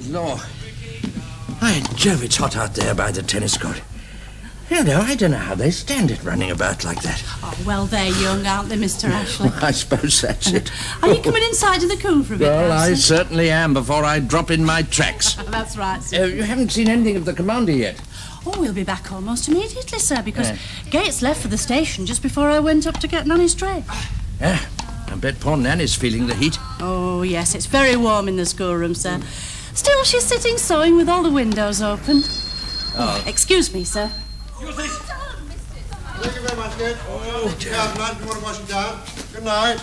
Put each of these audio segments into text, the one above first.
Good Lord. By Jove, it's hot out there by the tennis court. You know, I don't know how they stand it running about like that. Oh, well, they're young, aren't they, Mr. Ashley? I suppose that's it. Are you coming inside to the cool for a bit, Well, I Alison? certainly am before I drop in my tracks. That's right, sir. You haven't seen anything of the commander yet? Oh, we'll be back almost immediately, sir, because Gates left for the station just before I went up to get Nanny's tray. Yeah, I bet poor Nanny's feeling the heat. Oh, yes, it's very warm in the schoolroom, sir. Still, she's sitting sewing with all the windows open. Oh. Excuse me, sir. Thank you very much, Ned. Oh, yeah, night. You want to wash it down? Good night.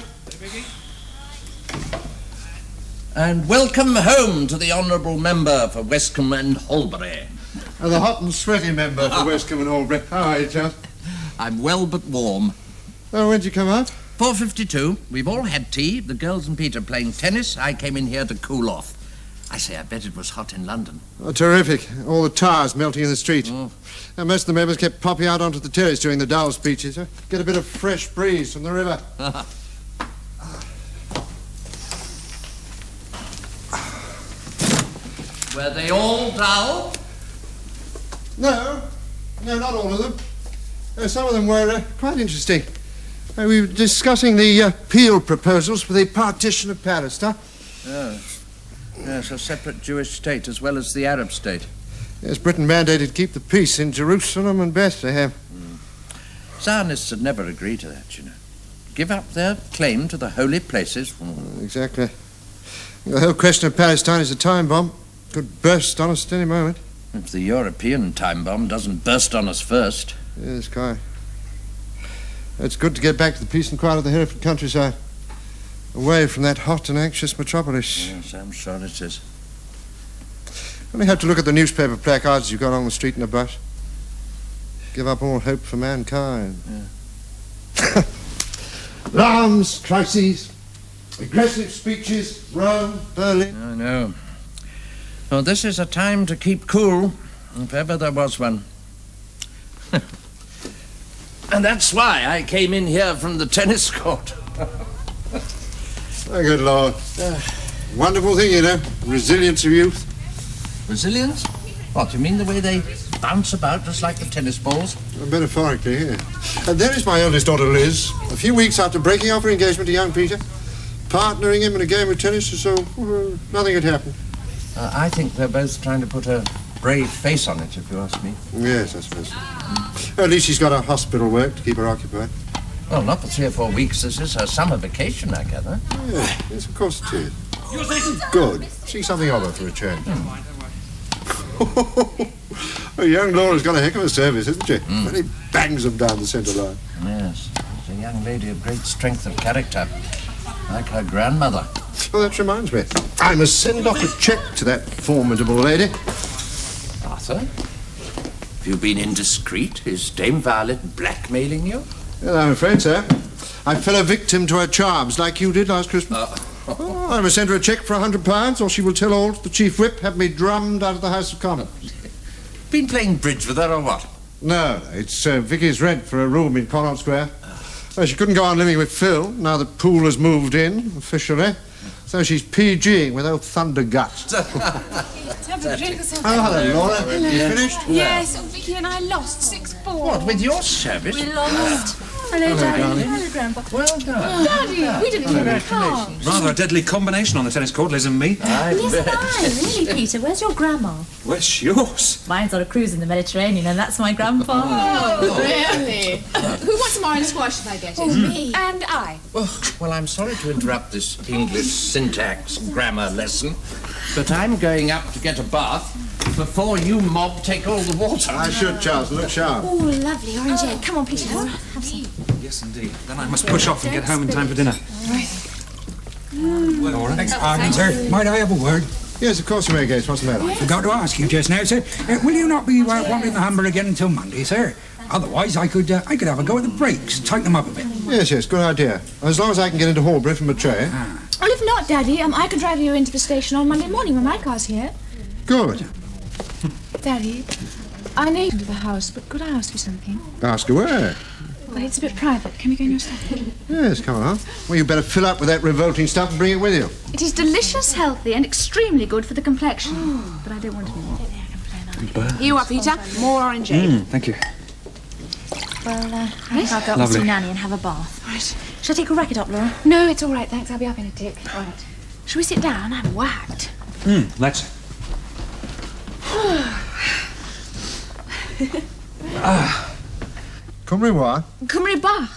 And welcome home to the honourable member for Westcombe and Holbury. And the hot and sweaty member for Westcombe and Holbury. How are you, Charles? I'm well but warm. Oh, when'd you come up? 4:52. We've all had tea. The girls and Peter playing tennis. I came in here to cool off. I say, I bet it was hot in London. Oh, terrific. All the tires melting in the street. Oh. And most of the members kept popping out onto the terrace during the Dowell speeches. Get a bit of fresh breeze from the river. Were they all Dowell? No, not all of them. Some of them were quite interesting. We were discussing the Peel proposals for the partition of Palestine. Oh. Yes, a separate Jewish state as well as the Arab state. Yes, Britain mandated keep the peace in Jerusalem and Bethlehem. Zionists would never agree to that, you know. Give up their claim to the holy places. Exactly. The whole question of Palestine is a time bomb. Could burst on us at any moment. If the European time bomb doesn't burst on us first. Yes, quite. It's good to get back to the peace and quiet of the Hereford countryside. Away from that hot and anxious metropolis. Yes, I'm sure it is. Only have to look at the newspaper placards you've got on the street and the bus. Give up all hope for mankind. Yeah. Alarms, crises, aggressive speeches, Rome, Berlin. I know. Well, this is a time to keep cool, if ever there was one. And that's why I came in here from the tennis court. Oh, good Lord. Wonderful thing, you know. Resilience of youth. Resilience? What, you mean the way they bounce about just like the tennis balls? Metaphorically, yeah. And there is my eldest daughter, Liz. A few weeks after breaking off her engagement to young Peter, partnering him in a game of tennis, so nothing had happened. I think they're both trying to put a brave face on it, if you ask me. Yes, I suppose so. At least she's got her hospital work to keep her occupied. Well, not for 3 or 4 weeks. This is her summer vacation, I gather. Yes, of course it is. Good. See something of her for a change. Oh, young Laura's got a heck of a service, isn't she? Really bangs them down the centre line. Yes, she's a young lady of great strength of character, like her grandmother. Oh, that reminds me. I must send off a cheque to that formidable lady. Arthur, have you been indiscreet? Is Dame Violet blackmailing you? Well, I'm afraid so. I fell a victim to her charms, like you did last Christmas. I must send her a cheque for £100, or she will tell all the chief whip, have me drummed out of the House of Commons. Been playing bridge with her or what? No, it's Vicky's rent for a room in Connaught Square. Well, she couldn't go on living with Phil, now that Poole has moved in, officially. So she's PGing with old Thundergut. Have a drink or something. Oh, hello, Laura. You finished? Yes, Vicky and I lost 6-4. What, with your service? We lost. Hello, Daddy. Hello, Grandpa. Well done. Daddy, we didn't play cards. Rather a deadly combination on the tennis court, Liz and me. Yes, really, Peter. Where's your grandma? Where's yours? Mine's on a cruise in the Mediterranean, and that's my grandpa. Oh, really? Who wants a mine squash if I get it? Oh, me. And I. Well, I'm sorry to interrupt this English syntax grammar lesson, but I'm going up to get a bath before you mob take all the water. I should, Charles. Look sharp. Oh, lovely orange. Come on, Peter. Have some. Yes, indeed. Then I must push off and get home in time for dinner. Laura? Pardon, sir. Might I have a word? Yes, of course you may, Gates. What's the matter? Forgot to ask you just now, sir. Will you not be wanting the hammer again until Monday, sir? Otherwise, I could have a go at the brakes, tighten them up a bit. Yes, good idea. As long as I can get into Horbury from a tray. Well, if not, Daddy, I can drive you into the station on Monday morning when my car's here. Good. Daddy, I know you into the house, but could I ask you something? Ask away. Well, it's a bit private. Can we go in your stuff? Yes, come on. Well, you better fill up with that revolting stuff and bring it with you. It is delicious, healthy, and extremely good for the complexion. But I don't want any more. Here you are, Peter. More orangeade. Thank you. Well, I think I'll go up and see Nanny and have a bath. Right. Shall I take a racket up, Laura? No, it's all right, thanks. I'll be up in a tick. Right. Shall we sit down? I'm whacked. Let's. Cymru what? Cymru Bach.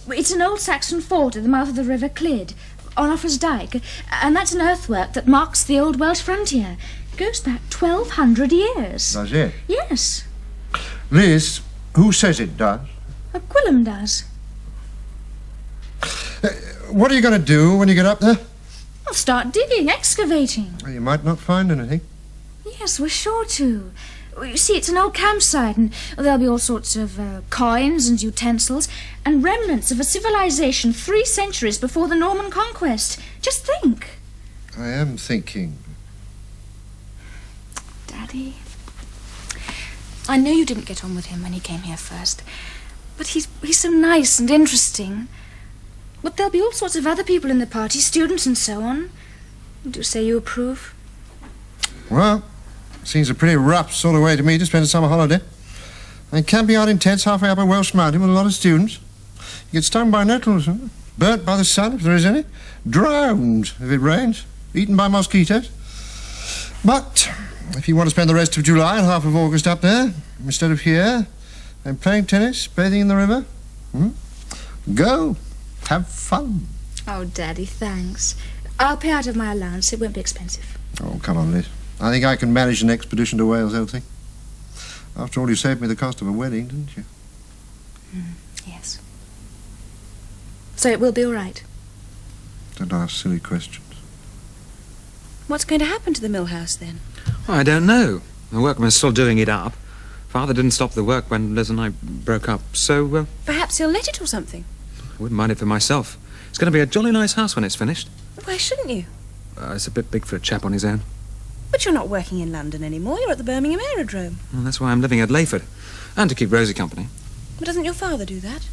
It's an old Saxon fort at the mouth of the River Clyd, on Offers Dyke, and that's an earthwork that marks the old Welsh frontier. It goes back 1,200 years. Does it? Yes. Liz, who says it does? Gwilym does. What are you going to do when you get up there? I'll start digging, excavating. Well, you might not find anything. Yes, we're sure to. Well, you see, it's an old campsite, and there'll be all sorts of coins and utensils and remnants of a civilization 3 centuries before the Norman conquest. Just think. I am thinking. Daddy, I know you didn't get on with him when he came here first, but he's so nice and interesting. But there'll be all sorts of other people in the party, students and so on. Do say you approve? Well, seems a pretty rough sort of way to me to spend a summer holiday. And camping out in tents halfway up a Welsh mountain with a lot of students. You get stung by nettles, burnt by the sun if there is any, drowned if it rains, eaten by mosquitoes. But if you want to spend the rest of July and half of August up there, instead of here, and playing tennis, bathing in the river, go, have fun. Oh, Daddy, thanks. I'll pay out of my allowance. It won't be expensive. Oh, come on, Liz. I think I can manage an expedition to Wales, Elsie. After all, you saved me the cost of a wedding, didn't you? Yes. So it will be all right. Don't ask silly questions. What's going to happen to the mill house, then? Well, I don't know. The workman's still doing it up. Father didn't stop the work when Liz and I broke up, so... Perhaps he'll let it or something. I wouldn't mind it for myself. It's going to be a jolly nice house when it's finished. Why shouldn't you? It's a bit big for a chap on his own. But you're not working in London anymore. You're at the Birmingham Aerodrome. And that's why I'm living at Layford. And to keep Rosie company. But doesn't your father do that?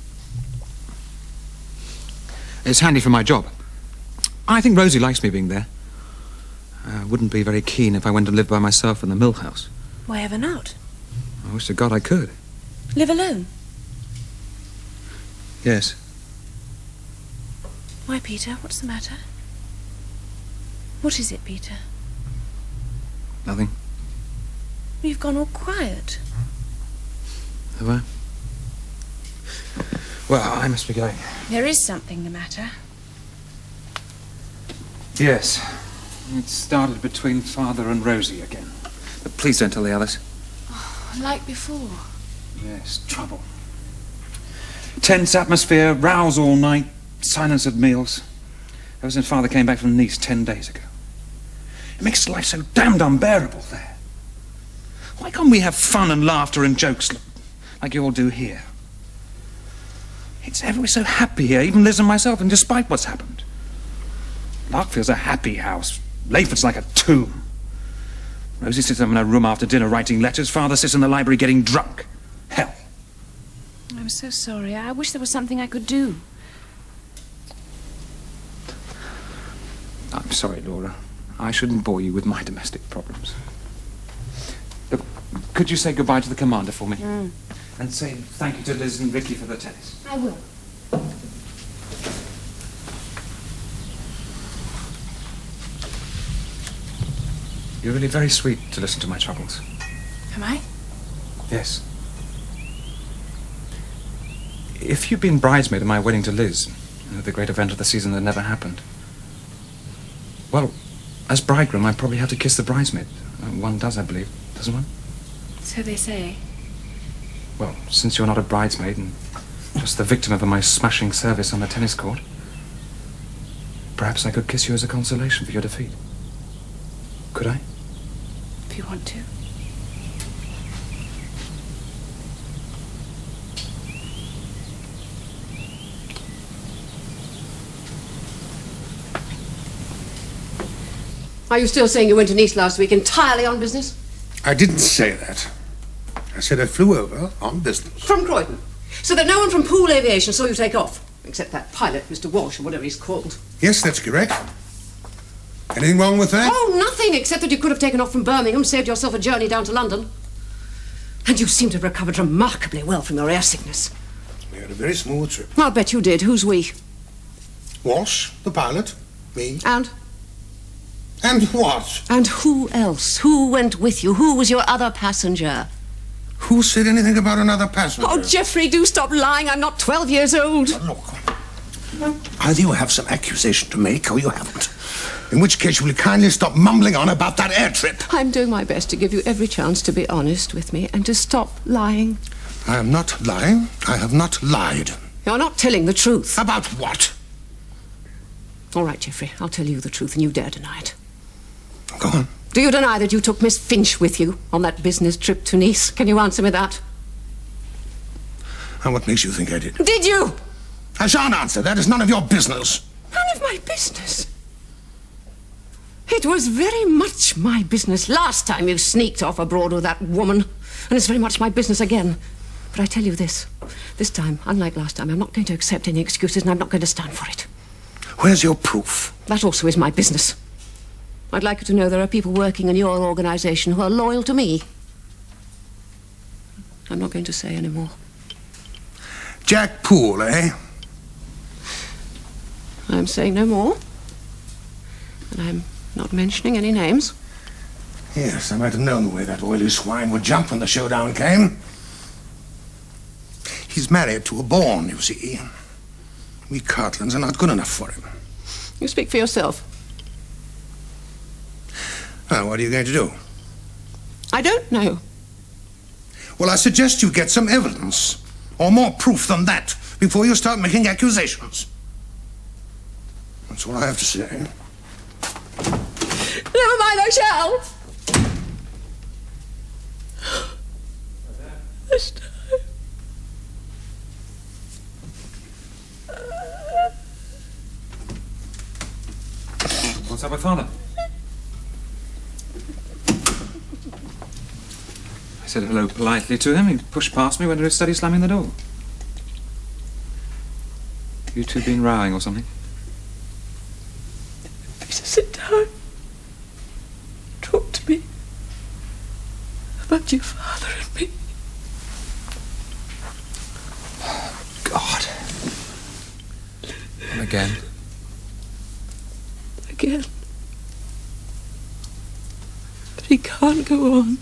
It's handy for my job. I think Rosie likes me being there. I wouldn't be very keen if I went to live by myself in the mill house. Why ever not? I wish to God I could. Live alone? Yes. Why, Peter? What's the matter? What is it, Peter? Nothing. You've gone all quiet. Have I? Well, I must be going. There is something the matter. Yes. It started between Father and Rosie again. But please don't tell the others. Like before. Yes, trouble. Tense atmosphere, rows all night, silence at meals. Ever since Father came back from Nice 10 days ago. It makes life so damned unbearable there. Why can't we have fun and laughter and jokes like you all do here? It's ever so happy here, even Liz and myself, and despite what's happened. Larkfield's a happy house. Layford's like a tomb. Rosie sits up in her room after dinner writing letters. Father sits in the library getting drunk. Hell. I'm so sorry. I wish there was something I could do. I'm sorry, Laura. I shouldn't bore you with my domestic problems. Look, could you say goodbye to the commander for me? And say thank you to Liz and Ricky for the tennis. I will. You're really very sweet to listen to my troubles. Am I? Yes. If you'd been bridesmaid at my wedding to Liz, the great event of the season that never happened, well, as bridegroom, I'd probably have to kiss the bridesmaid. One does, I believe, doesn't one? So they say. Well, since you're not a bridesmaid and just the victim of my smashing service on the tennis court, perhaps I could kiss you as a consolation for your defeat. Could I? If you want to. Are you still saying you went to Nice last week entirely on business? I didn't say that. I said I flew over on business. From Croydon? So that no one from Poole Aviation saw you take off? Except that pilot, Mr. Walsh, or whatever he's called. Yes, that's correct. Anything wrong with that? Oh, nothing, except that you could have taken off from Birmingham, saved yourself a journey down to London. And you seem to have recovered remarkably well from your air sickness. We had a very smooth trip. I'll bet you did. Who's we? Walsh, the pilot, me. And? And what? And who else? Who went with you? Who was your other passenger? Who said anything about another passenger? Oh, Geoffrey, do stop lying. I'm not 12 years old. Look, either you have some accusation to make or you haven't. In which case, will you kindly stop mumbling on about that air trip? I'm doing my best to give you every chance to be honest with me and to stop lying. I am not lying. I have not lied. You're not telling the truth. About what? All right, Geoffrey, I'll tell you the truth and you dare deny it. Go on. Do you deny that you took Miss Finch with you on that business trip to Nice? Can you answer me that? And what makes you think I did? Did you? I shan't answer. That is none of your business. None of my business? It was very much my business last time you sneaked off abroad with that woman. And it's very much my business again. But I tell you this time, unlike last time, I'm not going to accept any excuses and I'm not going to stand for it. Where's your proof? That also is my business. I'd like you to know there are people working in your organisation who are loyal to me. I'm not going to say any more. Jack Poole, eh? I'm saying no more. And I'm not mentioning any names. Yes, I might have known the way that oily swine would jump when the showdown came. He's married to a Bourne, you see. We Cartlands are not good enough for him. You speak for yourself. Now, what are you going to do? I don't know. Well, I suggest you get some evidence, or more proof than that, before you start making accusations. That's all I have to say. Never mind, I shall. This time. What's up with Father? I said hello politely to him. He pushed past me, went to his study, slamming the door. You two been rowing or something? Please sit down. Talk to me about your father and me. God. And again. Again. But he can't go on.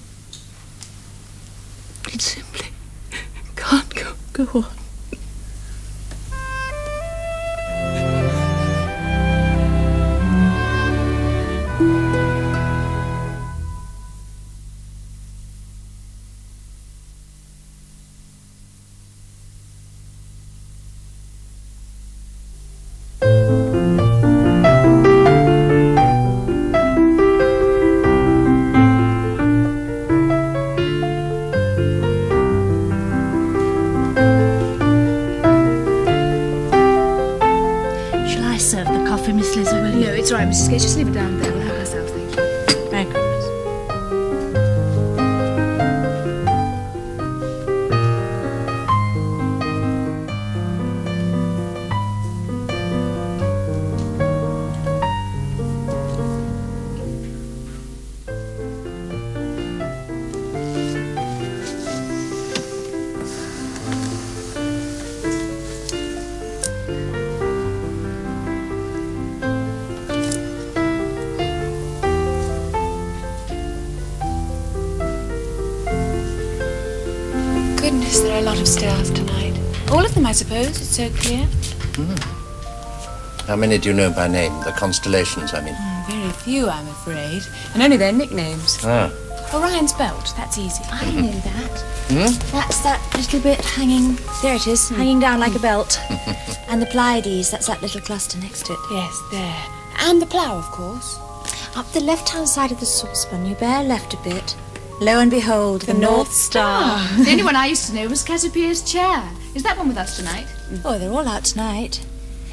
It simply can't go on. It's all right, Mrs. Gates. Just leave it down there. We'll have ourselves, thank you. Merry Christmas. Goodness, there are a lot of stars tonight. All of them, I suppose. It's so clear. How many do you know by name? The constellations, I mean. Very few, I'm afraid. And only their nicknames. Ah. Orion's belt, that's easy. I know that. That's that little bit hanging... There it is, hanging down like a belt. And the Pleiades, that's that little cluster next to it. Yes, there. And the plough, of course. Up the left-hand side of the saucepan, you bear left a bit. Lo and behold, the North Star. The only one I used to know was Cassiopea's chair. Is that one with us tonight? Oh, they're all out tonight.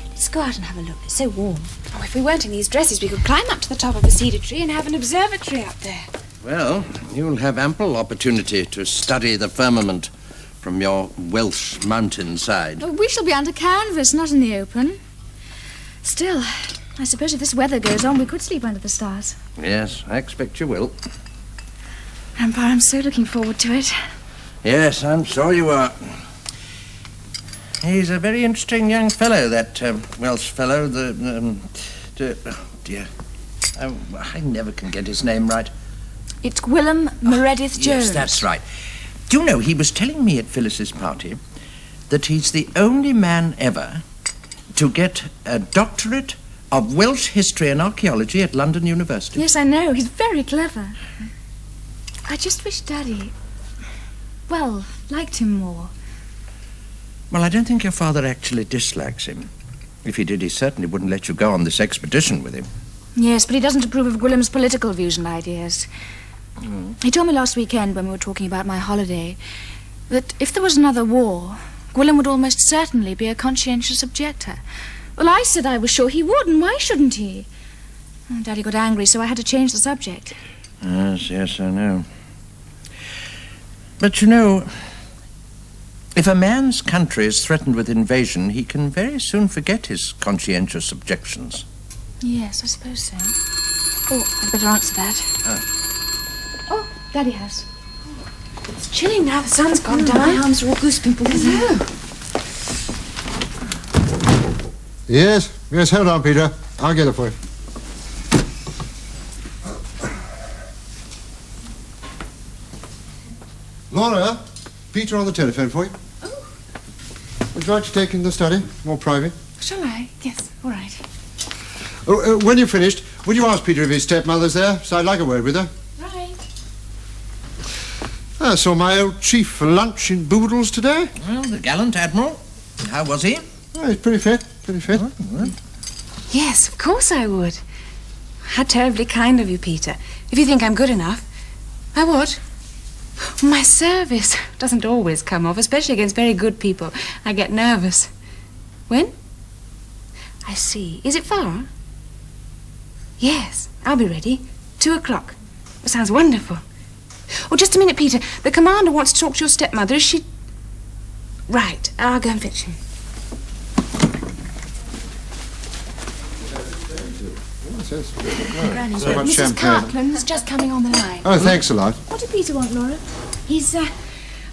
Let's go out and have a look. It's so warm. Oh, if we weren't in these dresses, we could climb up to the top of the cedar tree and have an observatory up there. Well, you'll have ample opportunity to study the firmament from your Welsh mountainside. Oh, we shall be under canvas, not in the open. Still, I suppose if this weather goes on, we could sleep under the stars. Yes, I expect you will. Grandpa, I'm so looking forward to it. Yes, I'm sure you are. He's a very interesting young fellow, that Welsh fellow, oh dear. I never can get his name right. It's Gwilym Meredith Jones. Yes, that's right. Do you know, he was telling me at Phyllis's party that he's the only man ever to get a doctorate of Welsh history and archaeology at London University. Yes, I know. He's very clever. I just wish Daddy, liked him more. Well, I don't think your father actually dislikes him. If he did, he certainly wouldn't let you go on this expedition with him. Yes, but he doesn't approve of Gwilym's political views and ideas. He told me last weekend when we were talking about my holiday that if there was another war, Gwilym would almost certainly be a conscientious objector. Well, I said I was sure he would, and why shouldn't he? Daddy got angry, so I had to change the subject. Yes, I know. But you know, if a man's country is threatened with invasion, he can very soon forget his conscientious objections. Yes, I suppose so. Oh, I'd better answer that. Oh, Daddy has. It's chilly now. The sun's gone down. My arms are all goose pimples. Yes, hold on, Peter. I'll get it for you. Laura, Peter on the telephone for you. Oh. Would you like to take in the study? More private? Shall I? Yes, all right. When you're finished, would you ask Peter if his stepmother's there? So I'd like a word with her. Right. I saw my old chief for lunch in Boodles today. Well, the gallant Admiral. How was he? Oh, he's pretty fit. Yes, of course I would. How terribly kind of you, Peter. If you think I'm good enough, I would. My service doesn't always come off, especially against very good people. I get nervous. When? I see. Is it far? Yes, I'll be ready. 2:00. That sounds wonderful. Oh, just a minute, Peter. The commander wants to talk to your stepmother. Is she... Right, I'll go and fetch him. Granny, so much Mrs. champagne. Cartland's just coming on the line. Oh, thanks a lot. What did Peter want, Laura? He's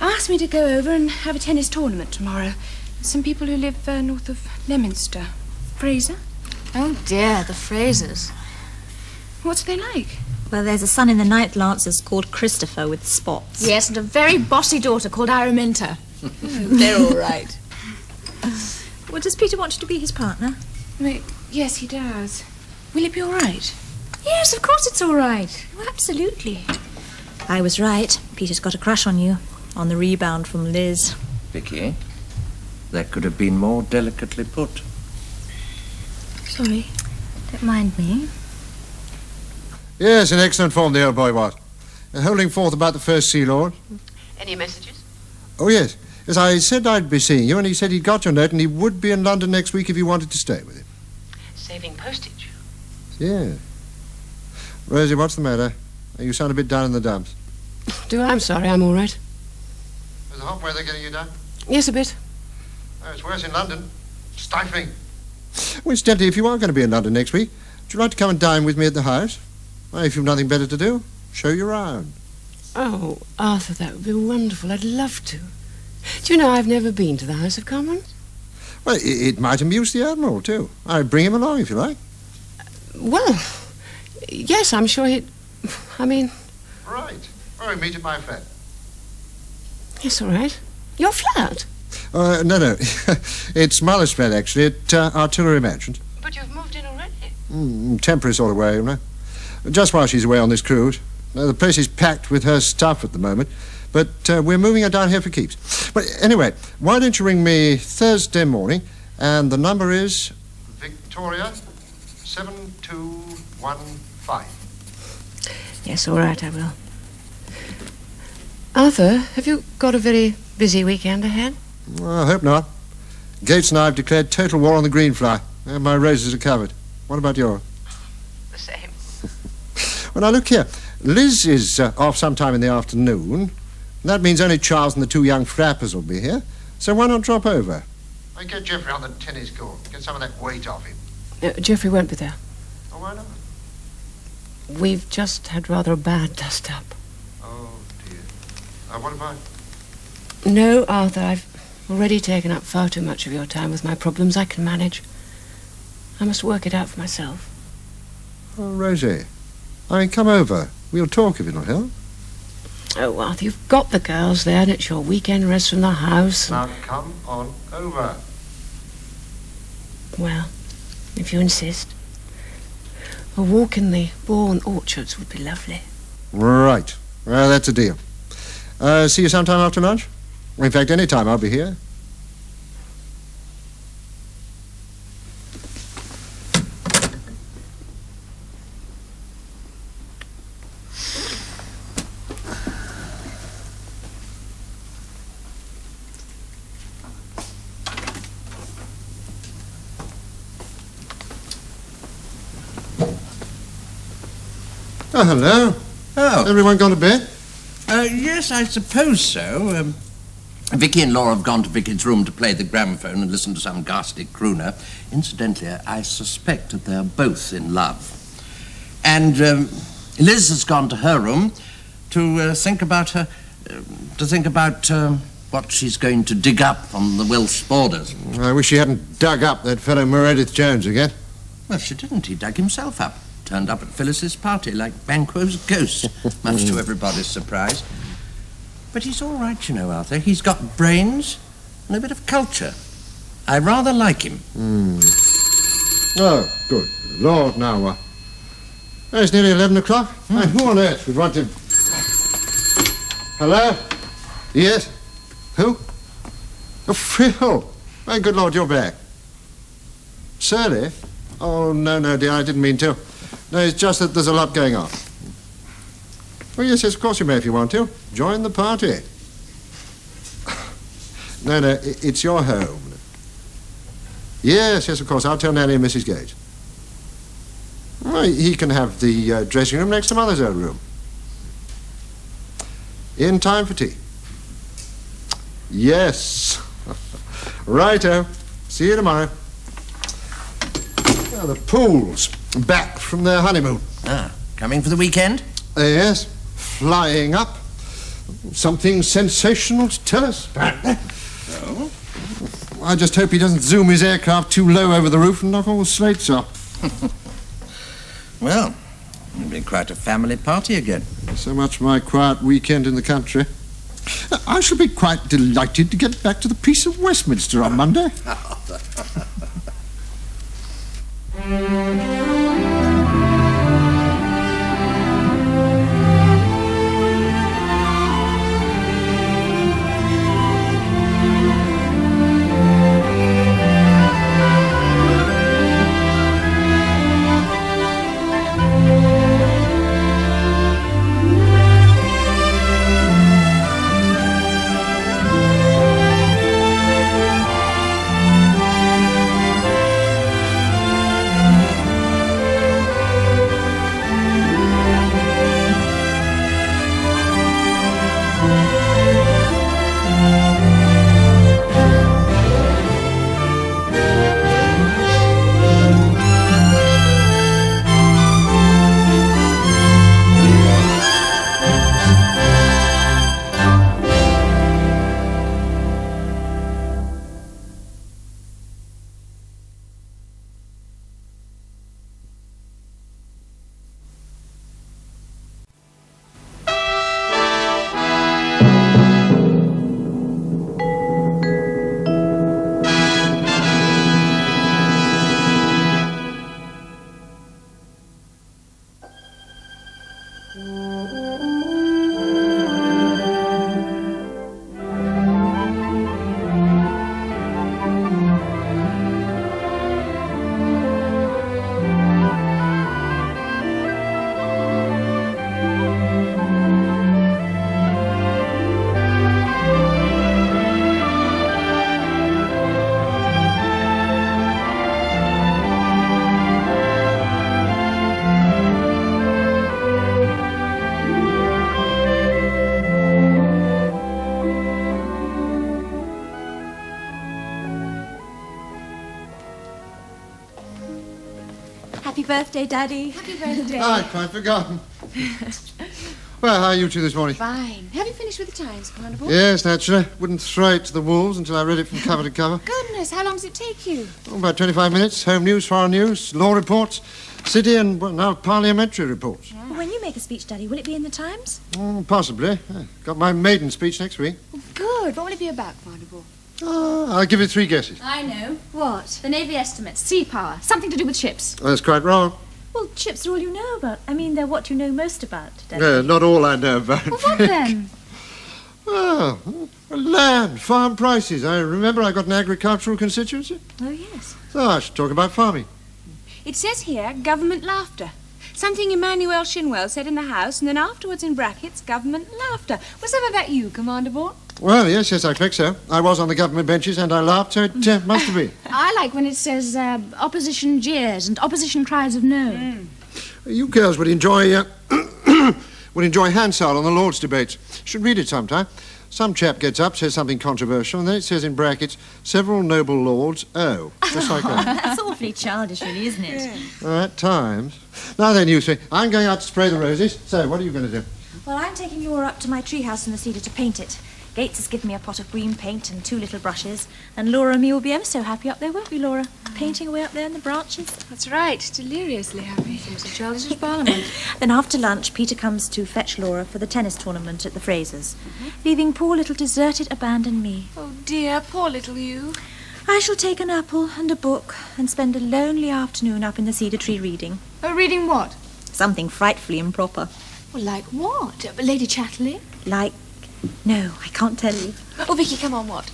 asked me to go over and have a tennis tournament tomorrow. Some people who live north of Leominster. Fraser? Oh, dear, the Frasers. What's they like? Well, there's a son in the Ninth Lancers called Christopher with spots. Yes, and a very bossy daughter called Araminta. They're all right. Well, does Peter want you to be his partner? Yes, he does. Will it be all right? Yes, of course it's all right. Oh, absolutely. I was right. Peter's got a crush on you, on the rebound from Liz. Vicky, that could have been more delicately put. Sorry, don't mind me. Yes, in excellent form the old boy was. Holding forth about the first Sea Lord. Any messages? Oh, yes. Yes, I said I'd be seeing you, and he said he'd got your note, and he would be in London next week if you wanted to stay with him. Saving postage. Yeah. Rosie, what's the matter? You sound a bit down in the dumps. I'm sorry, I'm all right. Is the hot weather getting you down? Yes, a bit. Oh, it's worse in London. Stifling. Well, incidentally, if you are going to be in London next week, would you like to come and dine with me at the house? Well, if you've nothing better to do, show you around. Oh, Arthur, that would be wonderful. I'd love to. Do you know I've never been to the House of Commons? Well, it might amuse the Admiral, too. I'd bring him along if you like. Well, yes, I'm sure he'd... Right. Oh, meet at my flat. Yes, all right. Your flat? No. It's Muller's flat, actually, at Artillery Mansions. But you've moved in already. Temporary sort of way, you know. Just while she's away on this cruise. The place is packed with her stuff at the moment, but we're moving her down here for keeps. But anyway, why don't you ring me Thursday morning, and the number is... Victoria 7215. Yes, all right, I will. Arthur, have you got a very busy weekend ahead? Well, I hope not. Gates and I have declared total war on the greenfly, and my roses are covered. What about yours? The same. Well, now, look here. Liz is off sometime in the afternoon. That means only Charles and the two young flappers will be here. So why not drop over? I get Geoffrey on the tennis court. Get some of that weight off him. Geoffrey won't be there. Oh, why not? We've just had rather a bad dust-up. Oh, dear. What about? No, Arthur, I've already taken up far too much of your time with my problems. I can manage. I must work it out for myself. Oh, Rosie. Come over. We'll talk if it'll help. Oh, Arthur, you've got the girls there, and it's your weekend rest from the house. Now, come on over. Well, if you insist. A walk in the Bourne orchards would be lovely. Right. Well, that's a deal. See you sometime after lunch? In fact, any time I'll be here. Oh, hello. Oh. Everyone gone to bed? Yes, I suppose so. Vicky and Laura have gone to Vicky's room to play the gramophone and listen to some ghastly crooner. Incidentally, I suspect that they're both in love. And Liz has gone to her room to think about what she's going to dig up on the Welsh borders. I wish she hadn't dug up that fellow Meredith Jones again. Well, she didn't. He dug himself up. Turned up at Phyllis's party like Banquo's ghost, much to everybody's surprise. But he's all right, you know, Arthur. He's got brains and a bit of culture. I rather like him. Oh, good Lord, now. It's nearly 11 o'clock. And who on earth would want him? Hello? Yes? Who? Oh, Phil. Oh, good Lord, you're back. Surly? Oh, no, dear, I didn't mean to. No, it's just that there's a lot going on. Oh, yes, of course you may if you want to. Join the party. No, it's your home. Yes, of course, I'll tell Nanny and Mrs. Gage. Well, he can have the dressing room next to Mother's old room. In time for tea. Yes. Righto. See you tomorrow. Now, the Pools back from their honeymoon. Ah, coming for the weekend? Yes, flying up. Something sensational to tell us, apparently. Oh? I just hope he doesn't zoom his aircraft too low over the roof and knock all the slates off. Well, it'll be quite a family party again. So much for my quiet weekend in the country. I shall be quite delighted to get back to the peace of Westminster on Monday. birthday, Daddy. Happy birthday. I'd quite forgotten. Well, how are you two this morning? Fine. Have you finished with the Times, Carnival? Yes, naturally. Wouldn't throw it to the wolves until I read it from cover to cover. Goodness, how long does it take you? Oh, about 25 minutes. Home news, foreign news, law reports, city and, well, now parliamentary reports. Well, when you make a speech, Daddy, will it be in the Times? Possibly. Got my maiden speech next week. Good. What will it be about, Carnival? I'll give you 3 guesses. I know. What? The Navy estimates. Sea power. Something to do with ships. That's quite wrong. Well, ships are all you know about. I mean, they're what you know most about, Daddy. Not all I know about. Well, what then? Well, land, farm prices. I remember I got an agricultural constituency. Oh, yes. So I should talk about farming. It says here, government laughter. Something Emmanuel Shinwell said in the House, and then afterwards in brackets, government laughter. Was some of that you, Commander Bourne? Well, yes, I expect so. I was on the government benches and I laughed, so it must have been. I like when it says opposition jeers and opposition cries of no. You girls would enjoy Hansard on the Lord's debates. Should read it sometime. Some chap gets up, says something controversial, and then it says in brackets, several noble lords, just like that. That's awfully childish, really, isn't it? At times. Now then, you three, I'm going out to spray the roses. So, what are you going to do? Well, I'm taking Laura up to my treehouse in the Cedar to paint it. Gates has given me a pot of green paint and 2 little brushes, and Laura and me will be ever so happy up there, won't we, Laura? Painting away up there in the branches. That's right. Deliriously happy. Seems as childish as Parliament. Then after lunch, Peter comes to fetch Laura for the tennis tournament at the Frasers, leaving poor little deserted, abandoned me. Oh, dear. Poor little you. I shall take an apple and a book and spend a lonely afternoon up in the cedar tree reading. Oh, reading what? Something frightfully improper. Well, like what? Lady Chatterley? Like... No, I can't tell you. Oh, Vicky, come on, what?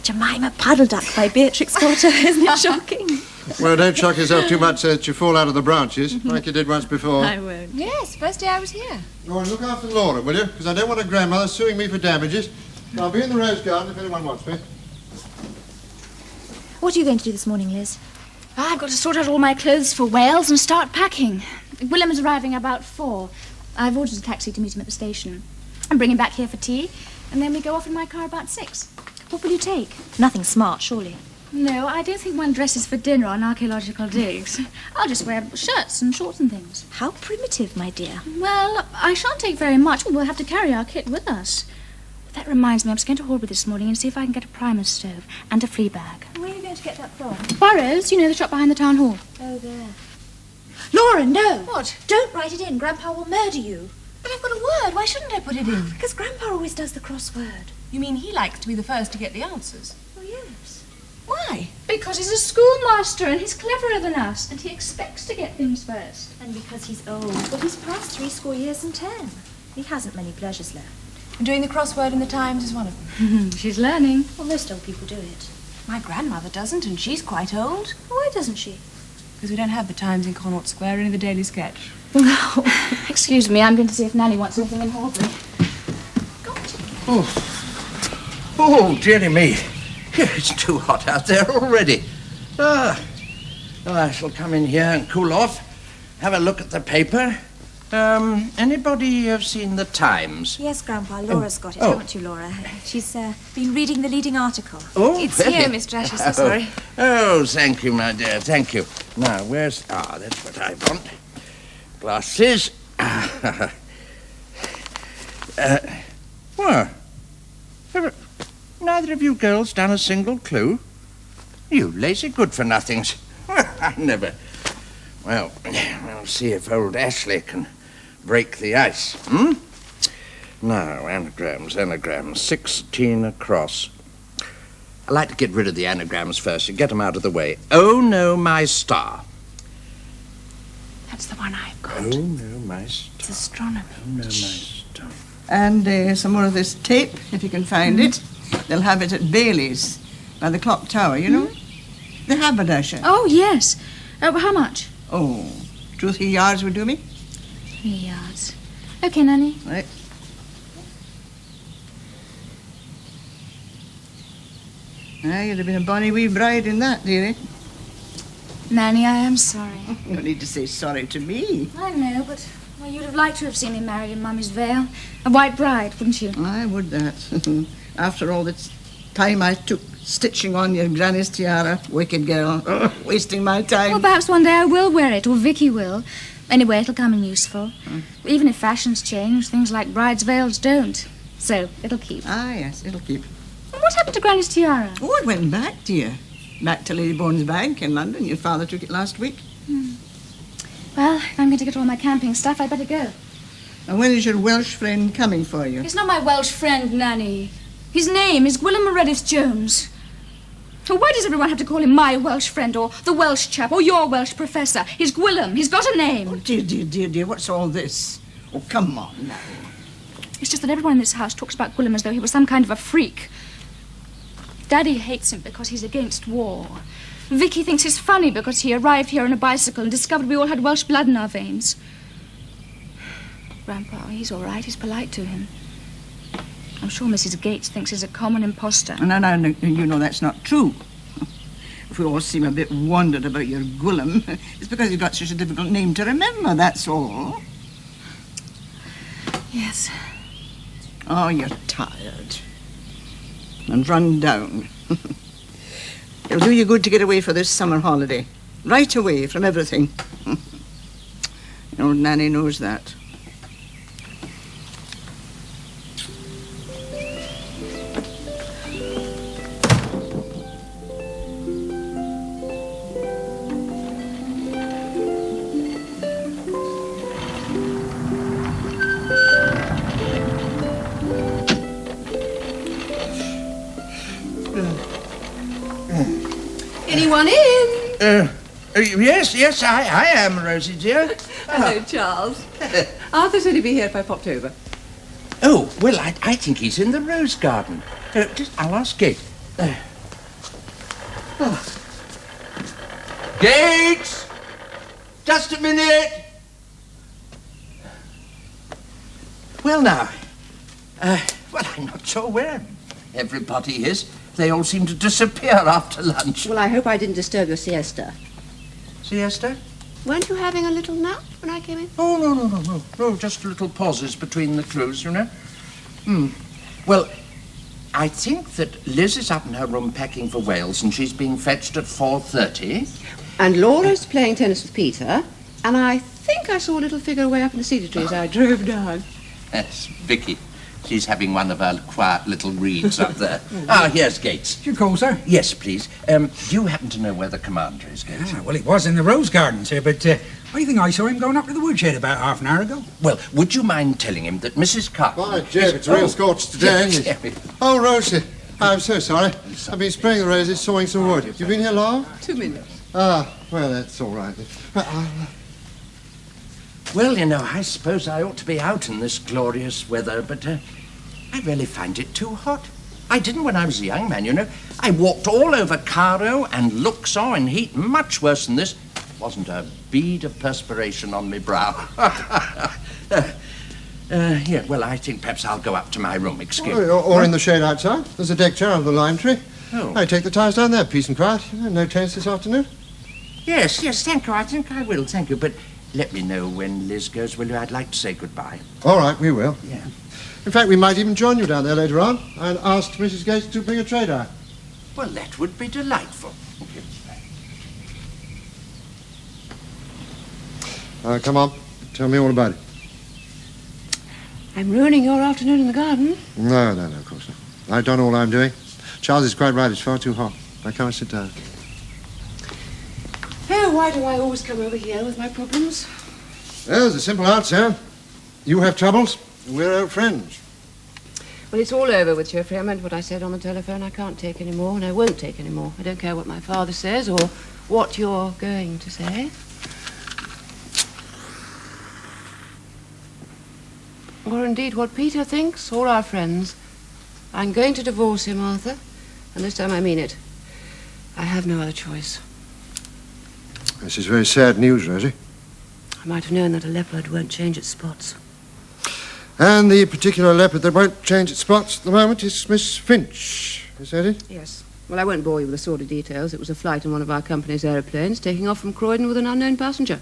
Jemima Puddle Duck by Beatrix Potter. Isn't it shocking? Well, don't shock yourself too much so that you fall out of the branches, like you did once before. I won't. Yes, first day I was here. Oh, and look after Laura, will you? Because I don't want a grandmother suing me for damages. I'll be in the rose garden if anyone wants me. What are you going to do this morning, Liz? I've got to sort out all my clothes for Wales and start packing. Willem is arriving about 4. I've ordered a taxi to meet him at the station. I'm bringing him back here for tea, and then we go off in my car about 6. What will you take? Nothing smart, surely. No, I don't think one dresses for dinner on archaeological digs. I'll just wear shirts and shorts and things. How primitive, my dear. Well, I shan't take very much. We'll have to carry our kit with us. That reminds me, I was going to Horbury this morning and see if I can get a primer stove and a flea bag. Where are you going to get that from? Burrows, you know, the shop behind the town hall. Oh, there. Laura, no! What? Don't write it in. Grandpa will murder you. But I've got a word. Why shouldn't I put it in? Because Grandpa always does the crossword. You mean he likes to be the first to get the answers? Oh, yes. Why? Because he's a schoolmaster and he's cleverer than us and he expects to get things first. And because he's old. Well, he's past 70 years and 10. He hasn't many pleasures left. And doing the crossword in the Times is one of them. She's learning. Well, most old people do it. My grandmother doesn't, and she's quite old. Why doesn't she? Because we don't have the Times in Connaught Square, only the Daily Sketch. Excuse me, I'm going to see if Nanny wants anything in Horbury. Oh, dearie me. It's too hot out there already. I shall come in here and cool off, have a look at the paper. Anybody have seen the Times? Yes, Grandpa. Laura's got it, haven't you, Laura? She's been reading the leading article. Oh, It's here, Mr. Asher, so sorry. Oh, thank you, my dear, thank you. Now, where's... that's what I want. Glasses. What? Have neither of you girls done a single clue? You lazy good-for-nothings. I never... Well, we'll see if old Ashley can break the ice, Now, anagrams, 16 across. I like to get rid of the anagrams first and get them out of the way. Oh, no, my star. That's the one I've got. Oh, no, my star. It's astronomy. Oh, no, my star. And some more of this tape, if you can find it. They'll have it at Bailey's, by the clock tower, you know? The haberdasher. Oh, yes. How much? Oh, 2 or 3 yards would do me. 3 yards. Okay, Nanny. Right. You'd have been a bonny wee bride in that, dearie. Nanny, I am sorry. You don't need to say sorry to me. I know, but well, you'd have liked to have seen me married in Mummy's veil. A white bride, wouldn't you? I would that. After all this time I took Stitching on your granny's tiara. Wicked girl. Wasting my time. Well, perhaps one day I will wear it, or Vicky will. Anyway, it'll come in useful. Even if fashions change, things like brides' veils don't. So, it'll keep. Ah, yes, it'll keep. And what happened to Granny's tiara? Oh, it went back, dear. Back to Lady Bourne's bag in London. Your father took it last week. Well, if I'm going to get all my camping stuff, I'd better go. And when is your Welsh friend coming for you? He's not my Welsh friend, Nanny. His name is Gwilym Meredith Jones. Why does everyone have to call him my Welsh friend, or the Welsh chap, or your Welsh professor? He's Gwilym. He's got a name. Oh, dear, what's all this? Oh, come on now. It's just that everyone in this house talks about Gwilym as though he was some kind of a freak. Daddy hates him because he's against war. Vicky thinks he's funny because he arrived here on a bicycle and discovered we all had Welsh blood in our veins. Grandpa, he's all right. He's polite to him. I'm sure Mrs. Gates thinks he's a common imposter. No, you know that's not true. If we all seem a bit wondered about your Gwilym, it's because you've got such a difficult name to remember, that's all. Yes. Oh, you're tired. And run down. It'll do you good to get away for this summer holiday. Right away from everything. Old Nanny knows that. Anyone in? Yes, I am, Rosie, dear. Hello, Charles. Arthur said he'd be here if I popped over. Oh, well, I think he's in the rose garden. I'll ask Kate. Gates! Just a minute! Well, now, I'm not sure where everybody is. They all seem to disappear after lunch. Well, I hope I didn't disturb your siesta. Siesta? Weren't you having a little nap when I came in? Oh, no, just little pauses between the crews, you know. Well, I think that Liz is up in her room packing for Wales, and she's being fetched at 4:30. And Laura's playing tennis with Peter, and I think I saw a little figure way up in the cedar trees. I drove down. That's Vicky. She's having one of her quiet little reads up there. Here's Gates. You call, sir? Yes, please. Do you happen to know where the commander is, Gates? Well, he was in the rose garden, sir, but I think I saw him going up to the woodshed about half an hour ago. Well, would you mind telling him that Mrs. Carter... By Jove, it's a real scorch today, isn't it? Oh, Rosie, I'm so sorry. I've been spraying the roses, sawing some wood. You've been here long? 2 minutes. Well, that's all right. Well, you know, I suppose I ought to be out in this glorious weather, but I really find it too hot. I didn't when I was a young man, you know. I walked all over Cairo and Luxor in heat much worse than this. Wasn't a bead of perspiration on my brow. Well, I think perhaps I'll go up to my room, excuse me. Or in the shade outside. There's a deck chair under the lime tree. Oh. I take the tires down there, peace and quiet. No tennis this afternoon. Yes, thank you. I think I will, thank you. But let me know when Liz goes, will you? I'd like to say goodbye. All right, we will. Yeah. In fact, we might even join you down there later on and ask Mrs. Gates to bring a tray down. Well, that would be delightful. Come on, tell me all about it. I'm ruining your afternoon in the garden. No, of course not. I've done all I'm doing. Charles is quite right, it's far too hot. Now come and sit down. Oh, why do I always come over here with my problems? Well, there's a simple answer. You have troubles, and we're old friends. Well, it's all over with you, if you remember what I said on the telephone. I can't take any more, and I won't take any more. I don't care what my father says or what you're going to say. Or indeed what Peter thinks, or our friends. I'm going to divorce him, Arthur, and this time I mean it. I have no other choice. This is very sad news, Rosie. I might have known that a leopard won't change its spots. And the particular leopard that won't change its spots at the moment is Miss Finch. Is that it? Yes. Well, I won't bore you with the sordid details. It was a flight in one of our company's aeroplanes taking off from Croydon with an unknown passenger.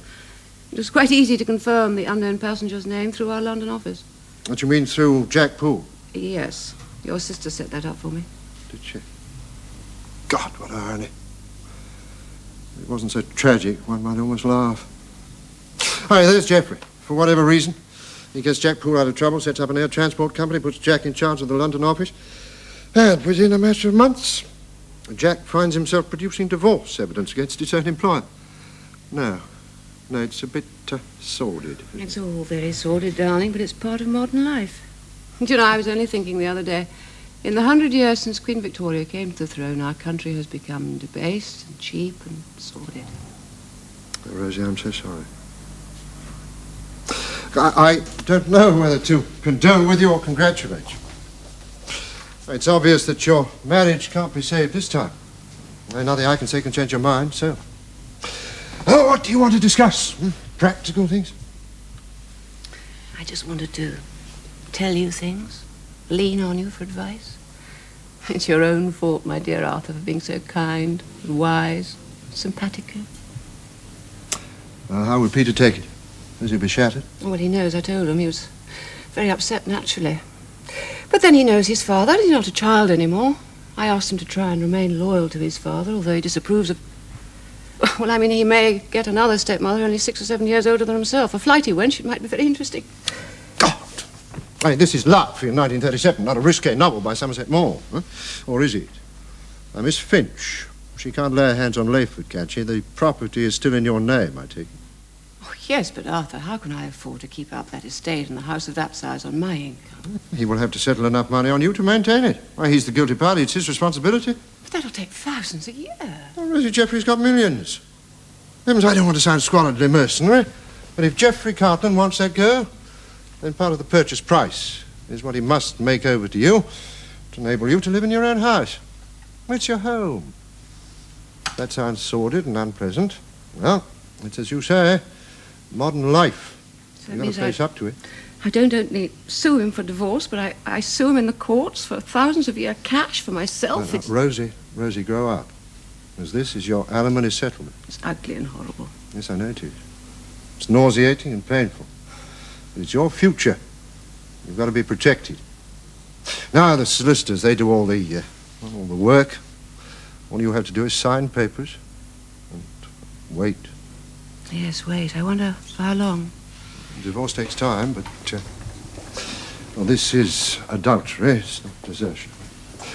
It was quite easy to confirm the unknown passenger's name through our London office. What you mean through Jack Poole? Yes. Your sister set that up for me. Did she? God, what irony. If it wasn't so tragic, one might almost laugh. Oh, yeah, there's Geoffrey. For whatever reason, he gets Jack Poole out of trouble, sets up an air transport company, puts Jack in charge of the London office, and within a matter of months, Jack finds himself producing divorce evidence against his own employer. No, it's a bit sordid. It's all very sordid, darling, but it's part of modern life. Do you know, I was only thinking the other day, in the 100 years since Queen Victoria came to the throne, our country has become debased and cheap and sordid. Oh, Rosie, I'm so sorry. I don't know whether to condole with you or congratulate you. It's obvious that your marriage can't be saved this time. Nothing I can say can change your mind, so... Oh, what do you want to discuss? Practical things? I just wanted to tell you things, lean on you for advice. It's your own fault, my dear Arthur, for being so kind and wise, simpatico. How would Peter take it? Does he be shattered? Well, he knows, I told him. He was very upset, naturally. But then he knows his father. He's not a child anymore. I asked him to try and remain loyal to his father, although he disapproves of... Well, I mean, he may get another stepmother only 6 or 7 years older than himself. A flighty wench. It might be very interesting. God! I mean, this is Larkfield 1937, not a risque novel by Somerset Maugham. Huh? Or is it? Now, Miss Finch, she can't lay her hands on Layford, can she? The property is still in your name, I take it. Oh, yes, but Arthur, how can I afford to keep up that estate and a house of that size on my income? He will have to settle enough money on you to maintain it. Why, he's the guilty party. It's his responsibility. But that'll take thousands a year. Oh, Rosie, Geoffrey's got millions. Heavens, I don't want to sound squalidly mercenary, but if Geoffrey Cartland wants that girl, then part of the purchase price is what he must make over to you to enable you to live in your own house. It's your home. That sounds sordid and unpleasant. Well, it's as you say, modern life. So You've got to face up to it. I don't only sue him for divorce, but I sue him in the courts for thousands of a year cash for myself. Rosie, grow up. As this is your alimony settlement. It's ugly and horrible. Yes, I know it is. It's nauseating and painful. But it's your future. You've got to be protected. Now, the solicitors, they do all the work. All you have to do is sign papers and wait. Yes, wait. I wonder for how long. Divorce takes time, but... well, this is adultery. It's not desertion.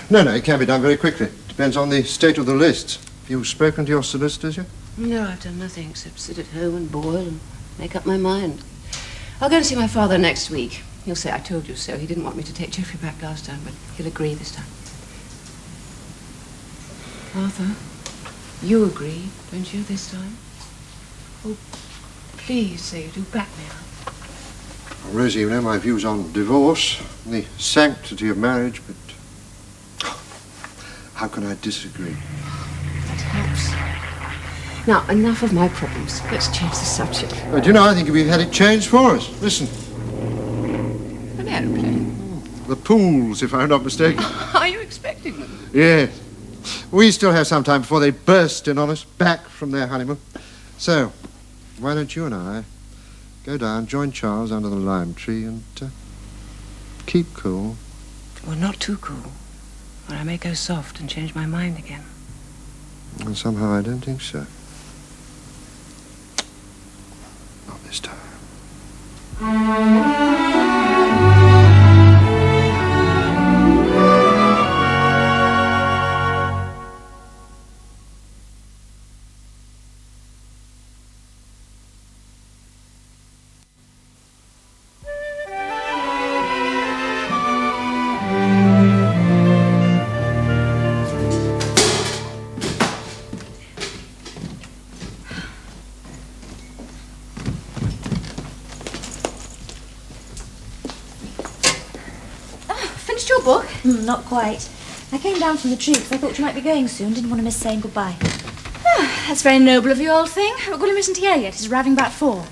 No, it can be done very quickly. Depends on the state of the lists. Have you spoken to your solicitors yet? No, I've done nothing except sit at home and boil and make up my mind. I'll go and see my father next week. He'll say I told you so. He didn't want me to take Geoffrey back last time, but he'll agree this time. Arthur, you agree, don't you, this time? Oh, please say you do back me up. Well, Rosie, you know my views on divorce and the sanctity of marriage, but how can I disagree? That helps. Now, enough of my problems. Let's change the subject. Do you know, I think we've had it changed for us. Listen. An aeroplane. The Pools, if I'm not mistaken. Are you expecting them? Yes. We still have some time before they burst in on us, back from their honeymoon. So, why don't you and I go down, join Charles under the lime tree and keep cool? Well, not too cool, or I may go soft and change my mind again. And somehow I don't think so. Not this time. Your book? Not quite. I came down from the tree because I thought you might be going soon. Didn't want to miss saying goodbye. Oh, that's very noble of you, old thing. But William isn't here yet. He's arriving about 4.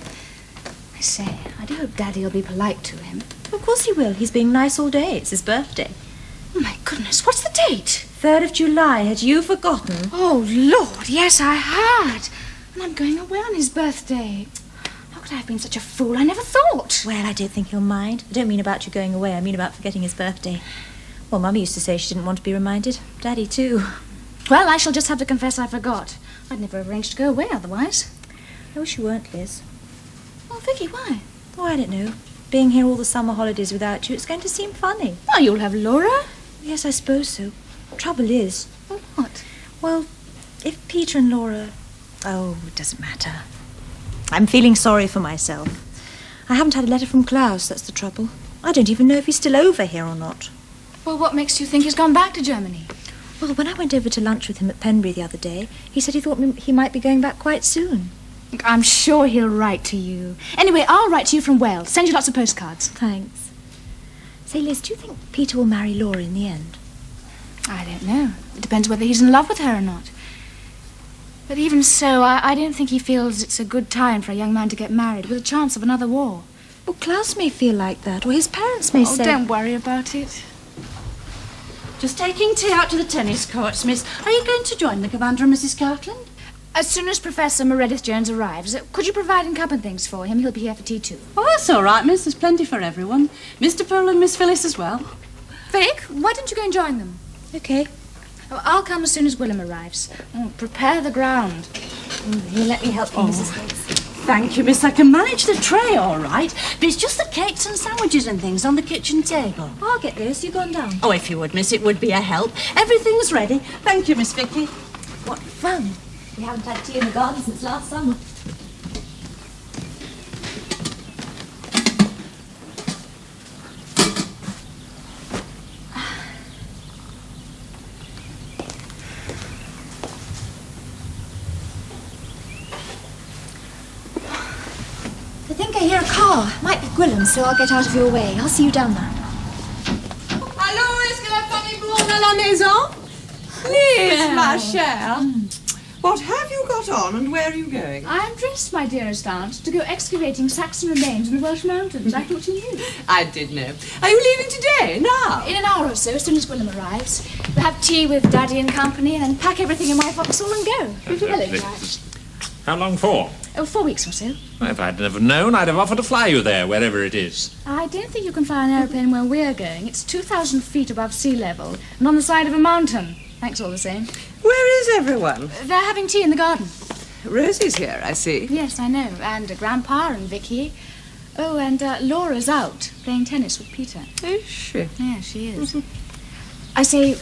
I say, I do hope Daddy will be polite to him. Of course he will. He's being nice all day. It's his birthday. Oh, my goodness. What's the date? 3rd of July. Had you forgotten? Oh, Lord, yes, I had. And I'm going away on his birthday. How could I have been such a fool? I never thought. Well, I don't think he'll mind. I don't mean about you going away. I mean about forgetting his birthday. Well, Mummy used to say she didn't want to be reminded. Daddy, too. Well, I shall just have to confess I forgot. I'd never arranged to go away otherwise. I wish you weren't, Liz. Oh, Vicky, why? Oh, I don't know. Being here all the summer holidays without you, it's going to seem funny. Oh, you'll have Laura. Yes, I suppose so. Trouble is... Well, what? Well, if Peter and Laura... Oh, it doesn't matter. I'm feeling sorry for myself. I haven't had a letter from Klaus, that's the trouble. I don't even know if he's still over here or not. Well, what makes you think he's gone back to Germany? Well, when I went over to lunch with him at Penbury the other day, he said he thought he might be going back quite soon. I'm sure he'll write to you. Anyway, I'll write to you from Wales. Send you lots of postcards. Thanks. Say, Liz, do you think Peter will marry Laura in the end? I don't know. It depends whether he's in love with her or not. But even so, I don't think he feels it's a good time for a young man to get married with a chance of another war. Well, Klaus may feel like that, or his parents may say... Oh, don't worry about it. Just taking tea out to the tennis courts, miss. Are you going to join the Commander and Mrs. Cartland? As soon as Professor Meredith Jones arrives, could you provide and cup and things for him? He'll be here for tea too. Oh, that's all right, miss. There's plenty for everyone. Mr. Poole and Miss Phyllis as well. Vic, why don't you go and join them? OK. Oh, I'll come as soon as Willem arrives. Oh, prepare the ground. Here, let me help you, Mrs. Higgs. Thank you, miss. I can manage the tray all right, but it's just the cakes and sandwiches and things on the kitchen table. I'll get those. You go on down. Oh, if you would, miss, it would be a help. Everything's ready. Thank you, Miss Vicky. What fun. We haven't had tea in the garden since last summer. I think I hear a car. Might be Gwilym, so I'll get out of your way. I'll see you down there. Allô, est-ce que la famille Bourne à la maison? Liz, ma chère. What have you got on and where are you going? I'm dressed, my dearest aunt, to go excavating Saxon remains in the Welsh mountains. I thought you knew. I did know. Are you leaving today, now? In an hour or so, as soon as Gwilym arrives. We'll have tea with Daddy and company and then pack everything in my foxhole and go. Hello, Dad. How long for? Oh, 4 weeks or so. If I'd never known, I'd have offered to fly you there, wherever it is. I don't think you can fly an aeroplane where we're going. It's 2,000 feet above sea level and on the side of a mountain. Thanks all the same. Where is everyone? They're having tea in the garden. Rosie's here, I see. Yes, I know. And Grandpa and Vicky. Oh, and Laura's out playing tennis with Peter. Is she? Yeah, she is. I say,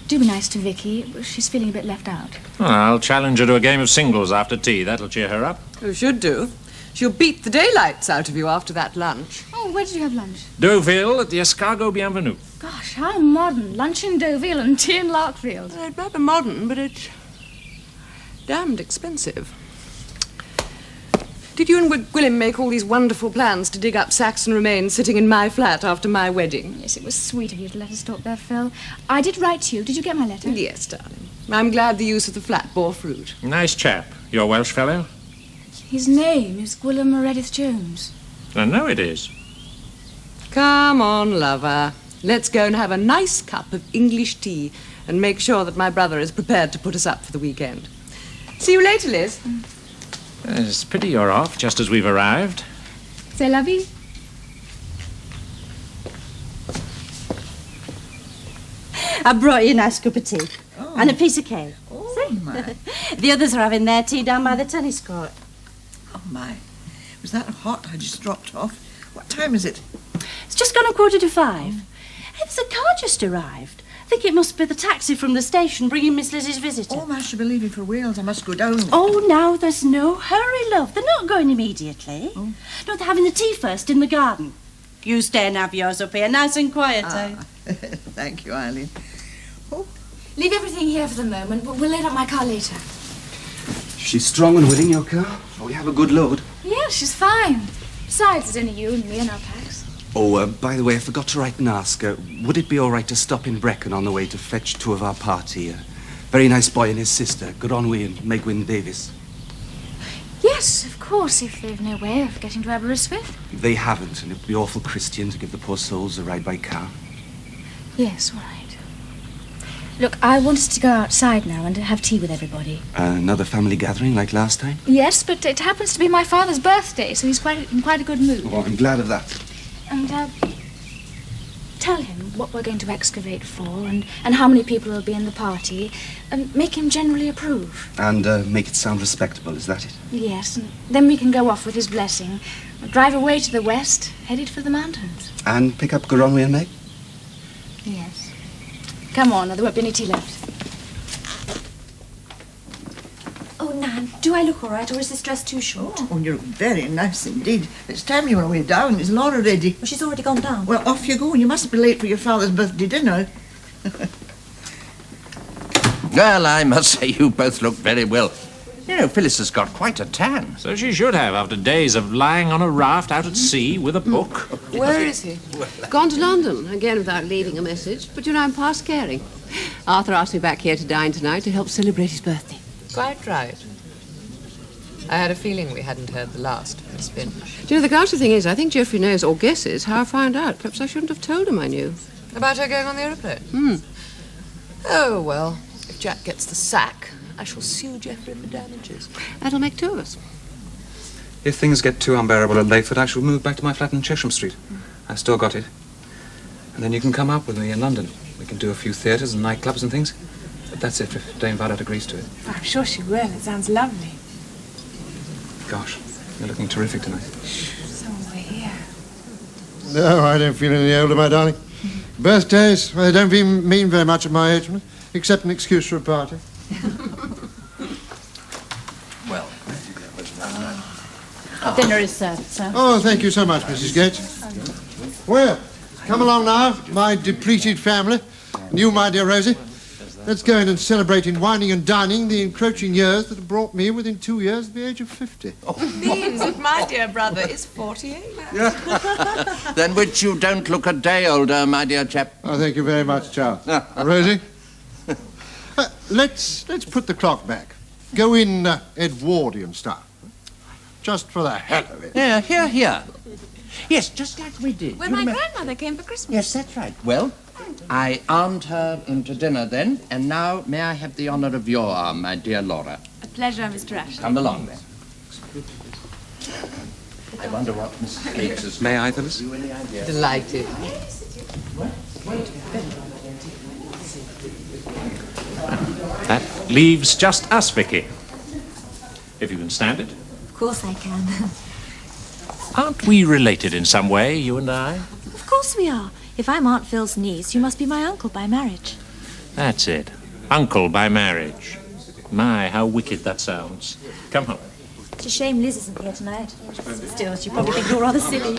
do be nice to Vicky. She's feeling a bit left out. Well, I'll challenge her to a game of singles after tea. That'll cheer her up. You should do. She'll beat the daylights out of you after that lunch. Oh, where did you have lunch? Deauville at the Escargot Bienvenue. Gosh, how modern. Lunch in Deauville and tea in Larkfield. It's rather modern, but it's damned expensive. Did you and Gwilym make all these wonderful plans to dig up Saxon remains sitting in my flat after my wedding? Yes, it was sweet of you to let us stop there, Phil. I did write to you. Did you get my letter? Yes, darling. I'm glad the use of the flat bore fruit. Nice chap. Your Welsh fellow? His name is Gwilym Meredith Jones. I know it is. Come on, lover. Let's go and have a nice cup of English tea and make sure that my brother is prepared to put us up for the weekend. See you later, Liz. It's a pity you're off, just as we've arrived. C'est la vie. I brought you a nice cup of tea. Oh. And a piece of cake. Oh, my. The others are having their tea down by the tennis court. Oh, my. Was that hot? I just dropped off. What time is it? It's just gone 5:15. It's a car just arrived. I think it must be the taxi from the station bringing Miss Lizzie's visitor. Oh, I should be leaving for Wales. I must go down. Oh, now there's no hurry, love. They're not going immediately. Oh. No, they're having the tea first in the garden. You stay and have yours up here, nice and quiet, eh? Thank you, Eileen. Oh. Leave everything here for the moment. We'll load up my car later. She's strong and willing, your car? Oh, we have a good load. Yeah, she's fine. Besides, it's only you and me and our packs. Oh, by the way, I forgot to write and ask. Would it be all right to stop in Brecon on the way to fetch two of our party? A very nice boy and his sister, Gronwy and Megwyn Davis. Yes, of course, if they've no way of getting to Aberystwyth. They haven't, and it would be awful Christian to give the poor souls a ride by car. Yes, all right. Look, I wanted to go outside now and have tea with everybody. Another family gathering like last time? Yes, but it happens to be my father's birthday, so he's in quite a good mood. Oh, I'm glad of that. And, tell him what we're going to excavate for and how many people will be in the party, and make him generally approve. And make it sound respectable, is that it? Yes, and then we can go off with his blessing, drive away to the west, headed for the mountains. And pick up Goronwy and Meg? Yes. Come on, or there won't be any tea left. Oh, Nan, do I look all right, or is this dress too short? Oh, you look very nice indeed. It's time you were away down. Is Laura ready? Well, she's already gone down. Well, off you go. You mustn't be late for your father's birthday dinner. Well, I must say you both look very well. You know, Phyllis has got quite a tan. So she should have, after days of lying on a raft out at sea with a book. Where is he? Gone to London, again without leaving a message. But you know, I'm past caring. Arthur asked me back here to dine tonight to help celebrate his birthday. Quite right. I had a feeling we hadn't heard the last, Miss Finch. Do you know, the ghastly thing is, I think Geoffrey knows, or guesses, how I found out. Perhaps I shouldn't have told him I knew. About her going on the aeroplane? Oh, well, if Jack gets the sack, I shall sue Geoffrey for damages. That'll make two of us. If things get too unbearable at Layford, I shall move back to my flat in Chesham Street. I've still got it. And then you can come up with me in London. We can do a few theatres and nightclubs and things. But that's it, if Dame Violet agrees to it. I'm sure she will. It sounds lovely. Gosh, you're looking terrific tonight. So we're here. No, I don't feel any older, my darling. Birthdays, well, they don't mean very much at my age, except an excuse for a party. Well, Dinner is served, sir. Oh, thank you so much, Mrs. Gates. Well, come along now, my depleted family. And you, my dear Rosie. Let's go in and celebrate in wining and dining the encroaching years that have brought me within 2 years of the age of 50. Means that my dear brother is 48. Than which you don't look a day older, my dear chap. Oh, thank you very much, Charles. Rosie, let's put the clock back. Go in Edwardian style. Just for the hell of it. Yeah, here. Yes, just like we did. When my grandmother came for Christmas. Yes, that's right. Well, I armed her into dinner then, and now may I have the honour of your arm, my dear Laura? A pleasure, Mr. Ashley. Come along then. I wonder what Mrs. Gates is. May I, Phyllis? Delighted. That leaves just us, Vicky. If you can stand it. Of course I can. Aren't we related in some way, you and I? Of course we are. If I'm Aunt Phil's niece, you must be my uncle by marriage. That's it. Uncle by marriage. My, how wicked that sounds. Come home. It's a shame Liz isn't here tonight. Still, she probably thinks you're rather silly.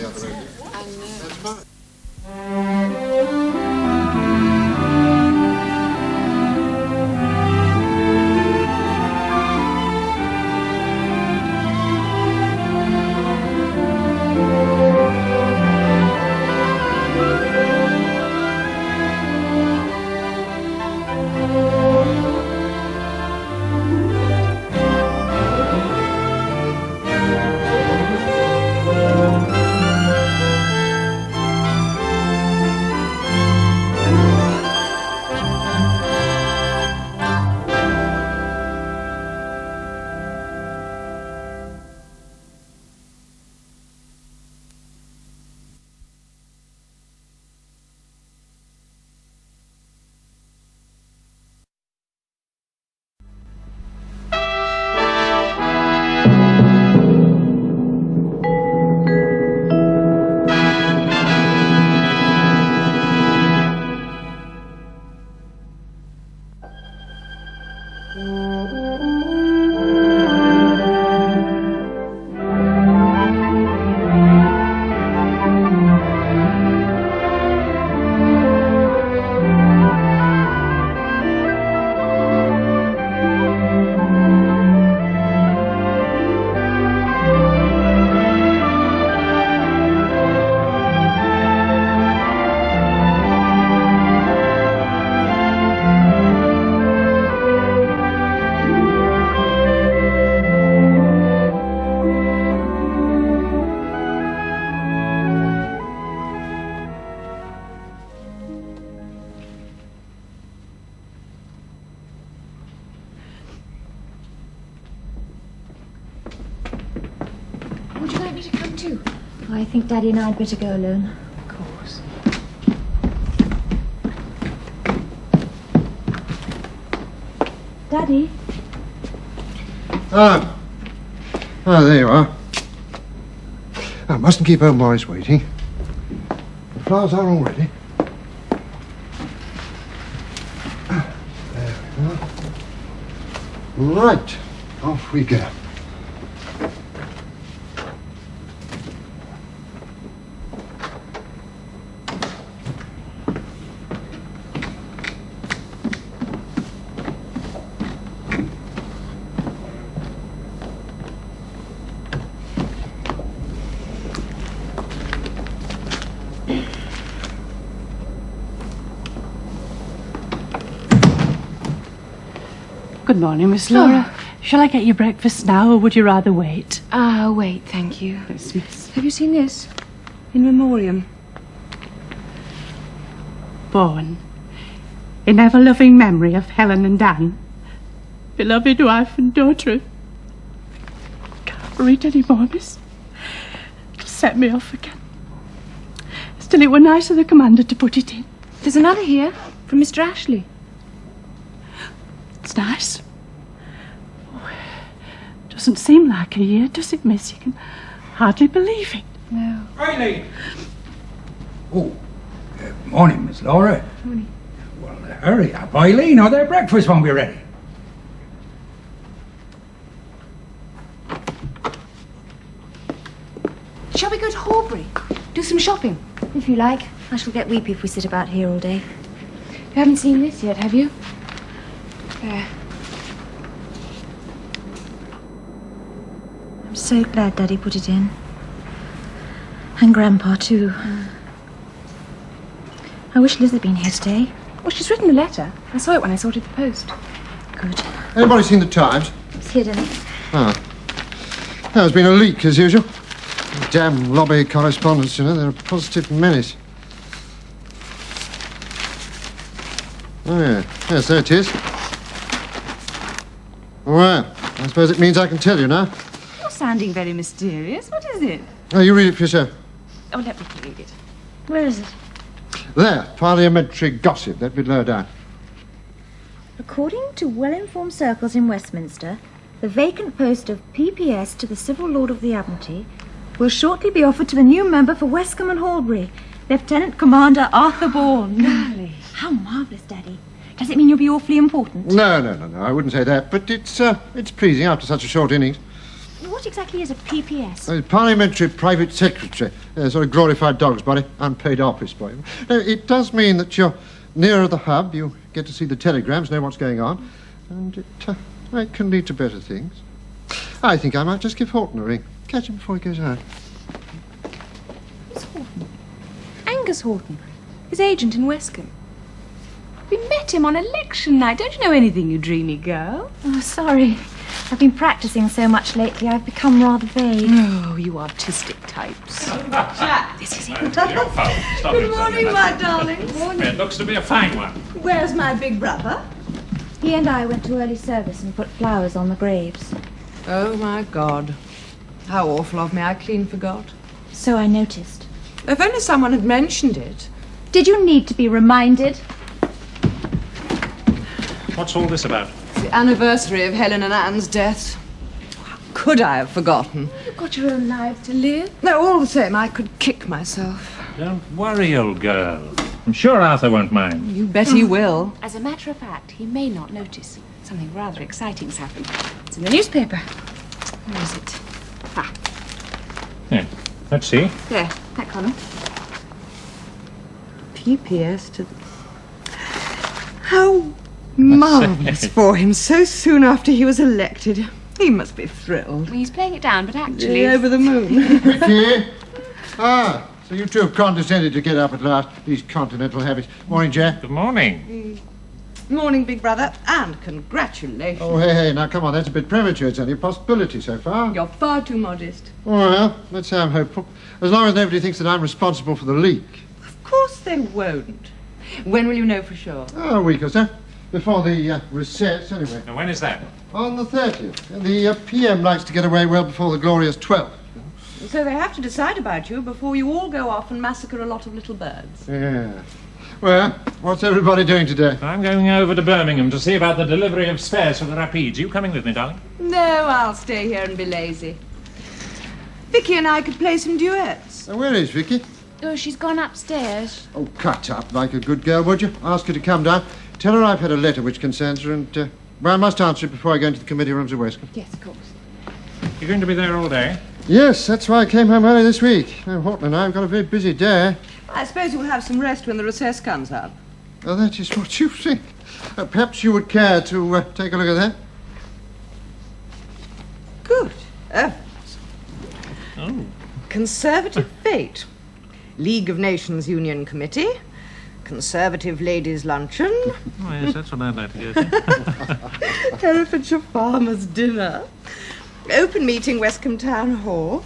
Would you like me to come too? I think Daddy and I'd better go alone. Of course. Daddy. Oh, there you are. I mustn't keep old Morris waiting. The flowers are all ready. There we are. Right, off we go. Good morning, Miss Laura. Shall I get you breakfast now, or would you rather wait? Wait, thank you. Yes, miss. Have you seen this? In memoriam. Born in ever-loving memory of Helen and Dan, beloved wife and daughter. Can't read any more, miss. It'll set me off again. Still, it were nice of the commander to put it in. There's another here, from Mr. Ashley. It's nice. Oh, doesn't seem like a year, does it, miss? You can hardly believe it. No. Eileen! Oh, morning, Miss Laura. Morning. Well, hurry up, Eileen, or their breakfast won't be ready. Shall we go to Horbury? Do some shopping? If you like. I shall get weepy if we sit about here all day. You haven't seen this yet, have you? There. I'm so glad Daddy put it in. And Grandpa, too. I wish Liz had been here today. Well, she's written a letter. I saw it when I sorted the post. Good. Anybody seen the Times? It's here, Daddy. Ah. There's been a leak, as usual. Damn lobby correspondence, you know. They're a positive menace. Oh, yeah. Yes, there it is. Well, I suppose it means I can tell you now. You're sounding very mysterious. What is it? Oh, you read it for yourself. Oh, let me read it. Where is it? There, parliamentary gossip, that bit lower down. According to well-informed circles in Westminster, the vacant post of PPS to the Civil Lord of the Admiralty will shortly be offered to the new member for Westcombe and Horbury, Lieutenant Commander Arthur Bourne. Golly. How marvellous, Daddy. Does it mean you'll be awfully important? No, I wouldn't say that, but it's pleasing after such a short innings. What exactly is a PPS? Parliamentary Private Secretary. Sort of glorified dog's body, unpaid office boy. No, it does mean that you're nearer the hub, you get to see the telegrams, know what's going on, and it can lead to better things. I think I might just give Horton a ring. Catch him before he goes out. Who's Horton? Angus Horton, his agent in Westcombe. We met him on election night. Don't you know anything, you dreamy girl? Oh, sorry. I've been practicing so much lately, I've become rather vague. Oh, you artistic types. Jack, This is it. good morning, my darling. Morning. It looks to be a fine one. Where's my big brother? He and I went to early service and put flowers on the graves. Oh, my God. How awful of me. I clean forgot. So I noticed. If only someone had mentioned it. Did you need to be reminded? What's all this about? It's the anniversary of Helen and Anne's deaths. How could I have forgotten? You've got your own life to live. No, all the same, I could kick myself. Don't worry, old girl. I'm sure Arthur won't mind. You bet he will. As a matter of fact, he may not notice. Something rather exciting's happened. It's in the newspaper. Where is it? Ah, Yeah. Let's see. there, that column. PPS to... How marvellous for him so soon after he was elected. He must be thrilled. Well, he's playing it down, but actually... Over the moon. Vicky? Ah, so you two have condescended to get up at last. These continental habits. Morning, Jack. Good morning. Morning, big brother, and congratulations. Oh, hey, now come on, that's a bit premature. It's only a possibility so far. You're far too modest. Well, let's say I'm hopeful. As long as nobody thinks that I'm responsible for the leak. Of course they won't. When will you know for sure? Oh, a week or so. Before the recess, anyway. Now, when is that? On the 30th. And the PM likes to get away well before the glorious 12th. So they have to decide about you before you all go off and massacre a lot of little birds. Yeah. Well, what's everybody doing today? I'm going over to Birmingham to see about the delivery of spares for the Rapides. You coming with me, darling? No, I'll stay here and be lazy. Vicky and I could play some duets. Where is Vicky? Oh, she's gone upstairs. Oh, cut up like a good girl, would you? Ask her to come down. Tell her I've had a letter which concerns her and, well, I must answer it before I go into the committee rooms at Westcombe. Yes, of course. You're going to be there all day? Yes, that's why I came home early this week. Horton and I have got a very busy day. I suppose you'll have some rest when the recess comes up. Oh, that is what you think. Perhaps you would care to take a look at that? Good. Oh. Conservative fate. League of Nations Union Committee. Conservative Ladies' Luncheon. Oh, yes, that's what I'd like to go to. Herefordshire Farmers' Dinner. Open meeting, Westcombe Town Hall.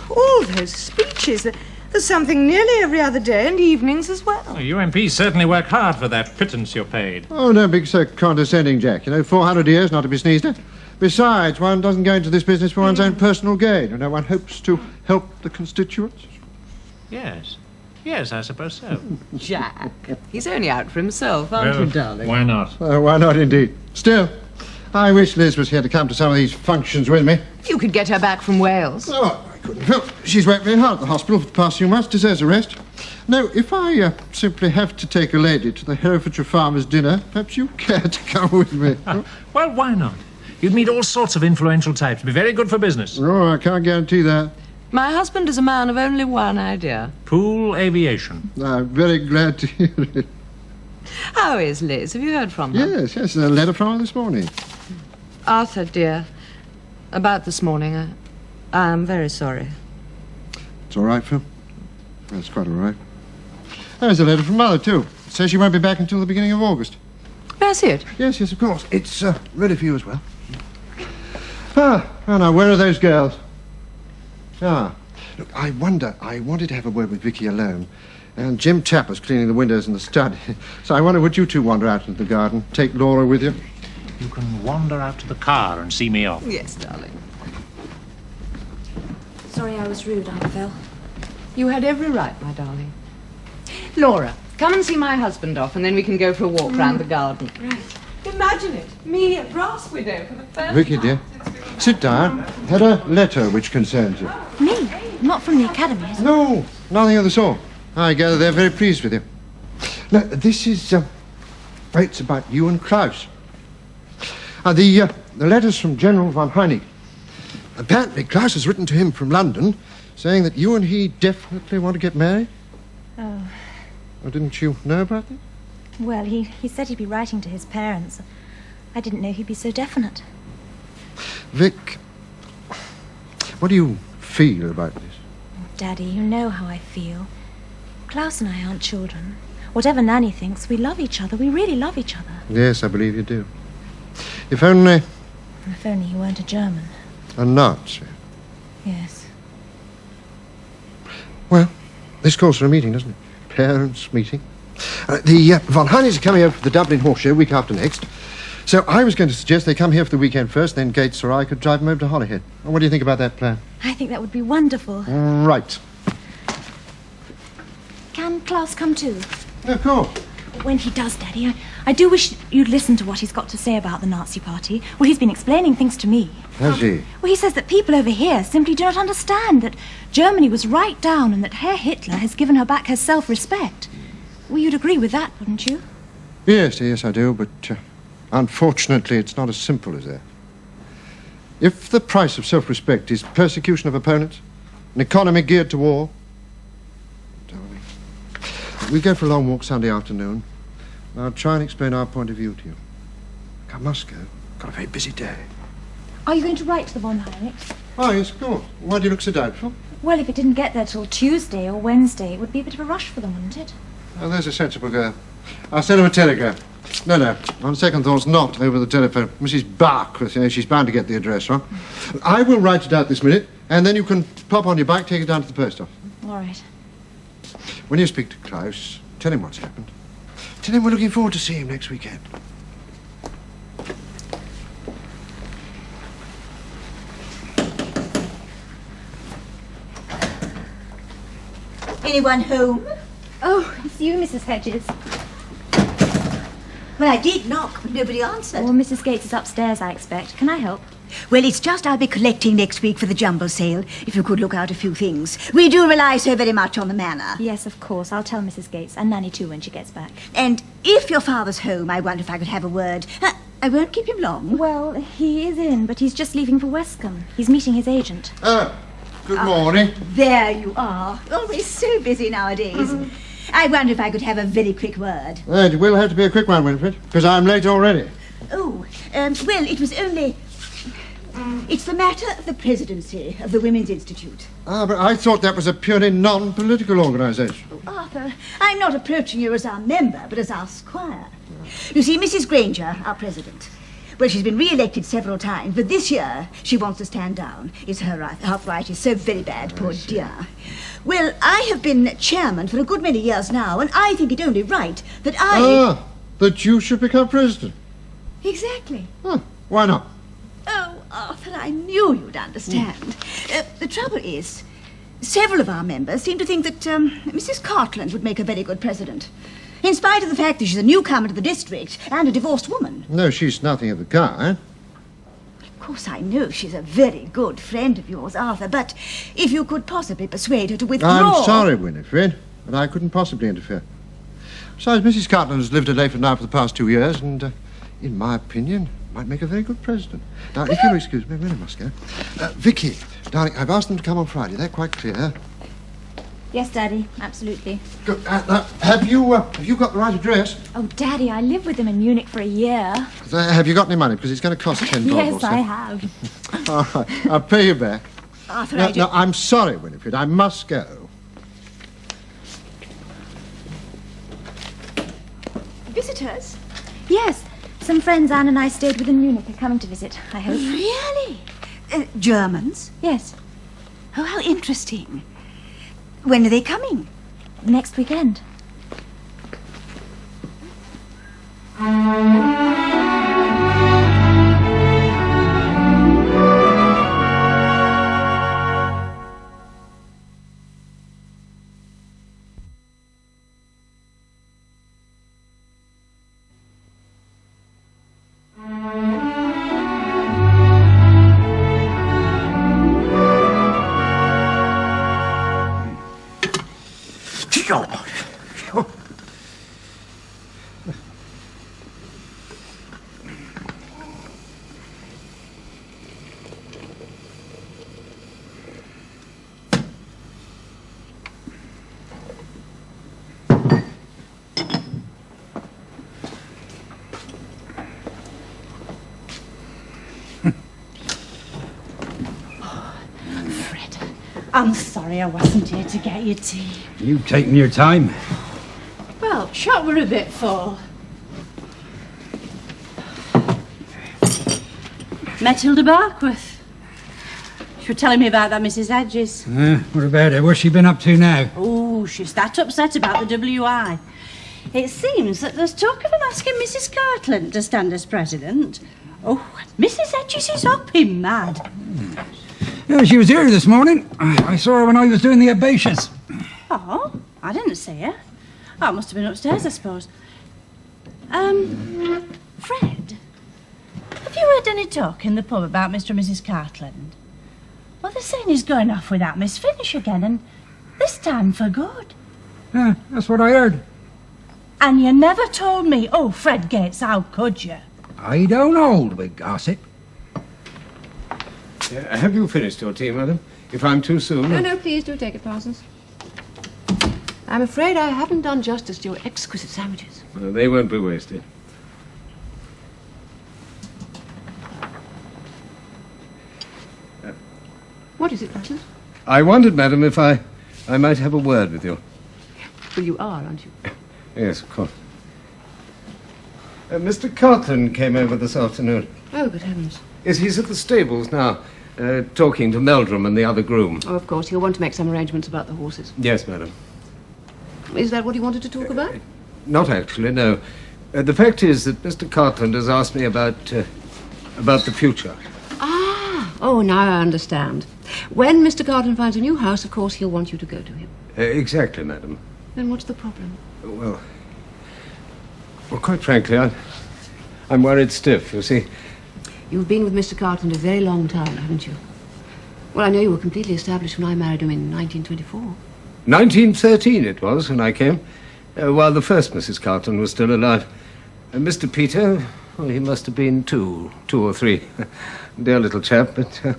All those speeches. There's something nearly every other day and evenings as well. Oh, you MPs certainly work hard for that pittance you're paid. Oh, don't be so condescending, Jack. 400 years not to be sneezed at. Besides, one doesn't go into this business for one's own personal gain. One hopes to help the constituents. Yes. Yes, I suppose so. Jack. He's only out for himself, aren't you, darling? Why not? Why not, indeed. Still, I wish Liz was here to come to some of these functions with me. You could get her back from Wales. Oh, I couldn't help. She's worked very hard at the hospital for the past few months, deserves a rest. No, if I simply have to take a lady to the Herefordshire Farmers' Dinner, perhaps you care to come with me. Well, why not? You'd meet all sorts of influential types. Be very good for business. Oh, I can't guarantee that. My husband is a man of only one idea. Pool aviation. I'm very glad to hear it. How is Liz? Have you heard from her? Yes, a letter from her this morning. Arthur, dear, about this morning, I am very sorry. It's all right, Phil. That's quite all right. There's a letter from Mother, too. It says she won't be back until the beginning of August. May I see it? Yes, of course. It's ready for you as well. Well, now, where are those girls? Look, I wanted to have a word with Vicky alone. And Jim Tapper's cleaning the windows in the study. So I wonder, would you two wander out into the garden? Take Laura with you? You can wander out to the car and see me off. Yes, darling. Sorry I was rude, Aunt Phil. You had every right, my darling. Laura, come and see my husband off, and then we can go for a walk round the garden. Right. Imagine it, me, a brass widow for the first Vicky, dear, sit down. Had a letter which concerns you. Me? Not from the academy, is it? No, nothing of the sort. I gather they're very pleased with you. Now, this is, it's about you and Klaus. The letter's from General von Heinig. Apparently, Klaus has written to him from London saying that you and he definitely want to get married. Oh. Oh, didn't you know about that? Well, he said he'd be writing to his parents. I didn't know he'd be so definite. Vic, what do you feel about this? Daddy, you know how I feel. Klaus and I aren't children. Whatever Nanny thinks, we love each other. We really love each other. Yes, I believe you do. If only... If only he weren't a German. A Nazi. Yes. Well, this calls for a meeting, doesn't it? Parents' meeting. The Von Heinigs are coming over for the Dublin Horse Show week after next. So I was going to suggest they come here for the weekend first, then Gates or I could drive them over to Holyhead. What do you think about that plan? I think that would be wonderful. Right. Can Klaus come too? Of course. When he does, Daddy, I do wish you'd listen to what he's got to say about the Nazi Party. Well, he's been explaining things to me. Has he? Well, he says that people over here simply do not understand that Germany was right down and that Herr Hitler has given her back her self-respect. Well, you'd agree with that, wouldn't you? Yes, I do, but unfortunately it's not as simple as that. If the price of self-respect is persecution of opponents, an economy geared to war... Darling, we go for a long walk Sunday afternoon. I'll try and explain our point of view to you. I must go. Got a very busy day. Are you going to write to the Von Heinigs? Oh, yes, of course. Why do you look so doubtful? Well, if it didn't get there till Tuesday or Wednesday, it would be a bit of a rush for them, wouldn't it? Oh, there's a sensible girl. I'll send him a telegram. No, on second thoughts, not over the telephone. Mrs. Bach, she's bound to get the address wrong. I will write it out this minute, and then you can pop on your bike, take it down to the post office. All right. When you speak to Klaus, tell him what's happened. Tell him we're looking forward to seeing him next weekend. Anyone home? Oh, it's you, Mrs. Hedges. Well, I did knock, but nobody answered. Well, Mrs. Gates is upstairs, I expect. Can I help? Well, it's just I'll be collecting next week for the jumble sale, if you could look out a few things. We do rely so very much on the manor. Yes, of course. I'll tell Mrs. Gates, and Nanny too when she gets back. And if your father's home, I wonder if I could have a word. I won't keep him long. Well, he is in, but he's just leaving for Westcombe. He's meeting his agent. Good morning. There you are. Always so busy nowadays. I wonder if I could have a very quick word. It will have to be a quick one, Winifred, because I'm late already. Oh, well, it was only... It's the matter of the presidency of the Women's Institute. Ah, but I thought that was a purely non-political organisation. Oh, Arthur, I'm not approaching you as our member, but as our squire. You see, Mrs. Granger, our president, well, she's been re-elected several times, but this year she wants to stand down. It's her arthritis so very bad, poor dear. Well, I have been chairman for a good many years now, and I think it only right that that you should become president. Exactly. Why not? Oh, Arthur, I knew you'd understand. The trouble is, several of our members seem to think that Mrs. Cartland would make a very good president, in spite of the fact that she's a newcomer to the district and a divorced woman. No, she's nothing of the kind. Of course, I know she's a very good friend of yours, Arthur, but if you could possibly persuade her to withdraw... I'm sorry, Winifred, but I couldn't possibly interfere. Besides, Mrs. Cartland has lived at Layford now for the past 2 years, and, in my opinion, might make a very good president. Now, if you'll excuse me, I really must go. Vicky, darling, I've asked them to come on Friday. They're quite clear. Yes, Daddy, absolutely. Good. Now, have you got the right address? Oh, Daddy, I lived with them in Munich for a year. Have you got any money? Because it's going to cost $10 or Yes, so. I have. All right, I'll pay you back. Arthur, No, I'm sorry, Winifred. I must go. Visitors? Yes, some friends Anne and I stayed with in Munich are coming to visit, I hope. Really? Germans? Yes. Oh, how interesting. When are they coming? Next weekend. I'm sorry I wasn't here to get you tea. You've taken your time. Well, shot were a bit full. Matilda Barkworth. She was telling me about that Mrs. Hedges. What about her? What's she been up to now? Oh, she's that upset about the WI. It seems that there's talk of an asking Mrs. Cartland to stand as president. Oh, Mrs. Hedges is hopping mad. Yeah, she was here this morning. I saw her when I was doing the herbaceous. Oh, I didn't see her. Oh, it must have been upstairs, I suppose. Fred, have you heard any talk in the pub about Mr. and Mrs. Cartland? Well, they're saying he's going off with that Miss Finnish again, and this time for good. Yeah, that's what I heard. And you never told me. Oh, Fred Gates, how could you? I don't hold with gossip. Have you finished your tea, madam? If I'm too soon... No, please do take it, Parsons. I'm afraid I haven't done justice to your exquisite sandwiches. They won't be wasted. What is it, Parsons? I wondered, madam, if I might have a word with you. Well, you are, aren't you? Yes, of course. Mr. Cartland came over this afternoon. Oh, good heavens. Yes, he's at the stables now, talking to Meldrum and the other groom. Oh, of course. He'll want to make some arrangements about the horses. Yes, madam. Is that what he wanted to talk about? Not actually, no. The fact is that Mr. Cartland has asked me about the future. Ah! Oh, now I understand. When Mr. Cartland finds a new house, of course, he'll want you to go to him. Exactly, madam. Then what's the problem? Well, quite frankly, I'm worried stiff, you see. You've been with Mr. Carlton a very long time, haven't you? Well, I know you were completely established when I married him in 1924. 1913 it was when I came, while the first Mrs. Carlton was still alive. Mr. Peter, well, he must have been two or three. Dear little chap, but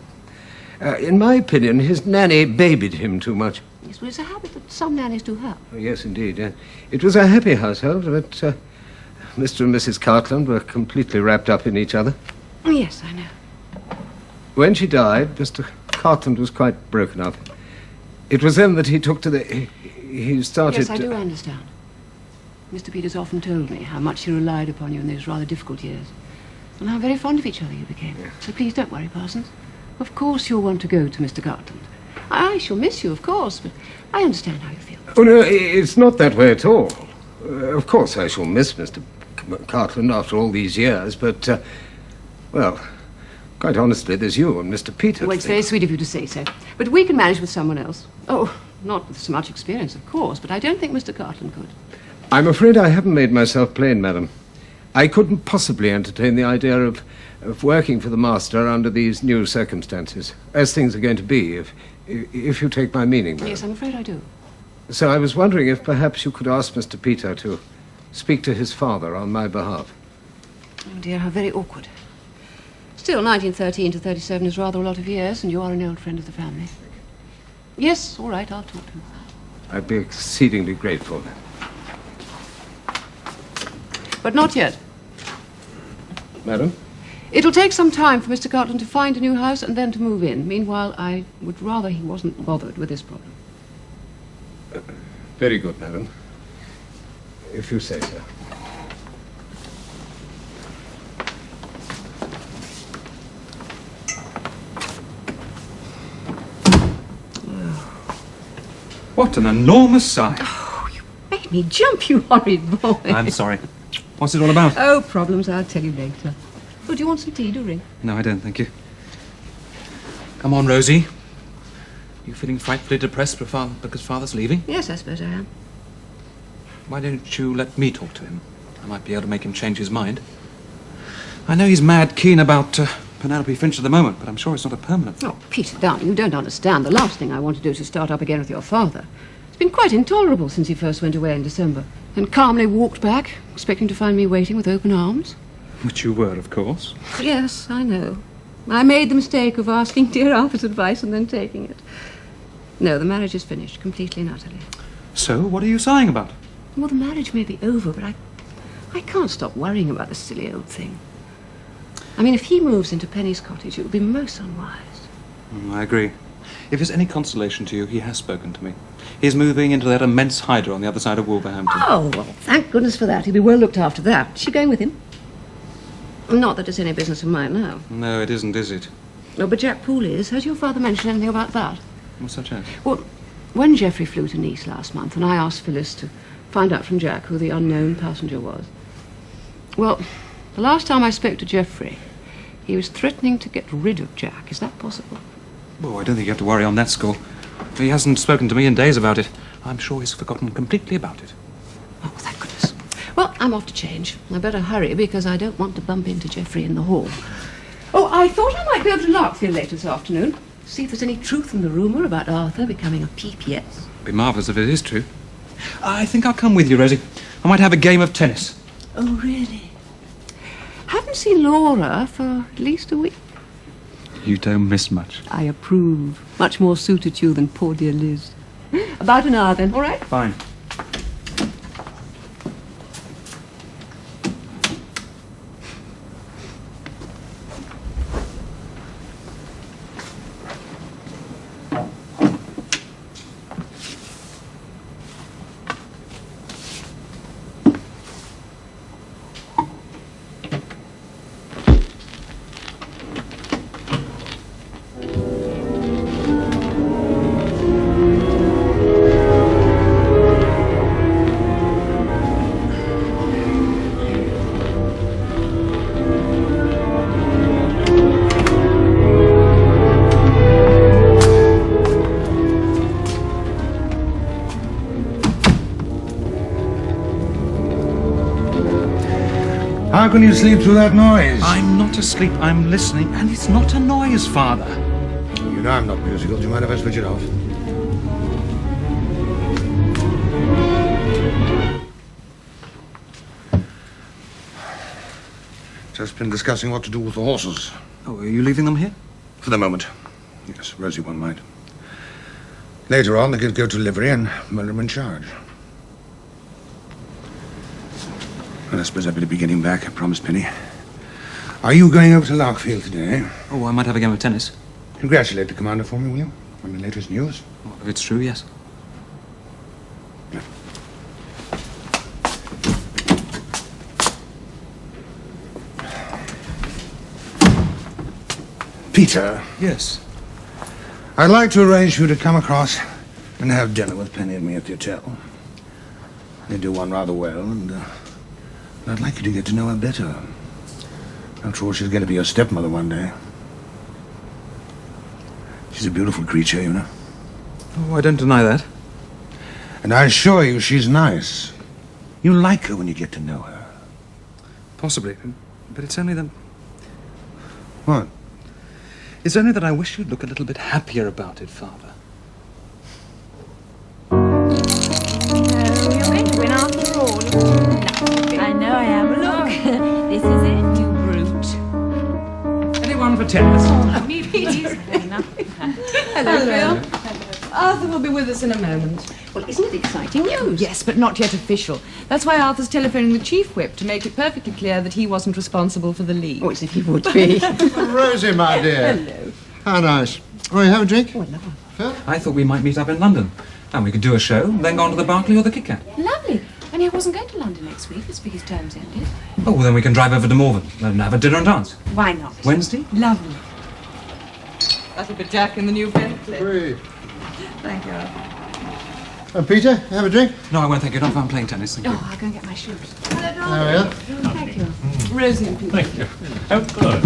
in my opinion, his nanny babied him too much. Yes, well, it's a habit that some nannies do have. Oh, yes, indeed. It was a happy household, but Mr. and Mrs. Cartland were completely wrapped up in each other. Yes, I know. When she died, Mr. Cartland was quite broken up. It was then that he took to the... He started... Yes, I do understand. Mr. Peters often told me how much he relied upon you in those rather difficult years, and how very fond of each other you became. Yeah. So please don't worry, Parsons. Of course you'll want to go to Mr. Cartland. I shall miss you, of course, but I understand how you feel. Oh, no, it's not that way at all. Of course I shall miss Mr. Cartland after all these years, but, well, quite honestly, there's you and Mr. Peter. Well, it's very sweet of you to say so, but we can manage with someone else. Oh, not with so much experience, of course, but I don't think Mr. Cartland could. I'm afraid I haven't made myself plain, madam. I couldn't possibly entertain the idea of working for the master under these new circumstances, as things are going to be, if you take my meaning, madam. Yes, I'm afraid I do. So I was wondering if perhaps you could ask Mr. Peter to speak to his father on my behalf. Oh, dear, how very awkward. Still, 1913 to 37 is rather a lot of years, and you are an old friend of the family. Yes, all right, I'll talk to him. I'd be exceedingly grateful. But not yet. Madam? It'll take some time for Mr. Cartland to find a new house and then to move in. Meanwhile, I would rather he wasn't bothered with this problem. Very good, madam. If you say so. What an enormous sight. Oh, you made me jump, you horrid boy. I'm sorry. What's it all about? Oh, problems. I'll tell you later. Oh, do you want some tea? Do ring. No, I don't, thank you. Come on, Rosie. You feeling frightfully depressed because Father's leaving? Yes, I suppose I am. Why don't you let me talk to him? I might be able to make him change his mind. I know he's mad keen about Penelope Finch at the moment, but I'm sure it's not a permanent... Oh, Peter, darling, you don't understand. The last thing I want to do is to start up again with your father. It's been quite intolerable since he first went away in December, and calmly walked back, expecting to find me waiting with open arms. Which you were, of course. Yes, I know. I made the mistake of asking dear Arthur's advice and then taking it. No, the marriage is finished, completely and utterly. So, what are you sighing about? Well, the marriage may be over, but I can't stop worrying about this silly old thing. I mean, if he moves into Penny's cottage, it would be most unwise. I agree. If it's any consolation to you, he has spoken to me. He's moving into that immense hydra on the other side of Wolverhampton. Oh, well, thank goodness for that. He'll be well looked after there. Is she going with him? Not that it's any business of mine now. No, it isn't, is it? No, but Jack Poole is. Has your father mentioned anything about that? What such as? Well, when Geoffrey flew to Nice last month, and I asked Phyllis to find out from Jack who the unknown passenger was. Well, the last time I spoke to Geoffrey, he was threatening to get rid of Jack. Is that possible? Oh, I don't think you have to worry on that score. He hasn't spoken to me in days about it. I'm sure he's forgotten completely about it. Oh, thank goodness. Well, I'm off to change. I better hurry because I don't want to bump into Geoffrey in the hall. Oh, I thought I might be over to Larkfield later this afternoon. See if there's any truth in the rumour about Arthur becoming a PPS. It'd be marvellous if it is true. I think I'll come with you, Rosie. I might have a game of tennis. Oh, really? Haven't seen Laura for at least a week. You don't miss much. I approve. Much more suited to you than poor dear Liz. About an hour then, all right? Fine. How can you sleep through that noise? I'm not asleep, I'm listening, and it's not a noise, Father. You know I'm not musical. Do you mind if I switch it off? Just been discussing what to do with the horses. Oh, are you leaving them here? For the moment. Yes, Rosie won't mind. Later on, they could go to livery and put them in charge. Well, I suppose I better be getting back. I promised Penny. Are you going over to Larkfield today? Oh, I might have a game of tennis. Congratulate the commander for me, will you? On the latest news. Oh, if it's true, yes. Peter. Yes. I'd like to arrange for you to come across and have dinner with Penny and me at the hotel. They do one rather well, and I'd like you to get to know her better. After all, she's going to be your stepmother one day. She's a beautiful creature, you know. Oh, I don't deny that. And I assure you, she's nice. You'll like her when you get to know her. Possibly, but it's only that... What? It's only that I wish you'd look a little bit happier about it, Father. You're going to win after all. I know I am. Look, this is it, you brute. Anyone for tennis? Oh, me, please. Hello, Phil. Arthur will be with us in a moment. Well, isn't it exciting news? Yes, but not yet official. That's why Arthur's telephoning the chief whip to make it perfectly clear that he wasn't responsible for the leave. Oh, as if he would be. Rosie, my dear. Hello. How nice. Oh, you have a drink? Oh, no. Phil? I thought we might meet up in London. And we could do a show, then go on to the Berkeley or the Kit Kat. Lovely. Only I wasn't going to London next week. It's because term's ended. Oh, well, then we can drive over to Morven and have a dinner and dance. Why not? Wednesday? Lovely. That'll be Jack in the new Bentley. Great. Thank you, Arthur. Peter, have a drink? No, I won't, thank you. Not if I'm playing tennis, thank you. Oh, I'll go and get my shoes. There we are. Thank you. Rosie and Peter. Thank you. Oh, good.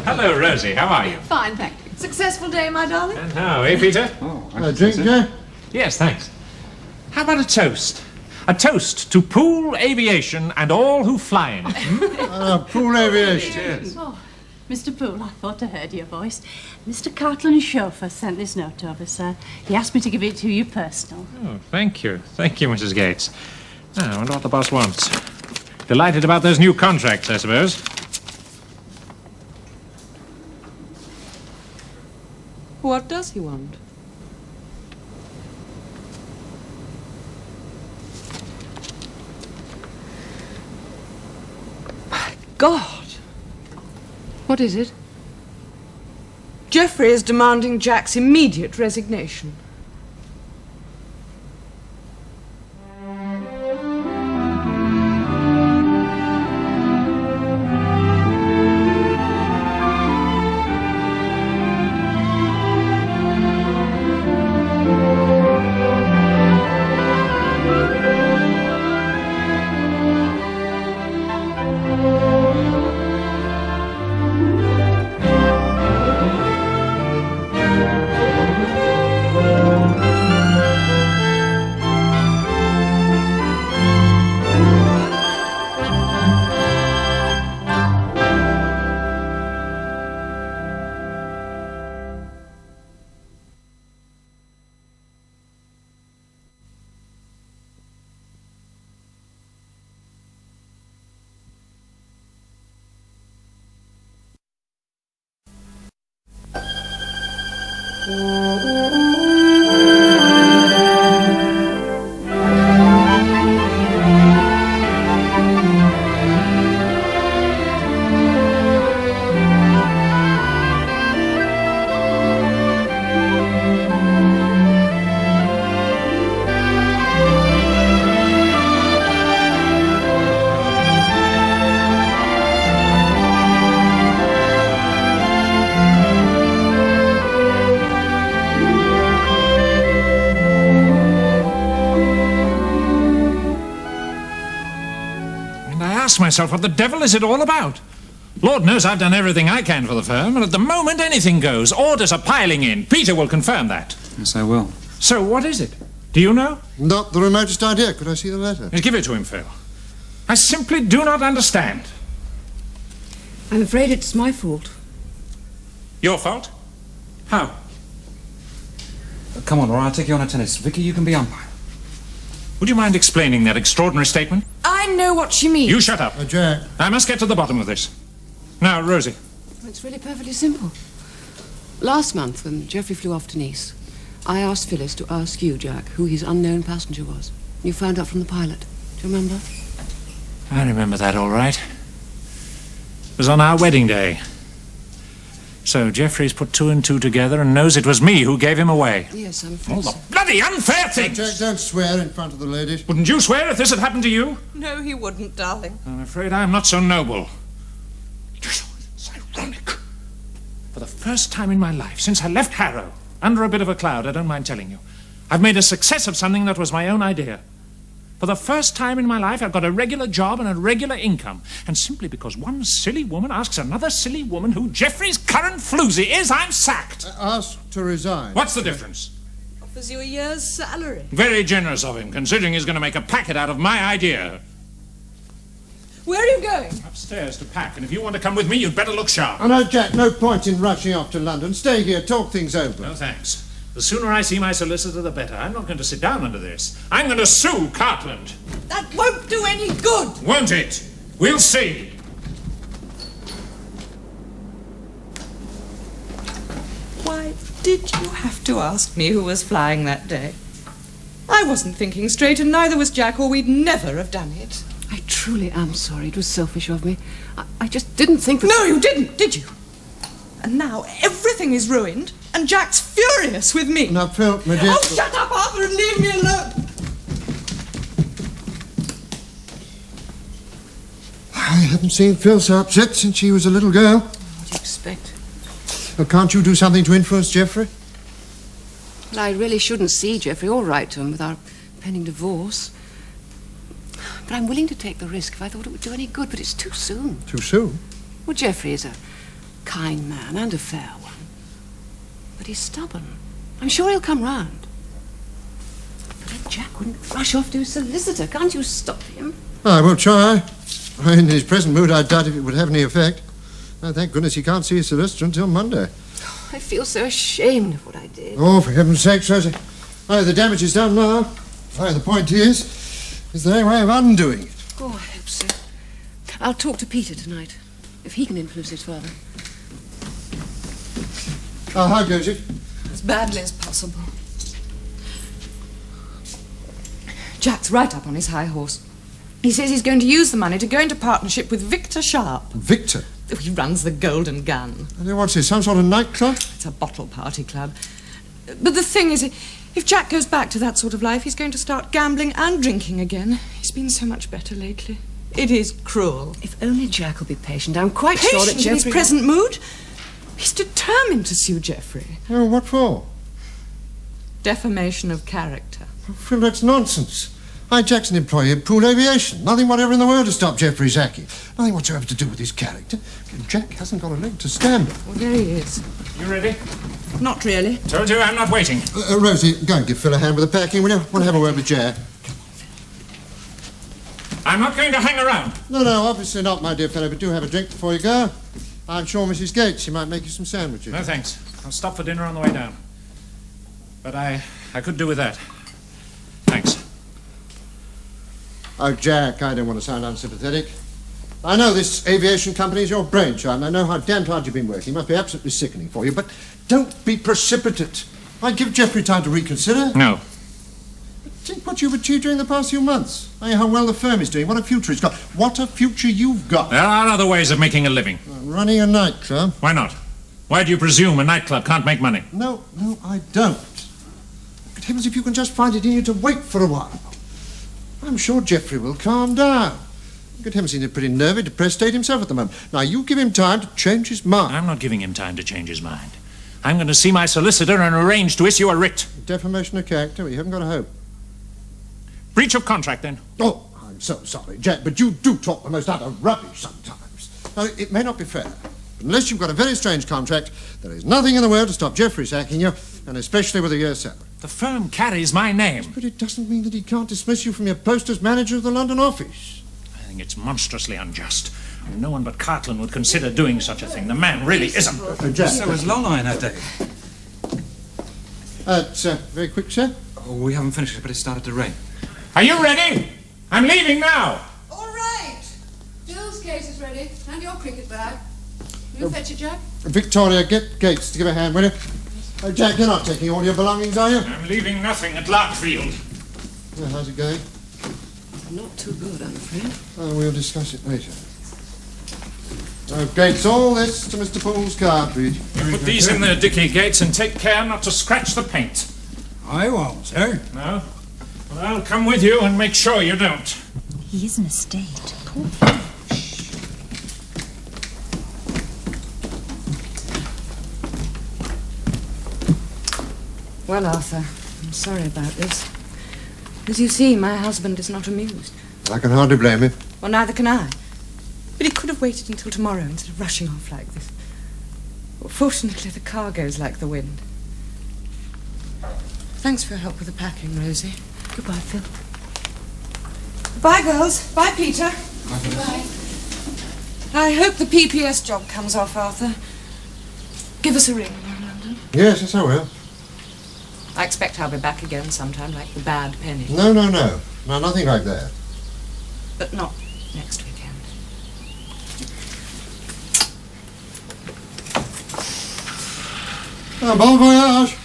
Hello, Rosie. How are you? Fine, thank you. Successful day, my darling? And how, eh, Peter? Oh, A drink, Joe? Yes, thanks. How about a toast? A toast to pool aviation and all who fly in it. Pool aviation. Cheers. Oh, Mr. Poole, I thought I heard your voice. Mr. Cartland's chauffeur sent this note over, sir. He asked me to give it to you personal. Oh, thank you. Thank you, Mrs. Gates. Now, I wonder what the boss wants. Delighted about those new contracts, I suppose. What does he want? My God! What is it? Geoffrey is demanding Jack's immediate resignation. Myself, what the devil is it all about? Lord knows I've done everything I can for the firm, and at the moment anything goes. Orders are piling in. Peter will confirm that. Yes, I will. So what is it? Do you know? Not the remotest idea. Could I see the letter? Just give it to him, Phil. I simply do not understand. I'm afraid it's my fault. Your fault? How? Come on, Laura, I'll take you on a tennis. Vicky, you can be umpire. Would you mind explaining that extraordinary statement? I know what she means. You shut up. Jack. I must get to the bottom of this. Now, Rosie. It's really perfectly simple. Last month, when Geoffrey flew off to Nice, I asked Phyllis to ask you, Jack, who his unknown passenger was. You found out from the pilot. Do you remember? I remember that all right. It was on our wedding day. So Geoffrey's put two and two together and knows it was me who gave him away. Yes, I'm afraid All the bloody unfair things! Jack, don't swear in front of the ladies. Wouldn't you swear if this had happened to you? No, he wouldn't, darling. I'm afraid I'm not so noble. It's ironic. For the first time in my life, since I left Harrow, under a bit of a cloud, I don't mind telling you, I've made a success of something that was my own idea. For the first time in my life, I've got a regular job and a regular income. And simply because one silly woman asks another silly woman who Geoffrey's current floozy is, I'm sacked. Asked to resign. What's the difference? Offers you a year's salary. Very generous of him, considering he's going to make a packet out of my idea. Where are you going? Upstairs to pack, and if you want to come with me, you'd better look sharp. Oh, no, Jack, no point in rushing off to London. Stay here, talk things over. No, thanks. The sooner I see my solicitor, the better. I'm not going to sit down under this. I'm going to sue Cartland. That won't do any good. Won't it? We'll see. Why did you have to ask me who was flying that day? I wasn't thinking straight, and neither was Jack, or we'd never have done it. I truly am sorry. It was selfish of me. I just didn't think that... No, you didn't, did you? And now everything is ruined, and Jack's furious with me. Now, Phil, my dear... Oh, shut up, Arthur, and leave me alone! I haven't seen Phil so upset since she was a little girl. What do you expect? Well, can't you do something to influence Geoffrey? Well, I really shouldn't see Geoffrey or write to him without pending divorce. But I'm willing to take the risk if I thought it would do any good, but it's too soon. Too soon? Well, Geoffrey is a kind man and a fair one. But he's stubborn. I'm sure he'll come round. But then Jack wouldn't rush off to his solicitor. Can't you stop him? I will try. In his present mood, I doubt if it would have any effect. Oh, thank goodness he can't see his solicitor until Monday. I feel so ashamed of what I did. Oh, for heaven's sake, Rosie. Oh, the damage is done now. Oh, the point is there any way of undoing it? Oh, I hope so. I'll talk to Peter tonight, if he can influence it further. Oh, how goes it? As badly as possible. Jack's right up on his high horse. He says he's going to use the money to go into partnership with Victor Sharp. Victor? Oh, he runs the Golden Gun. What's this, some sort of nightclub? It's a bottle party club. But the thing is, if Jack goes back to that sort of life, he's going to start gambling and drinking again. He's been so much better lately. It is cruel. If only Jack will be patient. I'm quite sure that Patient in his Geoffrey... present mood? He's determined to sue Geoffrey. Oh, what for? Defamation of character. Oh, Phil, that's nonsense. Jack's an employee of Pool Aviation. Nothing whatever in the world to stop Geoffrey's hacking. Nothing whatsoever to do with his character. Jack hasn't got a leg to stand on. Well, there he is. You ready? Not really. Told you I'm not waiting. Rosie, go and give Phil a hand with the packing, will you? Want to have a word with Jack? I'm not going to hang around. No, obviously not, my dear fellow, but do have a drink before you go. I'm sure Mrs. Gates, she might make you some sandwiches. No, thanks. I'll stop for dinner on the way down. But I could do with that. Thanks. Oh, Jack, I don't want to sound unsympathetic. I know this aviation company is your brainchild, and I know how damned hard you've been working. It must be absolutely sickening for you, but don't be precipitate. I'd give Geoffrey time to reconsider. No. Think what you've achieved during the past few months. How well the firm is doing, what a future it's got. What a future you've got. There are other ways of making a living. Running a nightclub. Why not? Why do you presume a nightclub can't make money? No, I don't. Good heavens, if you can just find it in you to wait for a while. I'm sure Geoffrey will calm down. Good heavens, he's in a pretty nervy, depressed state himself at the moment. Now, you give him time to change his mind. I'm not giving him time to change his mind. I'm going to see my solicitor and arrange to issue a writ. Defamation of character? Well, you haven't got a hope. Breach of contract, then. Oh, I'm so sorry, Jack, but you do talk the most utter rubbish sometimes. Now, it may not be fair, but unless you've got a very strange contract, there is nothing in the world to stop Geoffrey sacking you, and especially with a year's salary. The firm carries my name. But it doesn't mean that he can't dismiss you from your post as manager of the London office. think it's monstrously unjust. No one but Cartland would consider doing such a thing. The man really isn't. Jack. So was Lola in her day. Very quick, sir. Oh, we haven't finished it, but it started to rain. Are you ready? I'm leaving now. All right. Jill's case is ready. And your cricket bag. You fetch it, Jack? Victoria, get Gates to give a hand, will you? Jack, you're not taking all your belongings, are you? I'm leaving nothing at Larkfield. Well, how's it going? Not too good, I'm afraid. Oh, we'll discuss it later. Gates, all this to Mr. Poole's cartridge. Put these in there, Dickie, Gates, and take care not to scratch the paint. I won't, sir. No? Well, I'll come with you and make sure you don't. He is in a state. Poor Well, Arthur, I'm sorry about this. As you see, my husband is not amused. I can hardly blame him. Well, neither can I. But he could have waited until tomorrow instead of rushing off like this. Well, fortunately, the car goes like the wind. Thanks for your help with the packing, Rosie. Goodbye, Phil. Bye, girls. Bye, Peter. Goodbye. I hope the PPS job comes off, Arthur. Give us a ring when you're in London. Yes, I will. I expect I'll be back again sometime, like the bad penny. No, nothing like that. But not next weekend. Bon voyage!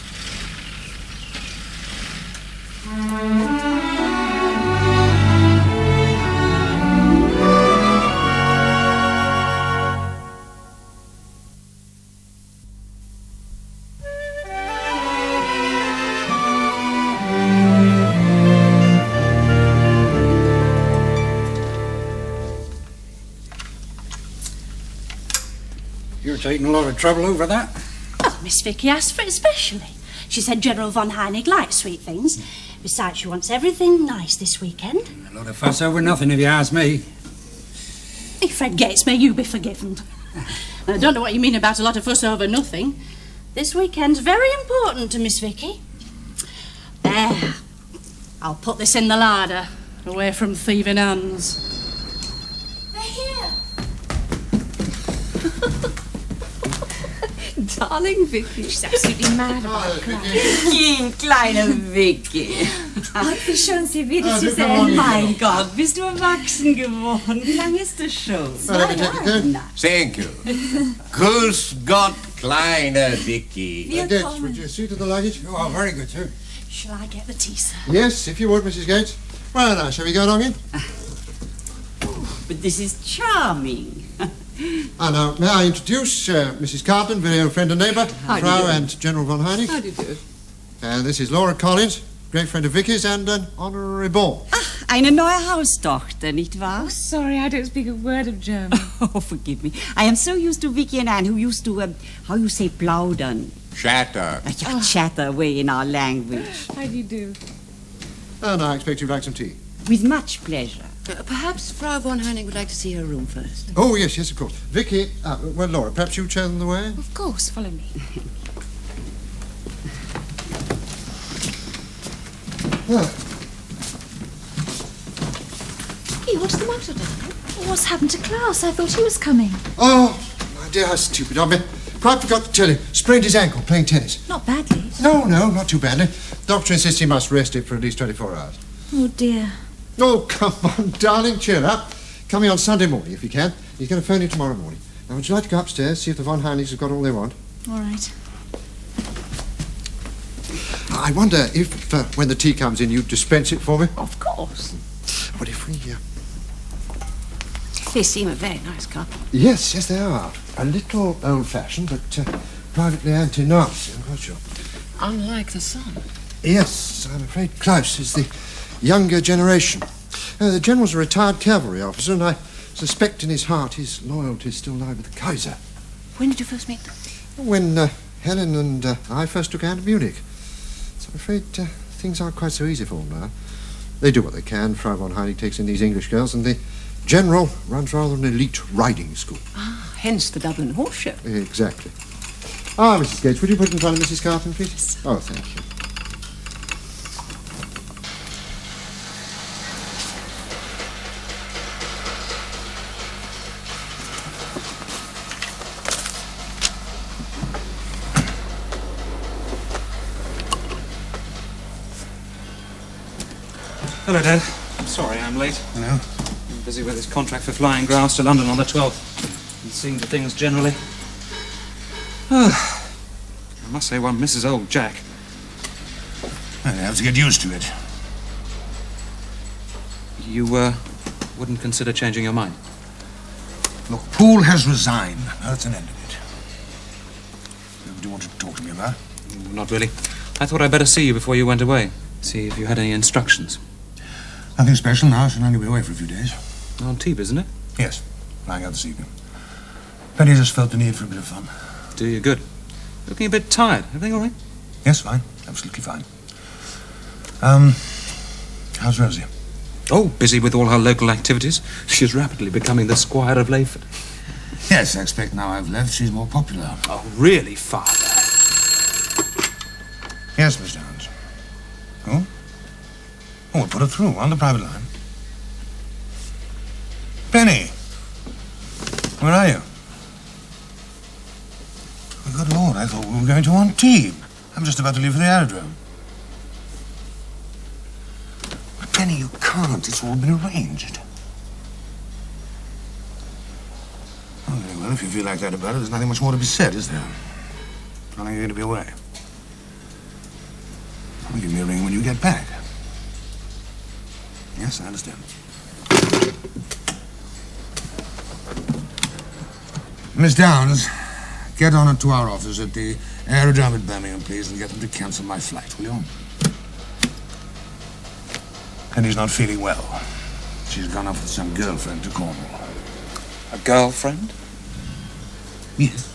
You're taking a lot of trouble over that. Oh, Miss Vicky asked for it especially. She said General von Heinig likes sweet things. Besides, she wants everything nice this weekend. A lot of fuss over nothing, if you ask me. Hey, Fred Gates, may you be forgiven. I don't know what you mean about a lot of fuss over nothing. This weekend's very important to Miss Vicky. There. I'll put this in the larder, away from thieving hands. They're here. Darling Vicky. She's absolutely mad about Vicky, kleine Vicky. Hat mich schon sie wieder zu sehen. Mein Gott, bist du erwachsen geworden. Wie lange ist das schon? Thank you. Grüß Gott, kleine Vicky. Gates, would you see to the luggage? Oh, very good, sir. Shall I get the tea, sir? Yes, if you would, Mrs. Gates. Well, now, shall we go along in? But this is charming. Now, may I introduce Mrs. Cartland, very old friend and neighbour, Frau and General von Heinig. How do you do? And this is Laura Collins, great friend of Vicky's and an honorary ball. Eine neue Haustochter, nicht wahr? Oh, sorry, I don't speak a word of German. Oh, forgive me. I am so used to Vicky and Anne, who used to, how you say, plaudern. Chatter. Yeah, chatter away in our language. How do you do? And I expect you'd like some tea. With much pleasure. Perhaps Frau von Heining would like to see her room first. Oh, yes, of course. Vicky, well, Laura, perhaps you show them the way? Of course, follow me. Hey, what's the matter, darling? What's happened to Klaus? I thought he was coming. Oh, my dear, how stupid of me. Quite forgot to tell you. Sprained his ankle playing tennis. Not badly. No, not too badly. Doctor insists he must rest it for at least 24 hours. Oh, dear. Oh, come on, darling, cheer up. Coming on Sunday morning, if you can. He's going to phone you tomorrow morning. Now, would you like to go upstairs, see if the Von Heinigs have got all they want? All right. I wonder if, when the tea comes in, you'd dispense it for me? Of course. What if we... They seem a very nice couple. Yes, they are. A little old-fashioned, but privately anti-Nazi, I'm quite sure. Unlike the son. Yes, I'm afraid Klaus is the younger generation. The General's a retired cavalry officer, and I suspect in his heart his loyalty still lie with the Kaiser. When did you first meet them? When Helen and I first took out of Munich. So I'm afraid things aren't quite so easy for them now. They do what they can. Frau von Heinig takes in these English girls, and the General runs rather an elite riding school. Ah, hence the Dublin Horse Show. Exactly. Mrs. Gates, would you put in front of Mrs. Carton, please? Yes. Oh, thank you. Hello, Dad. I'm sorry I'm late. Hello. I'm busy with this contract for flying grouse to London on the 12th. And seeing to things generally. I must say one misses old Jack. I have to get used to it. You, wouldn't consider changing your mind? Look, Poole has resigned. Now that's an end of it. What do you want to talk to me about? Not really. I thought I'd better see you before you went away. See if you had any instructions. Nothing special now. I shall only be away for a few days. On Tebe, isn't it? Yes. Flying out this evening. Penny just felt the need for a bit of fun. Do you good. Looking a bit tired. Everything all right? Yes, fine. Absolutely fine. How's Rosie? Oh, busy with all her local activities. She's rapidly becoming the Squire of Layford. Yes, I expect now I've left, she's more popular. Oh, really, Father? Yes, Miss Downs. Oh? Oh, we'll put her through on the private line. Penny! Where are you? Oh, good Lord, I thought we were going to Antibes. I'm just about to leave for the aerodrome. But Penny, you can't. It's all been arranged. Oh, very well, if you feel like that about it, there's nothing much more to be said, is there? How long are you going to be away? Well, give me a ring when you get back. Yes, I understand. Miss Downs, get on it to our office at the aerodrome at Birmingham, please, and get them to cancel my flight, will you? Penny's not feeling well. She's gone off with some girlfriend to Cornwall. A girlfriend? Yes.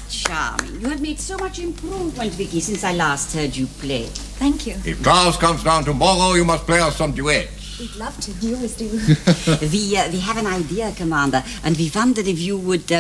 Charming. You have made so much improvement, Vicky, since I last heard you play. Thank you. If Klaus comes down tomorrow, you must play us some duets. We'd love to. We always do. We have an idea, Commander, and we wondered if you would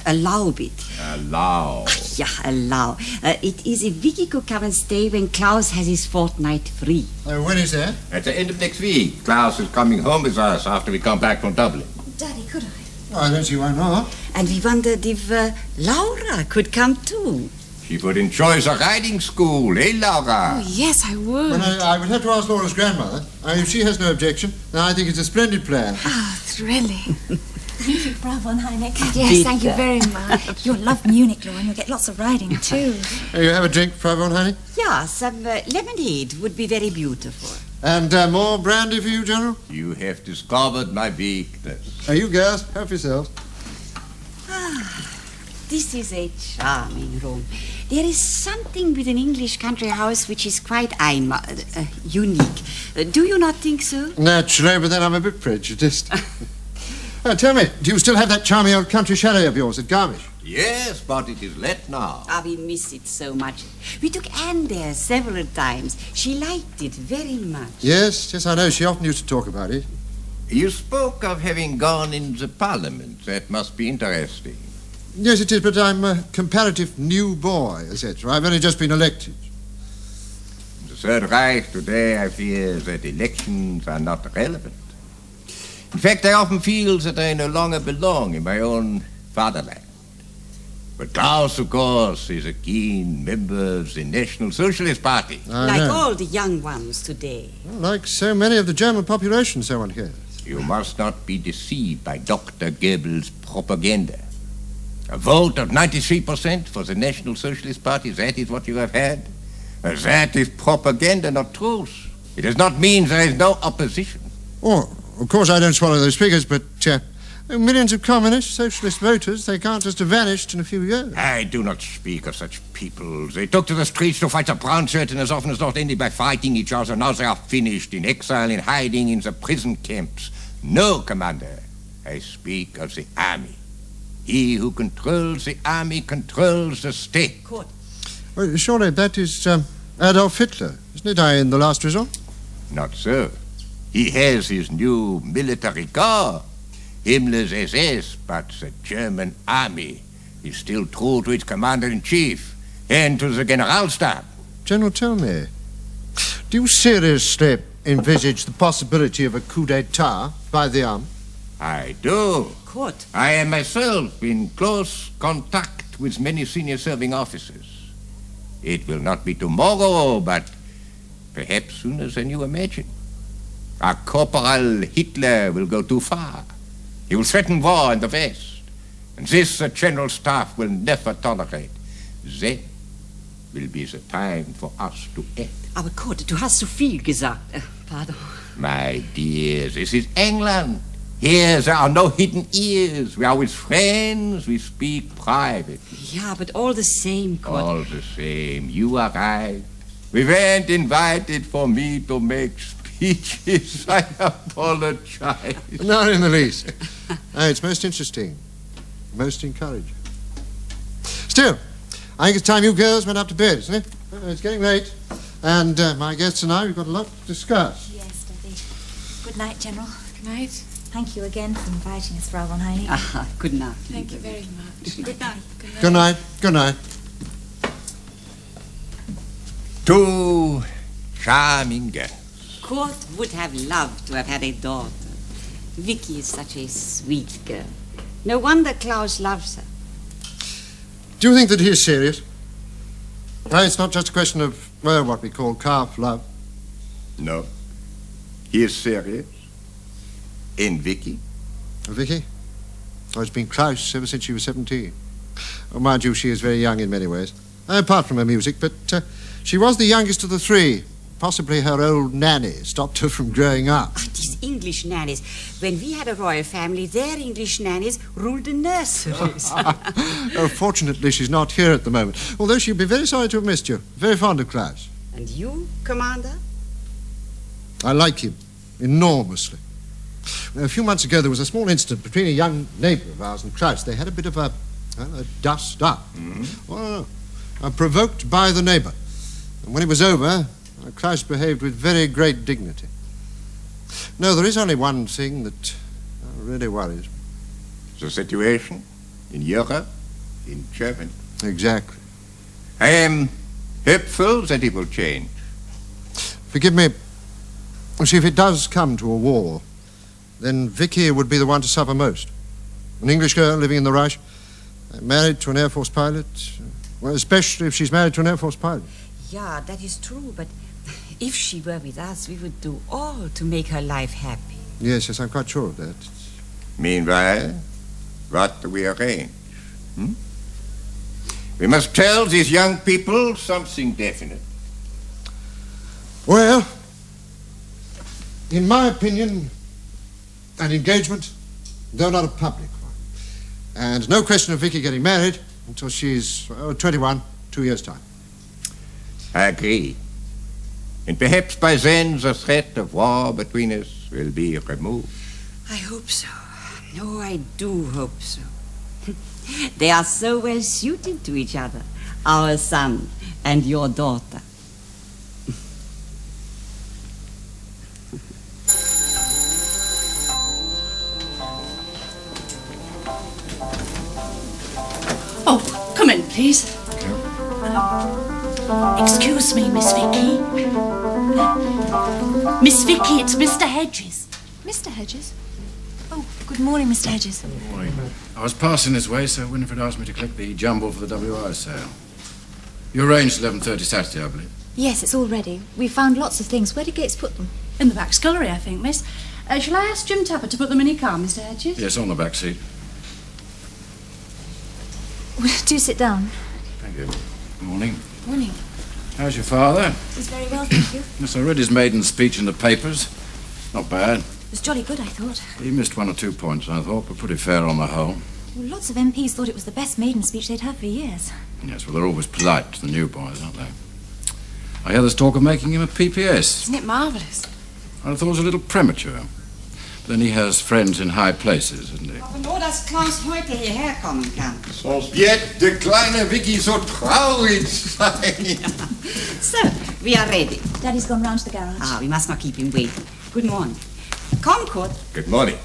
allow it. Allow? Yeah, allow. It is if Vicky could come and stay when Klaus has his fortnight free. When is that? At the end of next week. Klaus is coming home with us after we come back from Dublin. Daddy, could I? Oh, I don't see why not. And we wondered if Laura could come too. She would enjoy the riding school, eh, Laura? Oh, yes, I would. Well, I would have to ask Laura's grandmother. If she has no objection, then I think it's a splendid plan. Ah, thrilling. Thank you, Frau von Heineck. Yes, thank you very much. You'll love Munich, Laura, and you'll get lots of riding, too. You have a drink, Frau von Heineck? Yeah, some lemonade would be very beautiful. And more brandy for you, General? You have discovered my weakness. You girls, help yourselves. This is a charming room. There is something with an English country house which is quite unique. Do you not think so? Naturally, but then I'm a bit prejudiced. Tell me, do you still have that charming old country chalet of yours at Garmisch? Yes, but it is let now. We miss it so much. We took Anne there several times. She liked it very much. Yes, I know. She often used to talk about it. You spoke of having gone in the Parliament. That must be interesting. Yes, it is, but I'm a comparative new boy, etc. I've only just been elected. In the Third Reich today, I fear that elections are not relevant. In fact, I often feel that I no longer belong in my own fatherland. But Klaus, of course, is a keen member of the National Socialist Party. Like all the young ones today. Well, like so many of the German population, so one hears. You must not be deceived by Dr. Goebbels' propaganda. A vote of 93% for the National Socialist Party, that is what you have had? That is propaganda, not truth. It does not mean there is no opposition. Oh, of course I don't swallow those figures, but millions of communist, socialist voters, they can't just have vanished in a few years. I do not speak of such people. They took to the streets to fight the brown shirt and as often as not ended by fighting each other. Now they are finished, in exile, in hiding in the prison camps. No, Commander, I speak of the army. He who controls the army controls the state. Court. Well, surely that is Adolf Hitler, isn't it? In the last resort? Not so. He has his new military corps. Himmler's SS, but the German army is still true to its commander-in-chief and to the Generalstab. General, tell me, do you seriously envisage the possibility of a coup d'etat by the army? I do. Good. I am myself in close contact with many senior serving officers. It will not be tomorrow, but perhaps sooner than you imagine. Our Corporal Hitler will go too far. He will threaten war in the West. And this the General Staff will never tolerate. Then will be the time for us to act. Aber Kurt, du hast zu viel gesagt. Pardon. My dear, this is England. Here there are no hidden ears. We are with friends. We speak privately. Yeah, but all the same, Kurt. All the same. You are right. We weren't invited for me to make speeches. I apologize. Not in the least. It's most interesting. Most encouraging. Still, I think it's time you girls went up to bed, isn't it? It's getting late. And my guests and I, we've got a lot to discuss. Yes, Debbie. Good night, General. Good night. Thank you again for inviting us, Frau von Heining. Good night. Thank you very much. Good night. Good night. Good night. Two charming girls. Kurt would have loved to have had a daughter. Vicky is such a sweet girl. No wonder Klaus loves her. Do you think that he is serious? It's not just a question of, well, what we call calf love. No. He is serious. And Vicky? Vicky? Oh, it's been Klaus ever since she was 17. Oh, mind you, she is very young in many ways. Apart from her music, but she was the youngest of the three. Possibly her old nanny stopped her from growing up. These English nannies. When we had a royal family, their English nannies ruled the nurseries. Oh, fortunately, she's not here at the moment. Although she'll be very sorry to have missed you. Very fond of Klaus. And you, Commander? I like him enormously. A few months ago, there was a small incident between a young neighbour of ours and Klaus. They had a bit of a dust-up. Well, provoked by the neighbour. And when it was over, Klaus behaved with very great dignity. No, there is only one thing that really worries me. The situation in Europe, in Germany. Exactly. I am hopeful that it will change. Forgive me. See, if it does come to a war, then Vicky would be the one to suffer most. An English girl living in the Reich, married to an Air Force pilot. Well, especially if she's married to an Air Force pilot. Yeah, that is true, but if she were with us, we would do all to make her life happy. Yes, I'm quite sure of that. Meanwhile, what do we arrange? We must tell these young people something definite. Well, in my opinion, an engagement, though not a public one. And no question of Vicky getting married until she's 21, 2 years' time. I agree. And perhaps by then the threat of war between us will be removed. I hope so. No, I do hope so. They are so well suited to each other, our son and your daughter. Oh, come in, please. Excuse me, Miss Vicky. Miss Vicky, it's Mr. Hedges. Mr. Hedges? Oh, good morning, Mr. Hedges. Good morning. I was passing this way, so Winifred asked me to collect the jumble for the WI sale. You arranged 11:30 Saturday, I believe. Yes, it's all ready. We found lots of things. Where did Gates put them? In the back scullery, I think, miss. Shall I ask Jim Tapper to put them in your car, Mr. Hedges? Yes, on the back seat. Well, do sit down. Thank you. Morning. Morning. How's your father? He's very well, thank you. Yes, I read his maiden speech in the papers. Not bad. It was jolly good, I thought. He missed 1 or 2 points, I thought, but pretty fair on the whole. Well, lots of MPs thought it was the best maiden speech they'd had for years. Yes, well, they're always polite to the new boys, aren't they? I hear there's talk of making him a PPS. Isn't it marvellous? I thought it was a little premature. But then he has friends in high places, isn't he? Nur, dass Klaus heute hierher kommen kann. Sonst wird der kleine Vicky so traurig sein. So, we are ready. Daddy's gone round to the garage. We must not keep him waiting. Good morning. Come, Kurt. Good morning.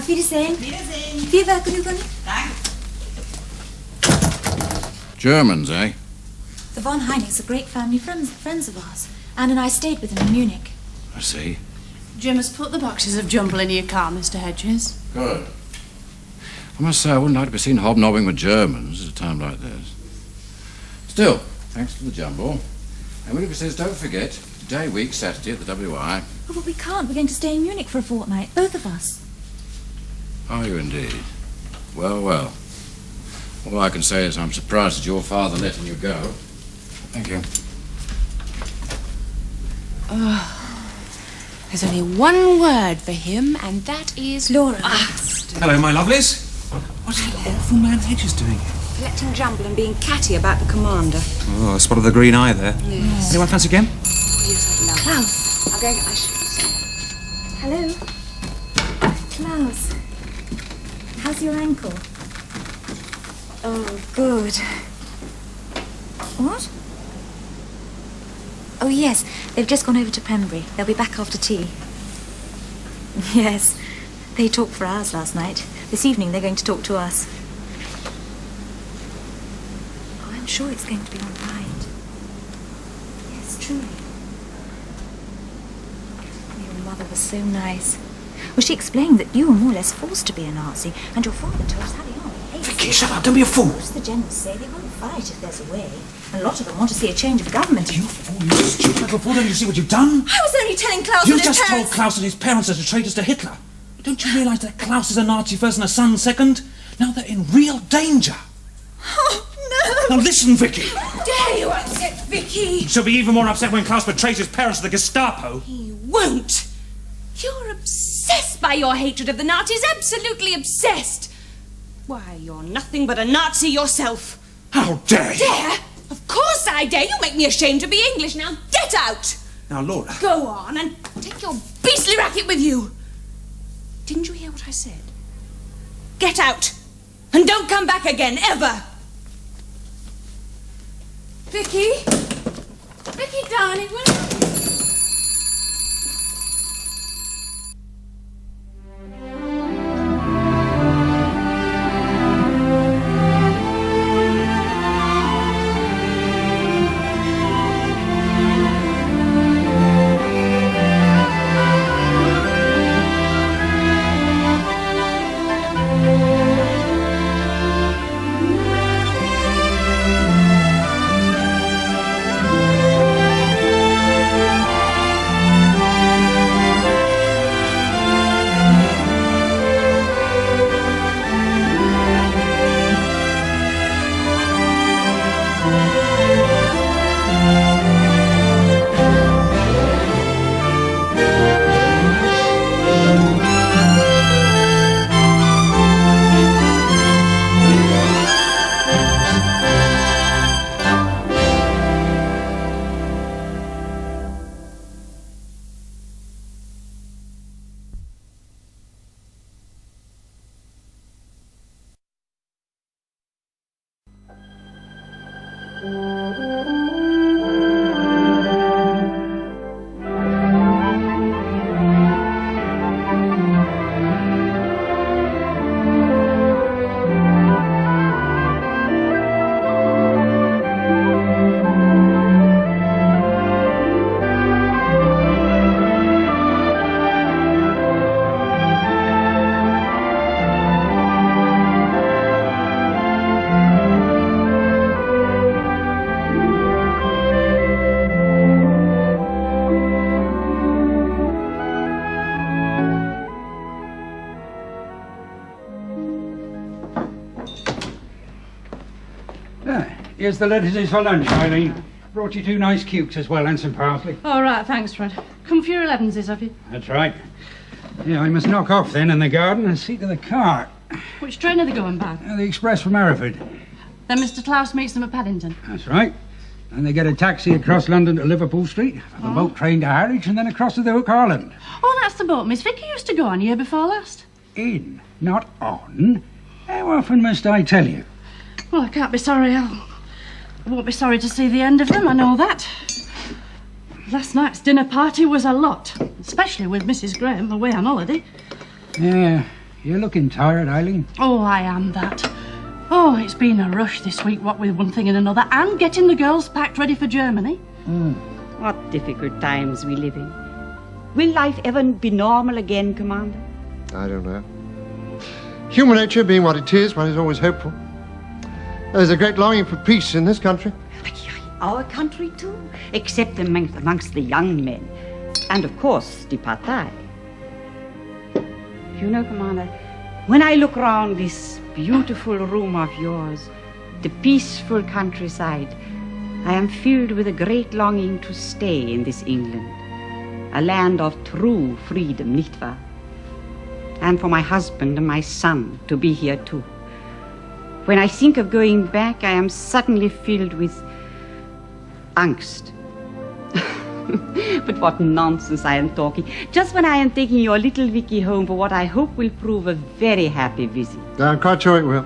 Wiedersehen. Viel Vergnügen. Germans, eh? The von Heinigs are great family friends of ours. Anne and I stayed with them in Munich. I see. Jim has put the boxes of jumble in your car, Mr. Hedges. Good. I must say, I wouldn't like to be seen hobnobbing with Germans at a time like this. Still, thanks for the jumble. And Willoughby says, don't forget, day week, Saturday at the WI. Oh, but we can't. We're going to stay in Munich for a fortnight, both of us. Are you indeed? Well, well. All I can say is I'm surprised at your father letting you go. Thank you. Oh, there's only one word for him, and that is Laura. Hello, my lovelies. What's that awful man Hedges doing here? Collecting jumble and being catty about the commander. Oh, I spotted the green eye there. Yes. Anyone fancy again? Yes, I'd love. Klaus. I'll go get my shoes. Hello. Klaus. How's your ankle? Oh, good. What? Oh, yes. They've just gone over to Pembury. They'll be back after tea. Yes. They talked for hours last night. This evening they're going to talk to us. Oh, I'm sure it's going to be all right. Yes, truly. Your mother was so nice. Well, she explained that you were more or less forced to be a Nazi, and your father told us how they are. Vicky, shut up, don't be a fool. Most of the generals say they won't fight if there's a way. And a lot of them want to see a change of government. You fool, you stupid little fool, don't you see what you've done? I was only telling Klaus You and his just told parents. Klaus and his parents are traitors to Hitler. Don't you realise that Klaus is a Nazi first and a son second? Now they're in real danger. Oh, no! Now listen, Vicky. How dare you upset Vicky? She'll be even more upset when Klaus betrays his parents to the Gestapo. He won't. You're obsessed by your hatred of the Nazis, absolutely obsessed. Why, you're nothing but a Nazi yourself. How dare you? Dare? Of course I dare. You make me ashamed to be English. Now get out. Now, Laura. Go on and take your beastly racket with you. Didn't you hear what I said? Get out. And don't come back again, ever. Vicky? Vicky, darling, where are you? Here's the lettuces for lunch, Eileen. Brought you 2 nice cukes as well and some parsley. All right, thanks, Fred. Come for your 11s, have you? That's right. Yeah, I must knock off then in the garden and see to the cart. Which train are they going by? The express from Hereford. Then Mr. Klaus meets them at Paddington. That's right. And they get a taxi across London to Liverpool Street, the boat train to Harwich, and then across to the Hook Island. Oh, that's the boat Miss Vicky used to go on year before last. In, not on. How often must I tell you? Well, I can't be sorry. I won't be sorry to see the end of them, I know that. Last night's dinner party was a lot, especially with Mrs. Graham away on holiday. Yeah, You're looking tired, Eileen. Oh, I am that. Oh, it's been a rush this week, what with one thing and another, and getting the girls packed ready for Germany. What difficult times we live in. Will life ever be normal again, Commander? I don't know. Human nature being what it is, one is always hopeful. There's a great longing for peace in this country. Our country too, except amongst the young men. And of course, the Partei. You know, Commander, when I look round this beautiful room of yours, the peaceful countryside, I am filled with a great longing to stay in this England, a land of true freedom, nicht wahr? And for my husband and my son to be here too. When I think of going back, I am suddenly filled with angst. But what nonsense I am talking. Just when I am taking your little Vicky home for what I hope will prove a very happy visit. I'm quite sure it will.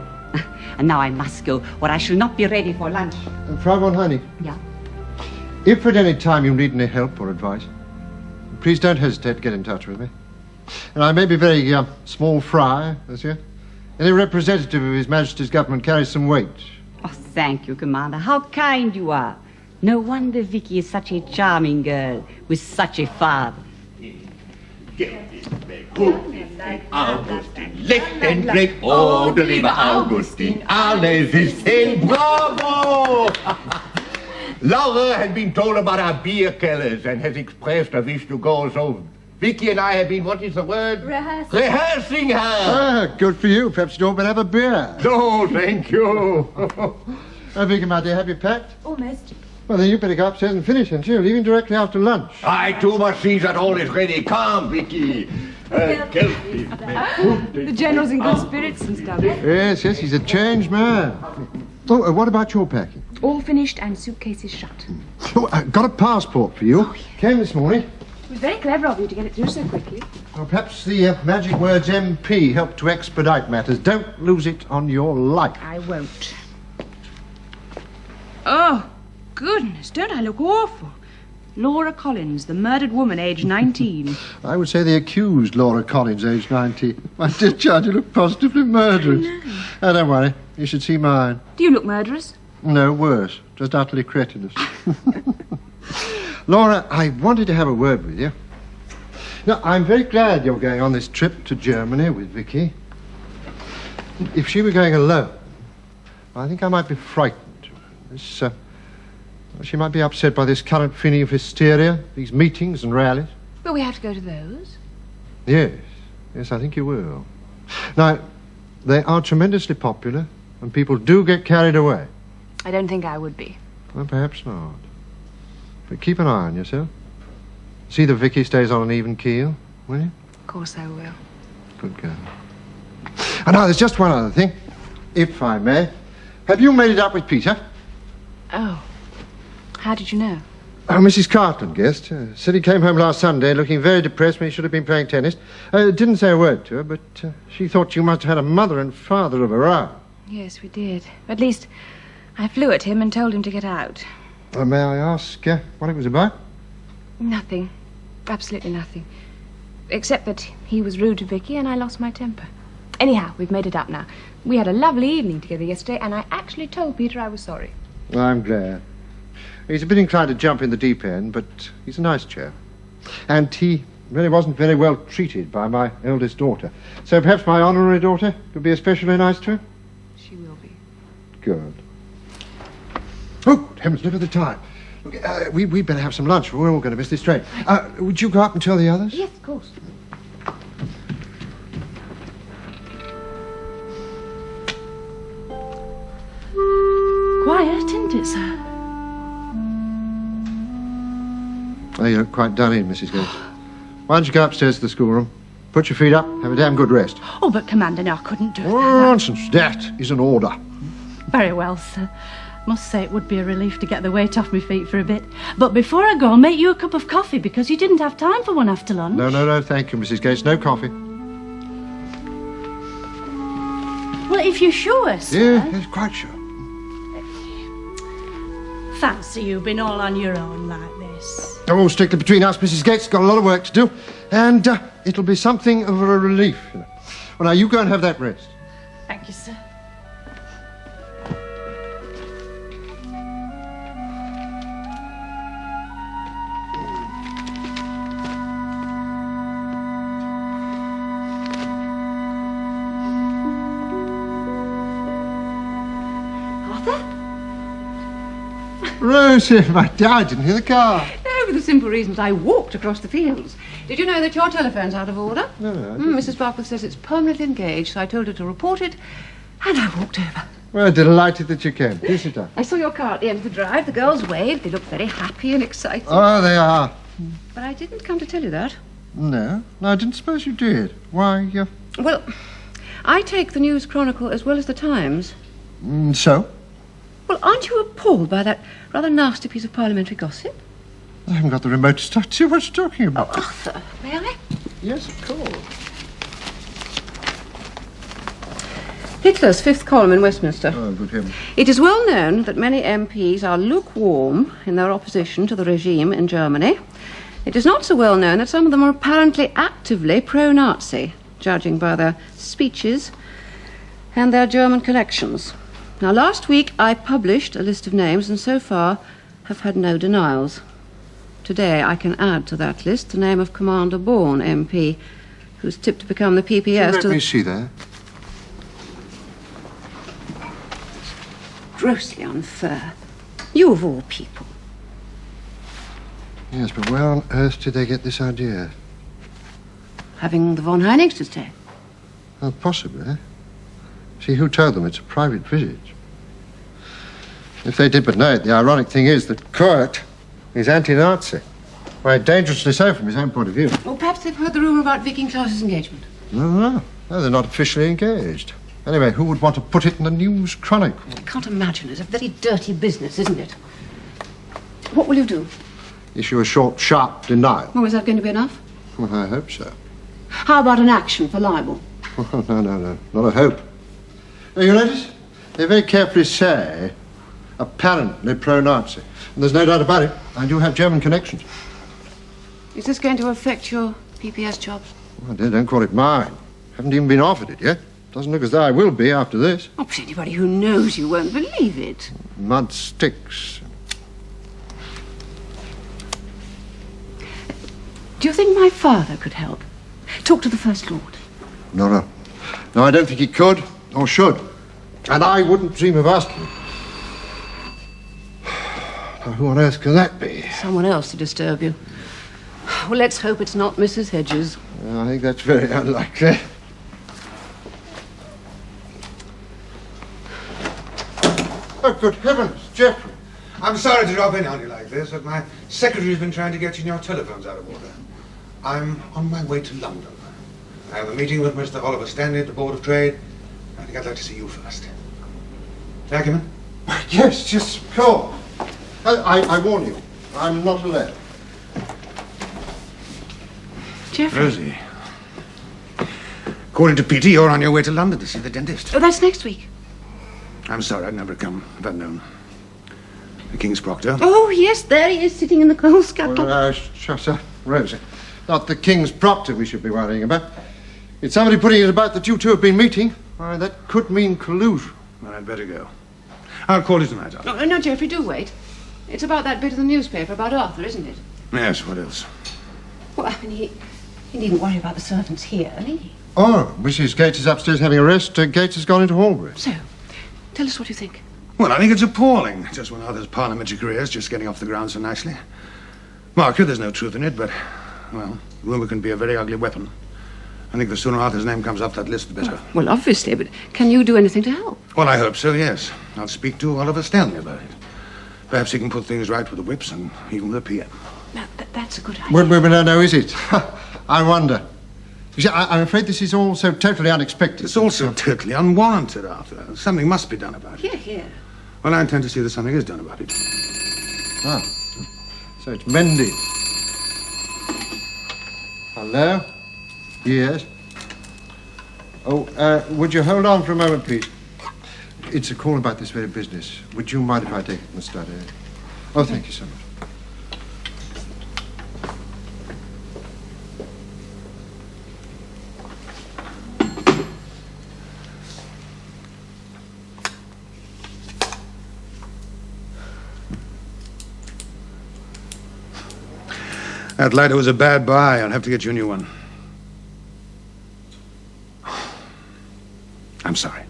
And now I must go, or I shall not be ready for lunch. Frau von Heinig. Yeah? If at any time you need any help or advice, please don't hesitate to get in touch with me. And I may be very small fry, this year. Any representative of His Majesty's government carries some weight. Oh, thank you, Commander. How kind you are. No wonder Vicky is such a charming girl with such a father. Augustin, lichten Blick, oh, du lieber Augustin, alles ist in bravo! Laura had been told about our beer killers and has expressed a wish to go, so Vicky and I have been, what is the word? Rehearsing her. Ah, good for you. Perhaps you don't have a beer. No, thank you. Vicky, my dear, have you packed? Almost. Well, then you better go upstairs and finish, and you're leaving directly after lunch. I too must see that all is ready. Come, Vicky. The General's in good spirits and stuff. Yes, he's a changed man. Oh, what about your packing? All finished and suitcases shut. Oh, I got a passport for you. Oh, yeah. Came this morning. It was very clever of you to get it through so quickly. Well, perhaps the magic words MP help to expedite matters. Don't lose it on your life. I won't. Oh, goodness, don't I look awful? Laura Collins, the murdered woman, aged 19. I would say the accused Laura Collins, aged 19. My dear child, you look positively murderous. Oh, don't worry. You should see mine. Do you look murderous? No, worse. Just utterly cretinous. Laura, I wanted to have a word with you. Now, I'm very glad you're going on this trip to Germany with Vicky. If she were going alone, I think I might be frightened. She might be upset by this current feeling of hysteria, these meetings and rallies. But we have to go to those. Yes, I think you will. Now, they are tremendously popular, and people do get carried away. I don't think I would be. Well, perhaps not. But keep an eye on yourself. See that Vicky stays on an even keel, will you? Of course I will. Good girl. And now, there's just one other thing, if I may. Have you made it up with Peter? Oh. How did you know? Oh, Mrs. Cartland guessed. Said he came home last Sunday looking very depressed when he should have been playing tennis. Didn't say a word to her, but she thought you must have had a mother and father of her own. Yes, we did. At least, I flew at him and told him to get out. May I ask what it was about? Nothing. Absolutely nothing. Except that he was rude to Vicky and I lost my temper. Anyhow, we've made it up now. We had a lovely evening together yesterday and I actually told Peter I was sorry. Well, I'm glad. He's a bit inclined to jump in the deep end, but he's a nice chap. And he really wasn't very well treated by my eldest daughter. So perhaps my honorary daughter could be especially nice to him? She will be. Good. Oh, heavens, look at the time. Look, we'd better have some lunch. We're all going to miss this train. Would you go up and tell the others? Yes, of course. Quiet, isn't it, sir? Oh, you look quite done in, Mrs. Gates. Why don't you go upstairs to the schoolroom, put your feet up, have a damn good rest. Oh, but, Commander, no, I couldn't do that. Nonsense. That is an order. Very well, sir. Must say it would be a relief to get the weight off my feet for a bit. But before I go, I'll make you a cup of coffee because you didn't have time for one after lunch. No, thank you, Mrs. Gates. No coffee. Well, if you're sure, sir. Yes, quite sure. Fancy you been all on your own like this. Oh, strictly between us, Mrs. Gates. Got a lot of work to do. And it'll be something of a relief. Well, Well, now, you go and have that rest. Thank you, sir. Rosie, my dear, I didn't hear the car. No, for the simple reasons I walked across the fields. Did you know that your telephone's out of order? No, Mrs. Barkworth says it's permanently engaged, so I told her to report it, and I walked over. Well, delighted that you came. Please sit down. I saw your car at the end of the drive. The girls waved. They looked very happy and excited. Oh, they are. But I didn't come to tell you that. No, I didn't suppose you did. Why, Well, I take the News Chronicle as well as the Times. So? Well, aren't you appalled by that rather nasty piece of parliamentary gossip? I haven't got the remotest idea what you're talking about. Oh, Arthur, may I? Yes, of course. Hitler's fifth column in Westminster. Oh, good heavens. It is well known that many MPs are lukewarm in their opposition to the regime in Germany. It is not so well known that some of them are apparently actively pro-Nazi, judging by their speeches and their German connections. Now, last week I published a list of names and so far have had no denials. Today I can add to that list the name of Commander Bourne, MP, who's tipped to become the PPS Let me see there. Grossly unfair. You of all people. Yes, but where on earth did they get this idea? Having the von Heinings to stay. Well, possibly. See, who told them it's a private visit? If they did but know it, the ironic thing is that Kurt is anti-Nazi. Why, dangerously so from his own point of view. Or perhaps they've heard the rumour about Vicky and Klaus's engagement. No, they're not officially engaged. Anyway, who would want to put it in the News Chronicle? I can't imagine. It's a very dirty business, isn't it? What will you do? Issue a short, sharp denial. Oh, is that going to be enough? Well, I hope so. How about an action for libel? Oh, no, not a hope. Now, you notice? They very carefully say, apparently pro-Nazi. And there's no doubt about it. I do have German connections. Is this going to affect your PPS job? Well, dear, don't call it mine. Haven't even been offered it yet. Doesn't look as though I will be after this. Oh, but anybody who knows you won't believe it. Mud sticks. Do you think my father could help? Talk to the First Lord. No, I don't think he could or should. And I wouldn't dream of asking him. Now, who on earth can that be? Someone else to disturb you. Well, let's hope it's not Mrs. Hedges. I think that's very unlikely. Oh, good heavens, Geoffrey. I'm sorry to drop in on you like this, but my secretary's been trying to get you and your telephones out of order. I'm on my way to London. I have a meeting with Mr. Oliver Stanley at the Board of Trade. I think I'd like to see you first. May I come in? Yes, just sure. I warn you, I'm not alone. Geoffrey. Rosie. According to Peter, you're on your way to London to see the dentist. Oh, that's next week. I'm sorry, I'd never come if I'd known. The King's Proctor. Oh, yes, there he is, sitting in the coal scuttle. Shut up, Rosie. Not the King's Proctor we should be worrying about. It's somebody putting it about that you two have been meeting. Why, that could mean collusion. Well, I'd better go. I'll call you tonight, Arthur. No, Geoffrey, do wait. It's about that bit of the newspaper about Arthur, isn't it? Yes, what else? Well, I mean, he needn't worry about the servants here, need he? Oh, Mrs. Gates is upstairs having a rest. Gates has gone into Horbury. So, tell us what you think. Well, I think it's appalling. Just when Arthur's parliamentary career is just getting off the ground so nicely. Mark you, there's no truth in it, but, well, rumour can be a very ugly weapon. I think the sooner Arthur's name comes up that list, the better. Well, obviously, but can you do anything to help? Well, I hope so, yes. I'll speak to Oliver Stanley about it. Perhaps he can put things right with the whips and even the PM. Now, that's a good idea. Well, no, is it? I wonder. You see, I'm afraid this is all so totally unexpected. It's also totally unwarranted, Arthur. Something must be done about it. Here. Well, I intend to see that something is done about it. Ah, so it's Mendy. Hello? Yes? Oh, would you hold on for a moment, please? It's a call about this very business. Would you mind if I take it and start it? Oh, thank you so much. That lighter was a bad buy. I'll have to get you a new one. I'm sorry.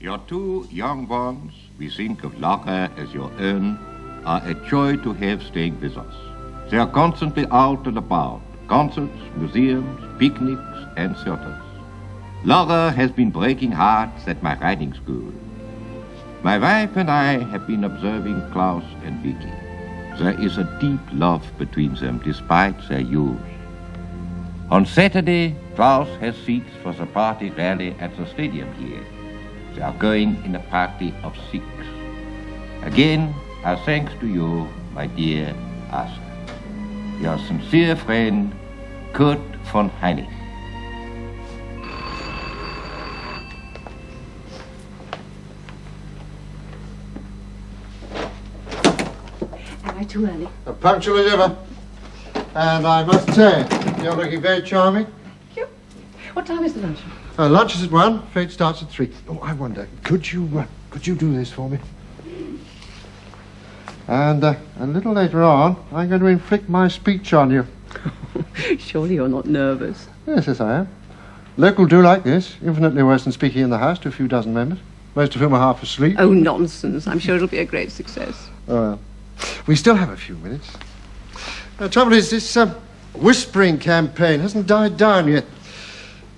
Your two young ones, we think of Laura as your own, are a joy to have staying with us. They are constantly out and about, concerts, museums, picnics, and theaters. Laura has been breaking hearts at my riding school. My wife and I have been observing Klaus and Vicky. There is a deep love between them despite their youth. On Saturday, Klaus has seats for the party rally at the stadium here. They are going in a party of 6. Again, our thanks to you, my dear Arthur. Your sincere friend, Kurt von Heinig. Am I too early? Punctual as ever. And I must say, you're looking very charming. What time is the luncheon? Lunch is at 1. Fete starts at 3. Oh, I wonder, could you do this for me? And a little later on, I'm going to inflict my speech on you. Surely you're not nervous. Yes, I am. Local do like this. Infinitely worse than speaking in the House to a few dozen members, most of whom are half asleep. Oh, nonsense. I'm sure it'll be a great success. Oh, well. We still have a few minutes. The trouble is, this whispering campaign hasn't died down yet.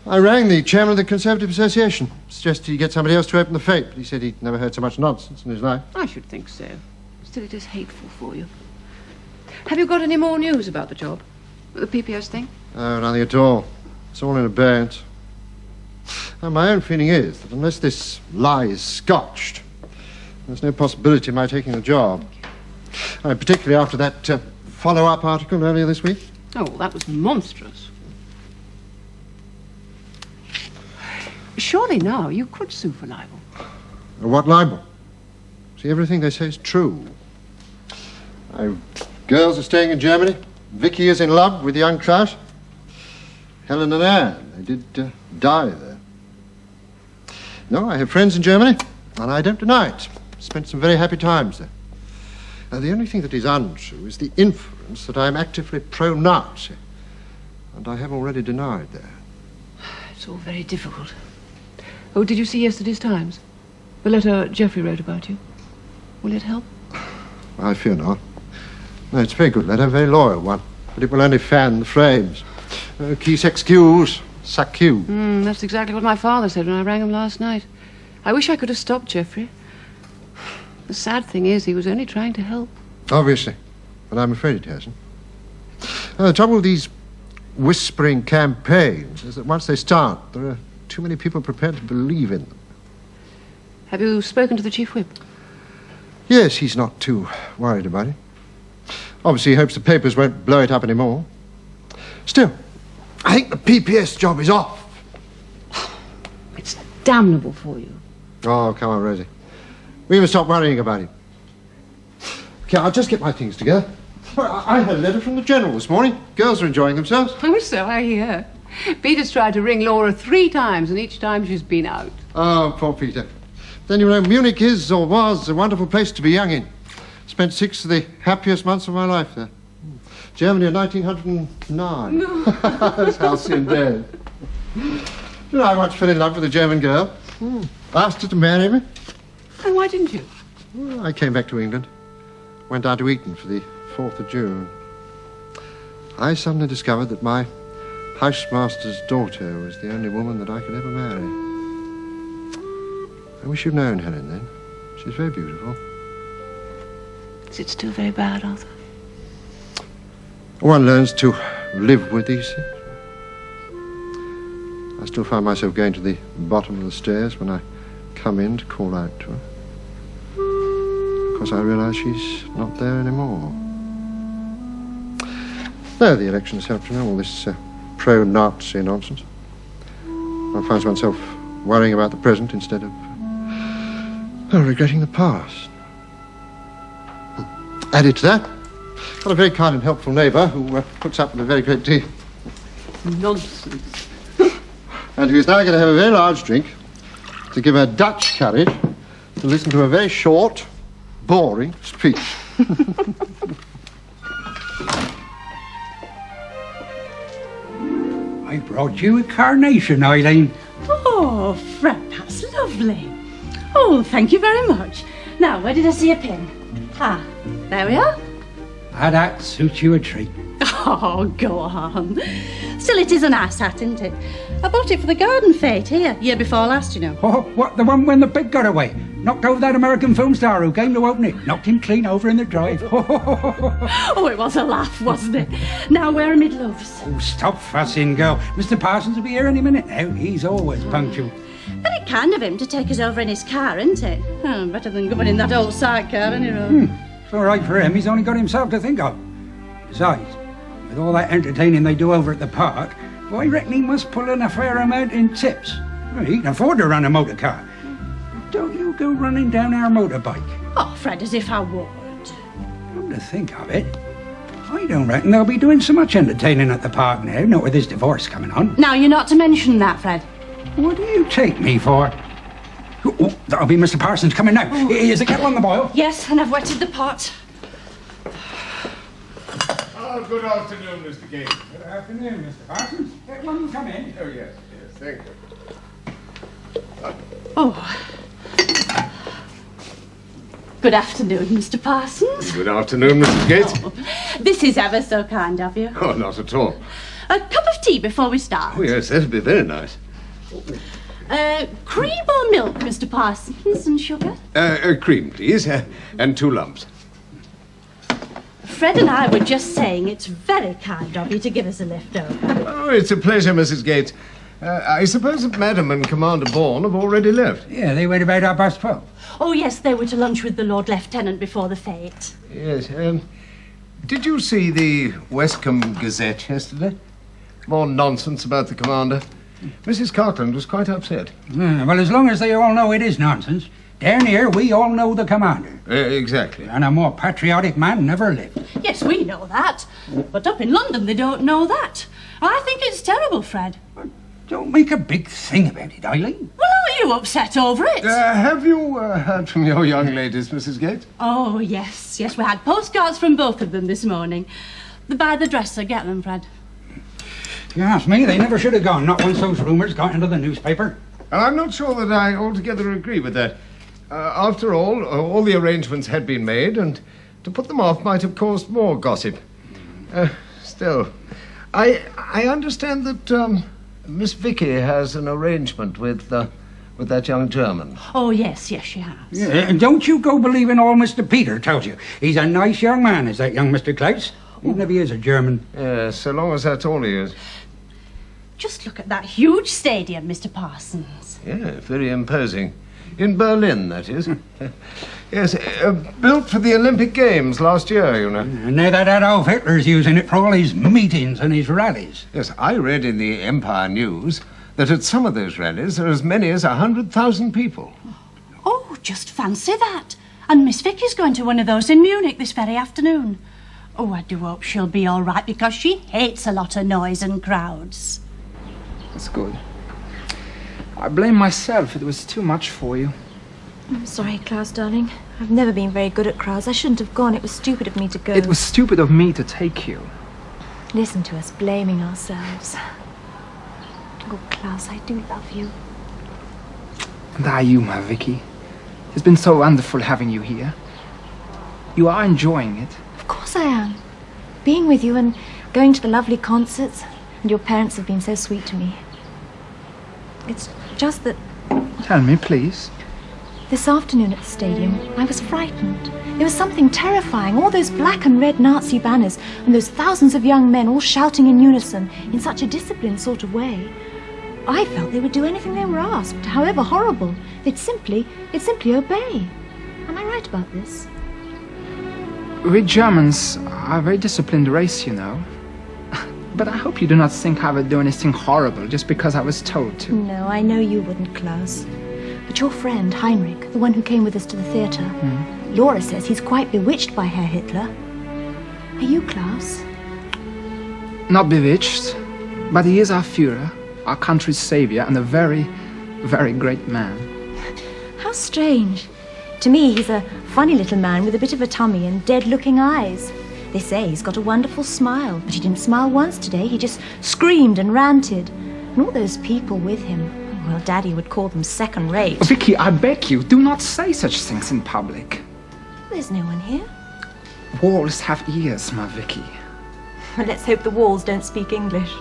I rang the chairman of the Conservative Association, suggested he get somebody else to open the fete, but he said he'd never heard so much nonsense in his life. I should think so. Still, it is hateful for you. Have you got any more news about the job? The PPS thing? Oh, nothing at all. It's all in abeyance. And my own feeling is that unless this lie is scotched, there's no possibility of my taking the job. Particularly after that follow-up article earlier this week. Oh, that was monstrous. Surely now you could sue for libel. What libel? See, everything they say is true. Girls are staying in Germany. Vicky is in love with young Kraus. Helen and Anne, they did die there. No, I have friends in Germany, and I don't deny it. Spent some very happy times there. The only thing that is untrue is the inference that I'm actively pro-Nazi, and I have already denied that. It's all very difficult. Oh, did you see yesterday's Times? The letter Geoffrey wrote about you. Will it help? I fear not. No, it's a very good letter, a very loyal one, but it will only fan the flames. Qui s'excuse, s'accuse. That's exactly what my father said when I rang him last night. I wish I could have stopped Geoffrey. The sad thing is, he was only trying to help. Obviously, but I'm afraid it hasn't. The trouble with these whispering campaigns is that once they start, there are too many people prepared to believe in them. Have you spoken to the Chief Whip? Yes, he's not too worried about it. Obviously, he hopes the papers won't blow it up anymore. Still, I think the PPS job is off. It's damnable for you. Oh, come on, Rosie. We must stop worrying about him. Okay, I'll just get my things together. I had a letter from the General this morning. Girls are enjoying themselves. Oh, so I hear. Peter's tried to ring Laura 3 times, and each time she's been out. Oh, poor Peter. Then you know, Munich is, or was, a wonderful place to be young in. Spent 6 of the happiest months of my life there. Germany in 1909. That's halcyon days. You know, I once fell in love with a German girl. Asked her to marry me. And why didn't you? Well, I came back to England. Went down to Eton for the 4th of June. I suddenly discovered that my housemaster's daughter was the only woman that I could ever marry. I wish you'd known Helen then. She's very beautiful. Is it still very bad, Arthur? One learns to live with these things. I still find myself going to the bottom of the stairs when I come in to call out to her. Of course, I realise she's not there anymore. No, the elections helped, you know, all this pro-Nazi nonsense. one finds oneself worrying about the present instead of regretting the past. Added to that, got a very kind and helpful neighbour who puts up with a very great deal. Nonsense. And who is now going to have a very large drink to give her Dutch courage to listen to a very short, boring speech. I brought you a carnation, Eileen. Oh, Fred, that's lovely. Oh, thank you very much. Now, where did I see a pin? Ah, there we are. That suits you a treat. Oh, go on. Still, it is a nice hat, isn't it? I bought it for the garden fete here, year before last, you know. Oh, what, the one when the pig got away? Knocked over that American film star who came to open it. Knocked him clean over in the drive. Oh, it was a laugh, wasn't it? Now, where are my gloves? Oh, stop fussing, girl. Mr. Parsons will be here any minute now. He's always punctual. Very kind of him to take us over in his car, isn't it? Oh, better than going in that old sidecar, anyhow. It's all right for him. He's only got himself to think of. Besides, with all that entertaining they do over at the park, well, I reckon he must pull in a fair amount in tips. Well, he can afford to run a motor car. Don't you go running down our motorbike. Oh, Fred, as if I would. Come to think of it, I don't reckon they'll be doing so much entertaining at the park now, not with this divorce coming on. Now, you're not to mention that, Fred. What do you take me for? Oh, that'll be Mr. Parsons coming now. Oh. Is the kettle on the boil? Yes, and I've wetted the pot. Oh, good afternoon, Mr. Gates. Good afternoon, Mr. Parsons. Won't you come in? Oh, yes, thank you. Oh. Good afternoon, Mr. Parsons. Good afternoon, Mrs. Gates. Oh, this is ever so kind of you. Oh, not at all. A cup of tea before we start. Oh, yes, that'd be very nice. Cream or milk, Mr. Parsons, and sugar? Cream, please, and 2 lumps. Fred and I were just saying it's very kind of you to give us a lift over. Oh, it's a pleasure, Mrs. Gates. I suppose that Madam and Commander Bourne have already left. Yeah, they went about 12:30. Oh, yes, they were to lunch with the Lord Lieutenant before the fete. Yes, did you see the Westcombe Gazette yesterday? More nonsense about the Commander. Mrs. Cartland was quite upset. Well, as long as they all know it is nonsense, down here we all know the Commander. Exactly. And a more patriotic man never lived. Yes, we know that. But up in London they don't know that. I think it's terrible, Fred. Don't make a big thing about it, Eileen. Well, are you upset over it? Have you heard from your young ladies, Mrs. Gates? Oh, yes. Yes, we had postcards from both of them this morning. By the dresser. Get them, Fred. If you ask me, they never should have gone, not once those rumours got into the newspaper. I'm not sure that I altogether agree with that. After all the arrangements had been made, and to put them off might have caused more gossip. Still, I understand that Miss Vicky has an arrangement with that young German. Oh, yes, she has. Yeah, and don't you go believing all Mr. Peter tells you. He's a nice young man, is that young Mr. Klaus. Even if he is a German. Yes, so long as that's all he is. Just look at that huge stadium, Mr. Parsons. Yeah, very imposing. In Berlin, that is. Yes, built for the Olympic Games last year, you know. And now that Adolf Hitler's using it for all his meetings and his rallies. Yes, I read in the Empire News that at some of those rallies there are as many as 100,000 people. Oh, just fancy that. And Miss Vicky's going to one of those in Munich this very afternoon. Oh, I do hope she'll be all right, because she hates a lot of noise and crowds. That's good. I blame myself. It was too much for you. I'm sorry, Klaus, darling. I've never been very good at crowds. I shouldn't have gone. It was stupid of me to go. It was stupid of me to take you. Listen to us blaming ourselves. Oh, Klaus, I do love you. And are you, my Vicky? It's been so wonderful having you here. You are enjoying it. Of course I am. Being with you and going to the lovely concerts, and your parents have been so sweet to me. It's just that... Tell me, please. This afternoon at the stadium, I was frightened. There was something terrifying. All those black and red Nazi banners, and those thousands of young men all shouting in unison, in such a disciplined sort of way. I felt they would do anything they were asked, however horrible. They'd simply obey. Am I right about this? We Germans are a very disciplined race, you know. But I hope you do not think I would do anything horrible just because I was told to. No, I know you wouldn't, Klaus. But your friend, Heinrich, the one who came with us to the theatre, Laura says he's quite bewitched by Herr Hitler. Are you, Klaus? Not bewitched, but he is our Führer, our country's savior, and a very, very great man. How strange. To me, he's a funny little man with a bit of a tummy and dead-looking eyes. They say he's got a wonderful smile, but he didn't smile once today. He just screamed and ranted. And all those people with him, well, Daddy would call them second-rate. Vicky, I beg you, do not say such things in public. There's no one here. Walls have ears, my Vicky. Well, let's hope the walls don't speak English.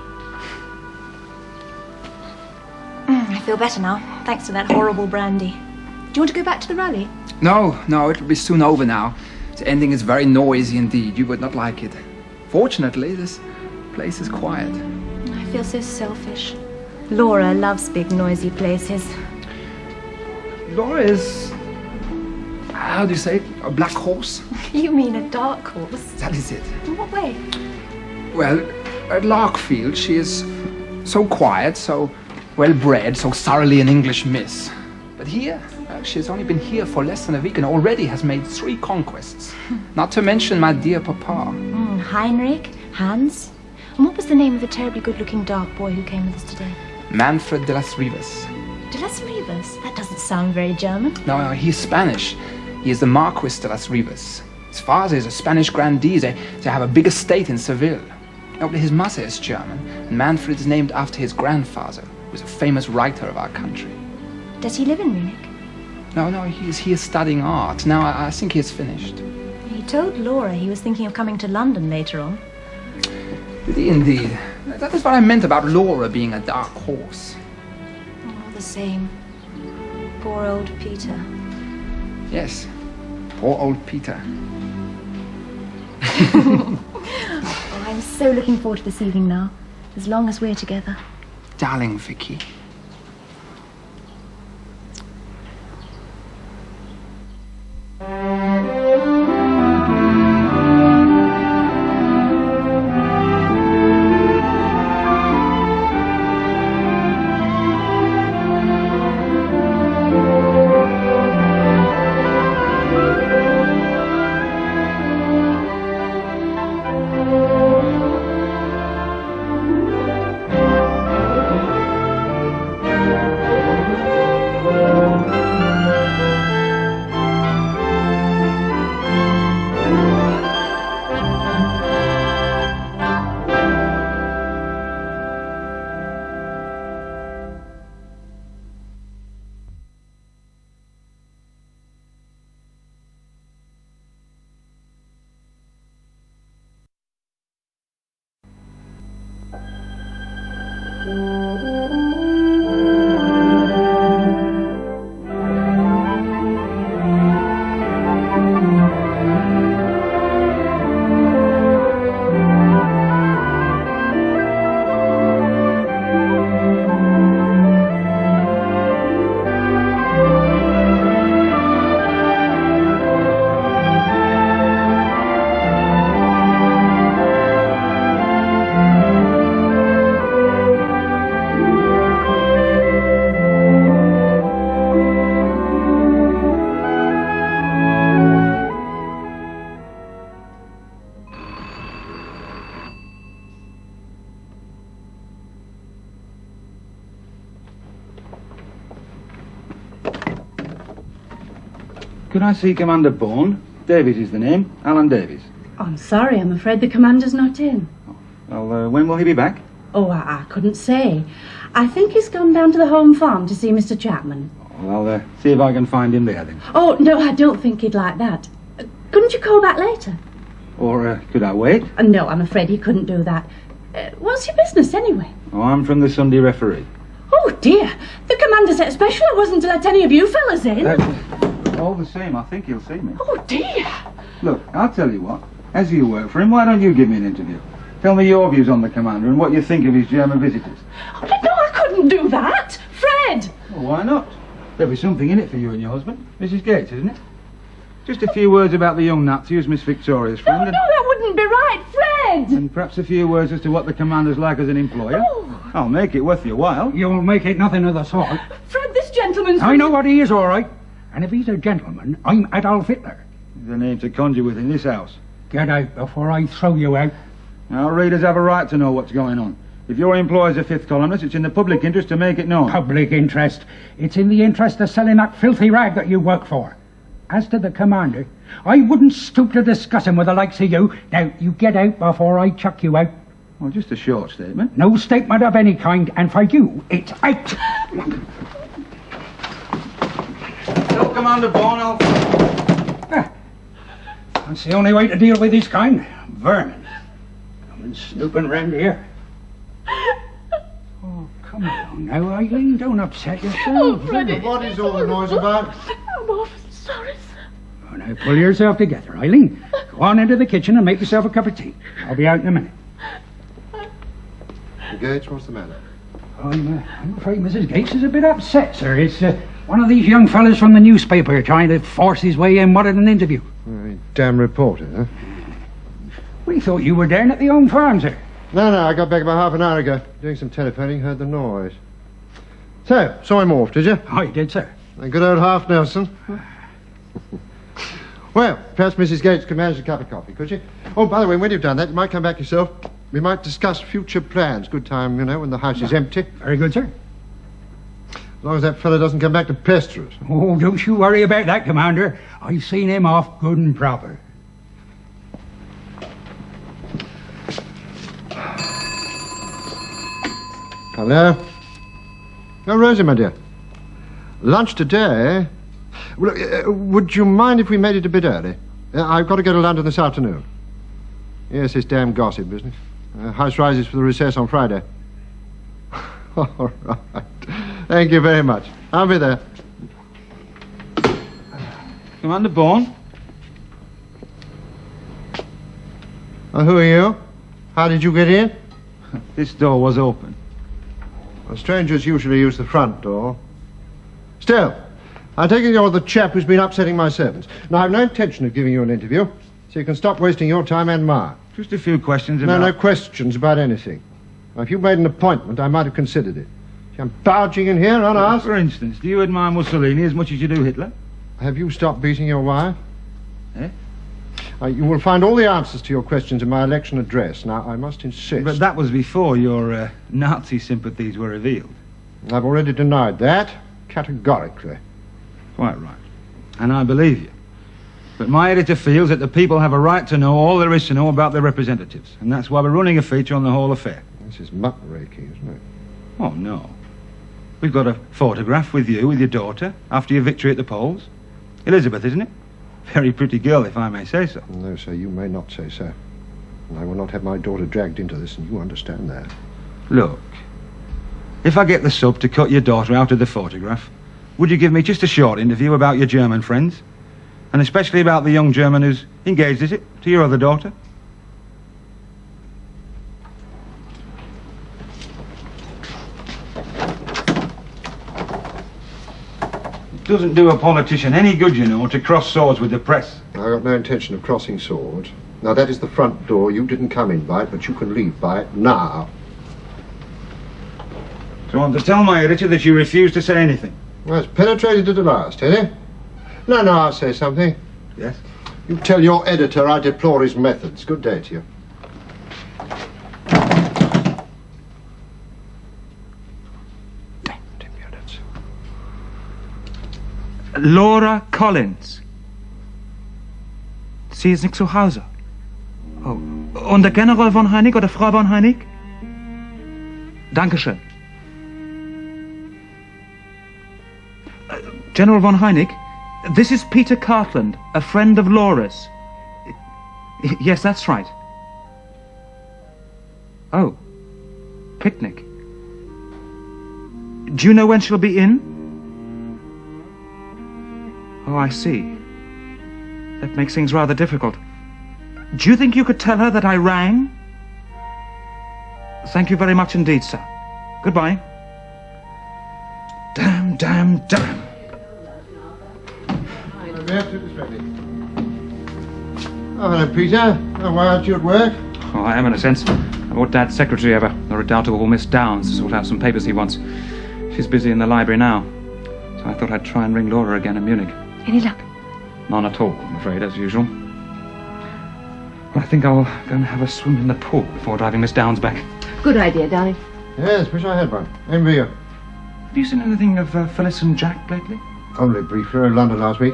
I feel better now, thanks to that horrible brandy. Do you want to go back to the rally? No, it'll be soon over now. The ending is very noisy indeed. You would not like it. Fortunately, this place is quiet. I feel so selfish. Laura loves big, noisy places. Laura is... how do you say it? A black horse? You mean a dark horse? That is it. In what way? Well, at Larkfield, she is so quiet, so well-bred, so thoroughly an English miss. But here, she has only been here for less than a week and already has made 3 conquests. Not to mention my dear papa. Heinrich, Hans. And what was the name of the terribly good-looking dark boy who came with us today? Manfred de las Rivas. De las Rivas? That doesn't sound very German. No, he's Spanish. He is the Marquis de las Rivas. His father is a Spanish grandee. They have a big estate in Seville. No, but his mother is German, and Manfred is named after his grandfather, who was a famous writer of our country. Does he live in Munich? No, he's here studying art. Now I think he is finished. He told Laura he was thinking of coming to London later on. Did he indeed? That is what I meant about Laura being a dark horse. All the same. Poor old Peter. Yes, poor old Peter. Oh, I'm so looking forward to this evening now, as long as we're together. Darling Vicky. Could I see Commander Bourne? Davies is the name. Alan Davies. I'm sorry, I'm afraid the commander's not in. Well, when will he be back? Oh, I couldn't say. I think he's gone down to the home farm to see Mr. Chapman. Well, I'll see if I can find him there then. Oh, no, I don't think he'd like that. Couldn't you call back later? Or could I wait? No, I'm afraid he couldn't do that. What's your business, anyway? Oh, I'm from the Sunday Referee. Oh, dear. The commander said especially I wasn't to let any of you fellas in. All the same, I think he'll see me. Oh, dear. Look, I'll tell you what. As you work for him, why don't you give me an interview? Tell me your views on the commander and what you think of his German visitors. Oh, but no, I couldn't do that. Fred! Well, why not? There'll be something in it for you and your husband. Mrs. Gates, isn't it? Just a few words about the young Nazi who's Miss Victoria's friend. No, that wouldn't wouldn't be right. Fred! And perhaps a few words as to what the commander's like as an employer. Oh. I'll make it worth your while. You'll make it nothing of the sort. Fred, this gentleman's... I know what he is, all right. And if he's a gentleman, I'm Adolf Hitler. The name to conjure with in this house. Get out before I throw you out. Our readers have a right to know what's going on. If your employer's a fifth columnist, it's in the public interest to make it known. Public interest. It's in the interest of selling that filthy rag that you work for. As to the commander, I wouldn't stoop to discuss him with the likes of you. Now, you get out before I chuck you out. Well, just a short statement. No statement of any kind, and for you, it's out. Tell Commander Bourne That's the only way to deal with this kind. Vermin. Coming snooping round here. Oh, come along now, Eileen. Don't upset yourself. Oh, Freddie. What is all the noise about? I'm awful sorry, sir. Oh, now, pull yourself together, Eileen. Go on into the kitchen and make yourself a cup of tea. I'll be out in a minute. Gates, what's the matter? I'm afraid Mrs. Gates is a bit upset, sir. It's one of these young fellas from the newspaper trying to force his way in wanted an interview. Damn reporter, huh? We thought you were down at the home farm, sir. No, I got back about half an hour ago. Doing some telephoning, heard the noise. So, saw him off, did you? Oh, you did, sir. And good old Half Nelson. Well, perhaps Mrs. Gates could manage a cup of coffee, could you? Oh, by the way, when you've done that, you might come back yourself. We might discuss future plans. Good time, you know, when the house is empty. Very good, sir. As long as that fellow doesn't come back to pester us. Oh, don't you worry about that, Commander. I've seen him off good and proper. Hello? Oh, Rosie, my dear. Lunch today? Well, would you mind if we made it a bit early? I've got to go to London this afternoon. Yes, this damn gossip business. House rises for the recess on Friday. All right. Thank you very much. I'll be there. Commander Bourne? Who are you? How did you get in? This door was open. Well, strangers usually use the front door. Still, I take it you're the chap who's been upsetting my servants. Now, I've no intention of giving you an interview, so you can stop wasting your time and mine. Just a few questions about... No questions about anything. Now, if you made an appointment, I might have considered it. See, I'm barging in here unasked. For instance, do you admire Mussolini as much as you do Hitler? Have you stopped beating your wife? Eh? You will find all the answers to your questions in my election address. Now, I must insist. But that was before your Nazi sympathies were revealed. I've already denied that, categorically. Quite right. And I believe you. But my editor feels that the people have a right to know all there is to know about their representatives. And that's why we're running a feature on the whole affair. This is muckraking, isn't it? Oh, no. We've got a photograph with you, with your daughter, after your victory at the polls. Elizabeth, isn't it? Very pretty girl, if I may say so. No, sir, you may not say so. And I will not have my daughter dragged into this, and you understand that. Look, if I get the sub to cut your daughter out of the photograph, would you give me just a short interview about your German friends? And especially about the young German who's engaged, is it, to your other daughter? It doesn't do a politician any good, you know, to cross swords with the press. I've got no intention of crossing swords. Now, that is the front door. You didn't come in by it, but you can leave by it now. So I'm to tell my editor that you refuse to say anything? Well, it's penetrated to the last, has it? No, I'll say something. Yes? You tell your editor I deplore his methods. Good day to you. Damned impudence. Laura Collins. Sie ist nicht zu Hause. Oh. Und der General von Heinig oder Frau von Heinig? Dankeschön. General von Heinig, this is Peter Cartland, a friend of Laura's. Yes, that's right. Oh. Picnic. Do you know when she'll be in? Oh, I see. That makes things rather difficult. Do you think you could tell her that I rang? Thank you very much indeed, sir. Goodbye. Damn. Oh, hello, Peter. Oh, why aren't you at work? Oh, I am in a sense. I brought Dad's secretary over, the redoubtable Miss Downs, to sort out some papers he wants. She's busy in the library now, so I thought I'd try and ring Laura again in Munich. Any luck? None at all, I'm afraid, as usual. But I think I'll go and have a swim in the pool before driving Miss Downs back. Good idea, darling. Yes, wish I had one. Envy you. Have you seen anything of Phyllis and Jack lately? Only briefly in London last week.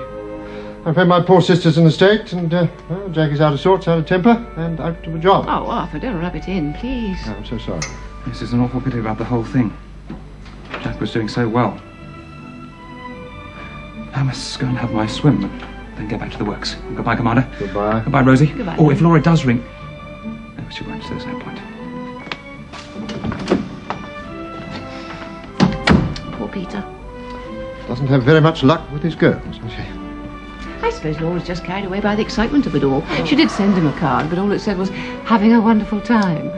I've had my poor sister's in the state, and well, Jack is out of sorts, out of temper, and out of a job. Oh, Arthur, don't rub it in, please. Oh, I'm so sorry. This is an awful pity about the whole thing. Jack was doing so well. I must go and have my swim and then get back to the works. Goodbye, Commander. Goodbye. Goodbye, Rosie. Goodbye. Oh, if Laura does ring... No, she won't, so there's no point. Poor Peter. Doesn't have very much luck with his girls, does she? I suppose Laura's just carried away by the excitement of it all. She did send him a card, but all it said was, having a wonderful time.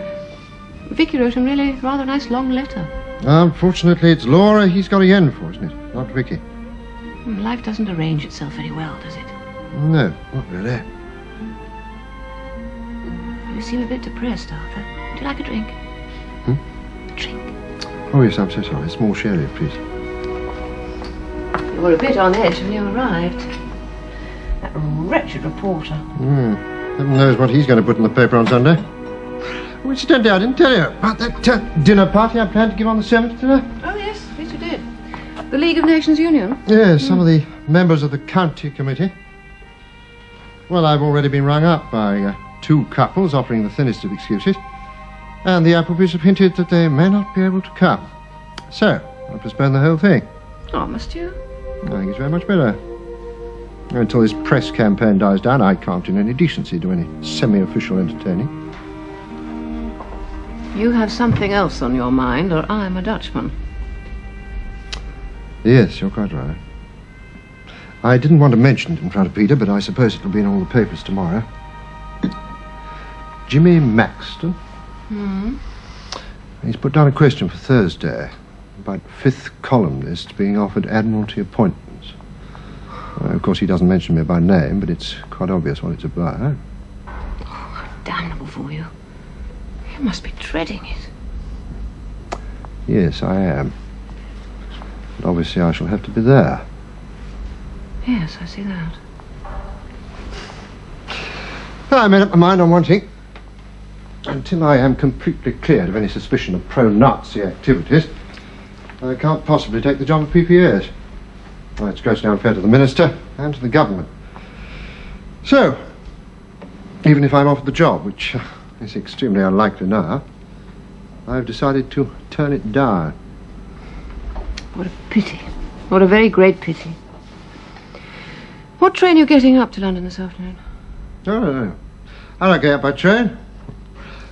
Vicky wrote him really rather a nice long letter. Unfortunately, it's Laura he's got a yen for, isn't it? Not Vicky. Life doesn't arrange itself very well, does it? No, not really. You seem a bit depressed, Arthur. Would you like a drink? A drink. Oh, yes, I'm so sorry. A small sherry, please. You were a bit on edge when you arrived. That wretched reporter. Heaven knows what he's going to put in the paper on Sunday. Oh, incidentally, I didn't tell you about that dinner party I planned to give on the 7th today. Oh, yes, you did. The League of Nations Union? Yes, some of the members of the county committee. Well, I've already been rung up by 2 couples offering the thinnest of excuses, and the Applebys have hinted that they may not be able to come. So, I'll postpone the whole thing. Oh, must you? I think it's very much better. Until this press campaign dies down, I can't in any decency do any semi-official entertaining. You have something else on your mind, or I'm a Dutchman. Yes, you're quite right. I didn't want to mention it in front of Peter, but I suppose it'll be in all the papers tomorrow. Jimmy Maxton. He's put down a question for Thursday about 5th columnist being offered Admiralty appointments. Of course, he doesn't mention me by name, but it's quite obvious what it's about. Oh, how damnable for you. You must be dreading it. Yes, I am. But obviously I shall have to be there. Yes, I see that. I made up my mind on one thing. Until I am completely cleared of any suspicion of pro-Nazi activities, I can't possibly take the job of PPAs. Well, it's grossly unfair to the Minister and to the government. So, even if I'm offered the job, which is extremely unlikely now, I've decided to turn it down. What a pity. What a very great pity. What train are you getting up to London this afternoon? No. I don't get up by train.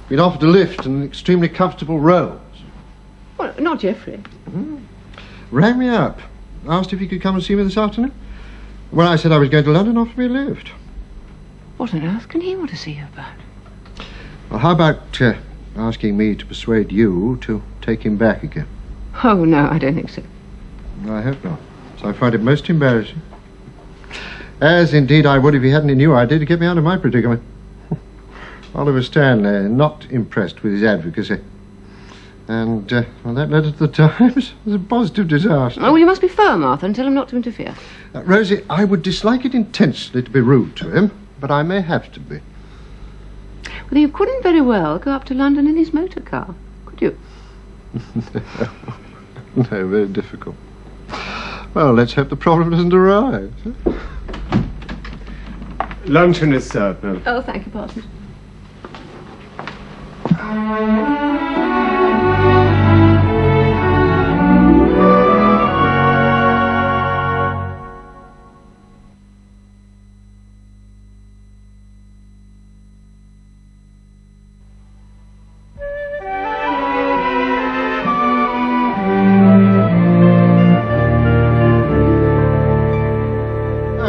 Been offered a lift and extremely comfortable rows. Well, not Geoffrey. Rang me up. Asked if he could come and see me this afternoon. When I said I was going to London, offered me a lift. What on earth can he want to see you about? Well, how about asking me to persuade you to take him back again? Oh, no, I don't think so. I hope not. So I find it most embarrassing. As indeed I would if he hadn't a new idea to get me out of my predicament. Oliver Stanley, not impressed with his advocacy. And well, that letter to the Times was a positive disaster. Oh, well, you must be firm, Arthur, and tell him not to interfere. Rosie, I would dislike it intensely to be rude to him, but I may have to be. Well, you couldn't very well go up to London in his motor car, could you? No, very difficult. Well, let's hope the problem doesn't arise. Luncheon is served, madam. Oh, thank you, Parsons.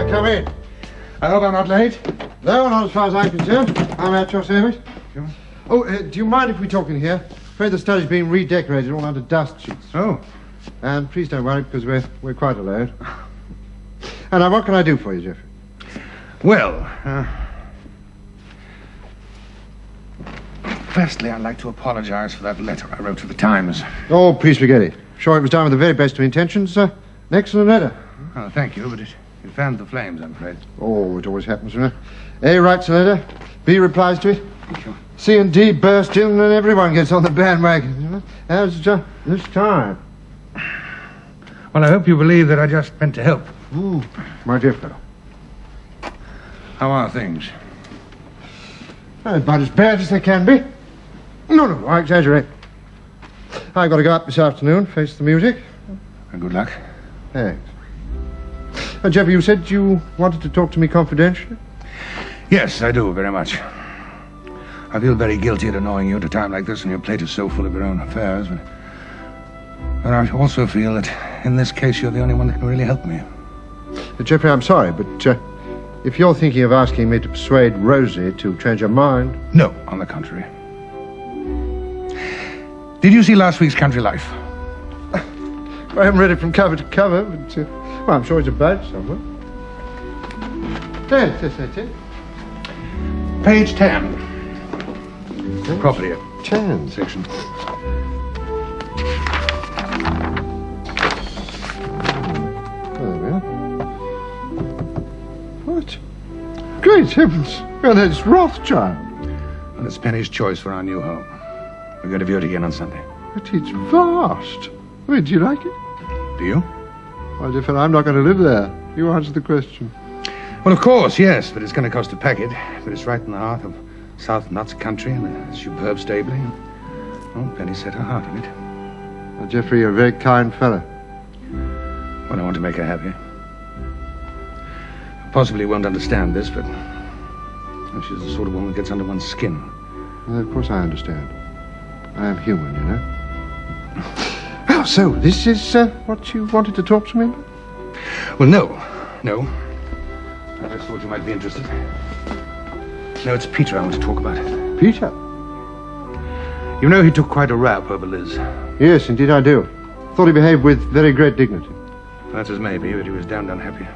Come in. I hope I'm not late. No, not as far as I'm concerned. I'm at your service. Oh, do you mind if we talk in here? I'm afraid the study's being redecorated all under dust sheets. Oh. And please don't worry, because we're quite alone. And now, what can I do for you, Geoffrey? Well, Firstly, I'd like to apologize for that letter I wrote to the Times. Oh, please forget it. Sure, it was done with the very best of intentions. An excellent letter. Oh, thank you, but it fanned the flames, I'm afraid. Oh, it always happens, you know. A writes a letter, B replies to it. C and D burst in, and then everyone gets on the bandwagon. You know? As just this time. Well, I hope you believe that I just meant to help. Ooh, my dear fellow. How are things? About as bad as they can be. No, I exaggerate. I've got to go up this afternoon, face the music. Good luck. Thanks. Geoffrey, you said you wanted to talk to me confidentially? Yes, I do, very much. I feel very guilty at annoying you at a time like this when your plate is so full of your own affairs, but I also feel that in this case you're the only one that can really help me. Geoffrey, I'm sorry, but if you're thinking of asking me to persuade Rosie to change her mind... No, on the contrary. Did you see last week's Country Life? I haven't read it from cover to cover, but well, I'm sure it's about somewhere. Yes, that's it. Page 10. Property 10. Section. There we are. What? Great heavens! Well, that's Rothschild. And it's Penny's choice for our new home. We're going to view it again on Sunday. But it's vast. Wait, do you like it? Do you? Well, dear fellow, I'm not going to live there. You answer the question. Well, of course, yes, but it's going to cost a packet. But it's right in the heart of South Notts country and a superb stabling. Oh, Penny set her heart on it. Well, Geoffrey, you're a very kind fellow. Well, I want to make her happy. Possibly won't understand this, but she's the sort of woman that gets under one's skin. Well, of course I understand. I am human, you know. Oh, so this is what you wanted to talk to me about? Well, no. I just thought you might be interested. No, it's Peter I want to talk about. Peter? You know he took quite a rap over Liz. Yes, indeed I do. Thought he behaved with very great dignity. That's as maybe, but he was damned unhappy.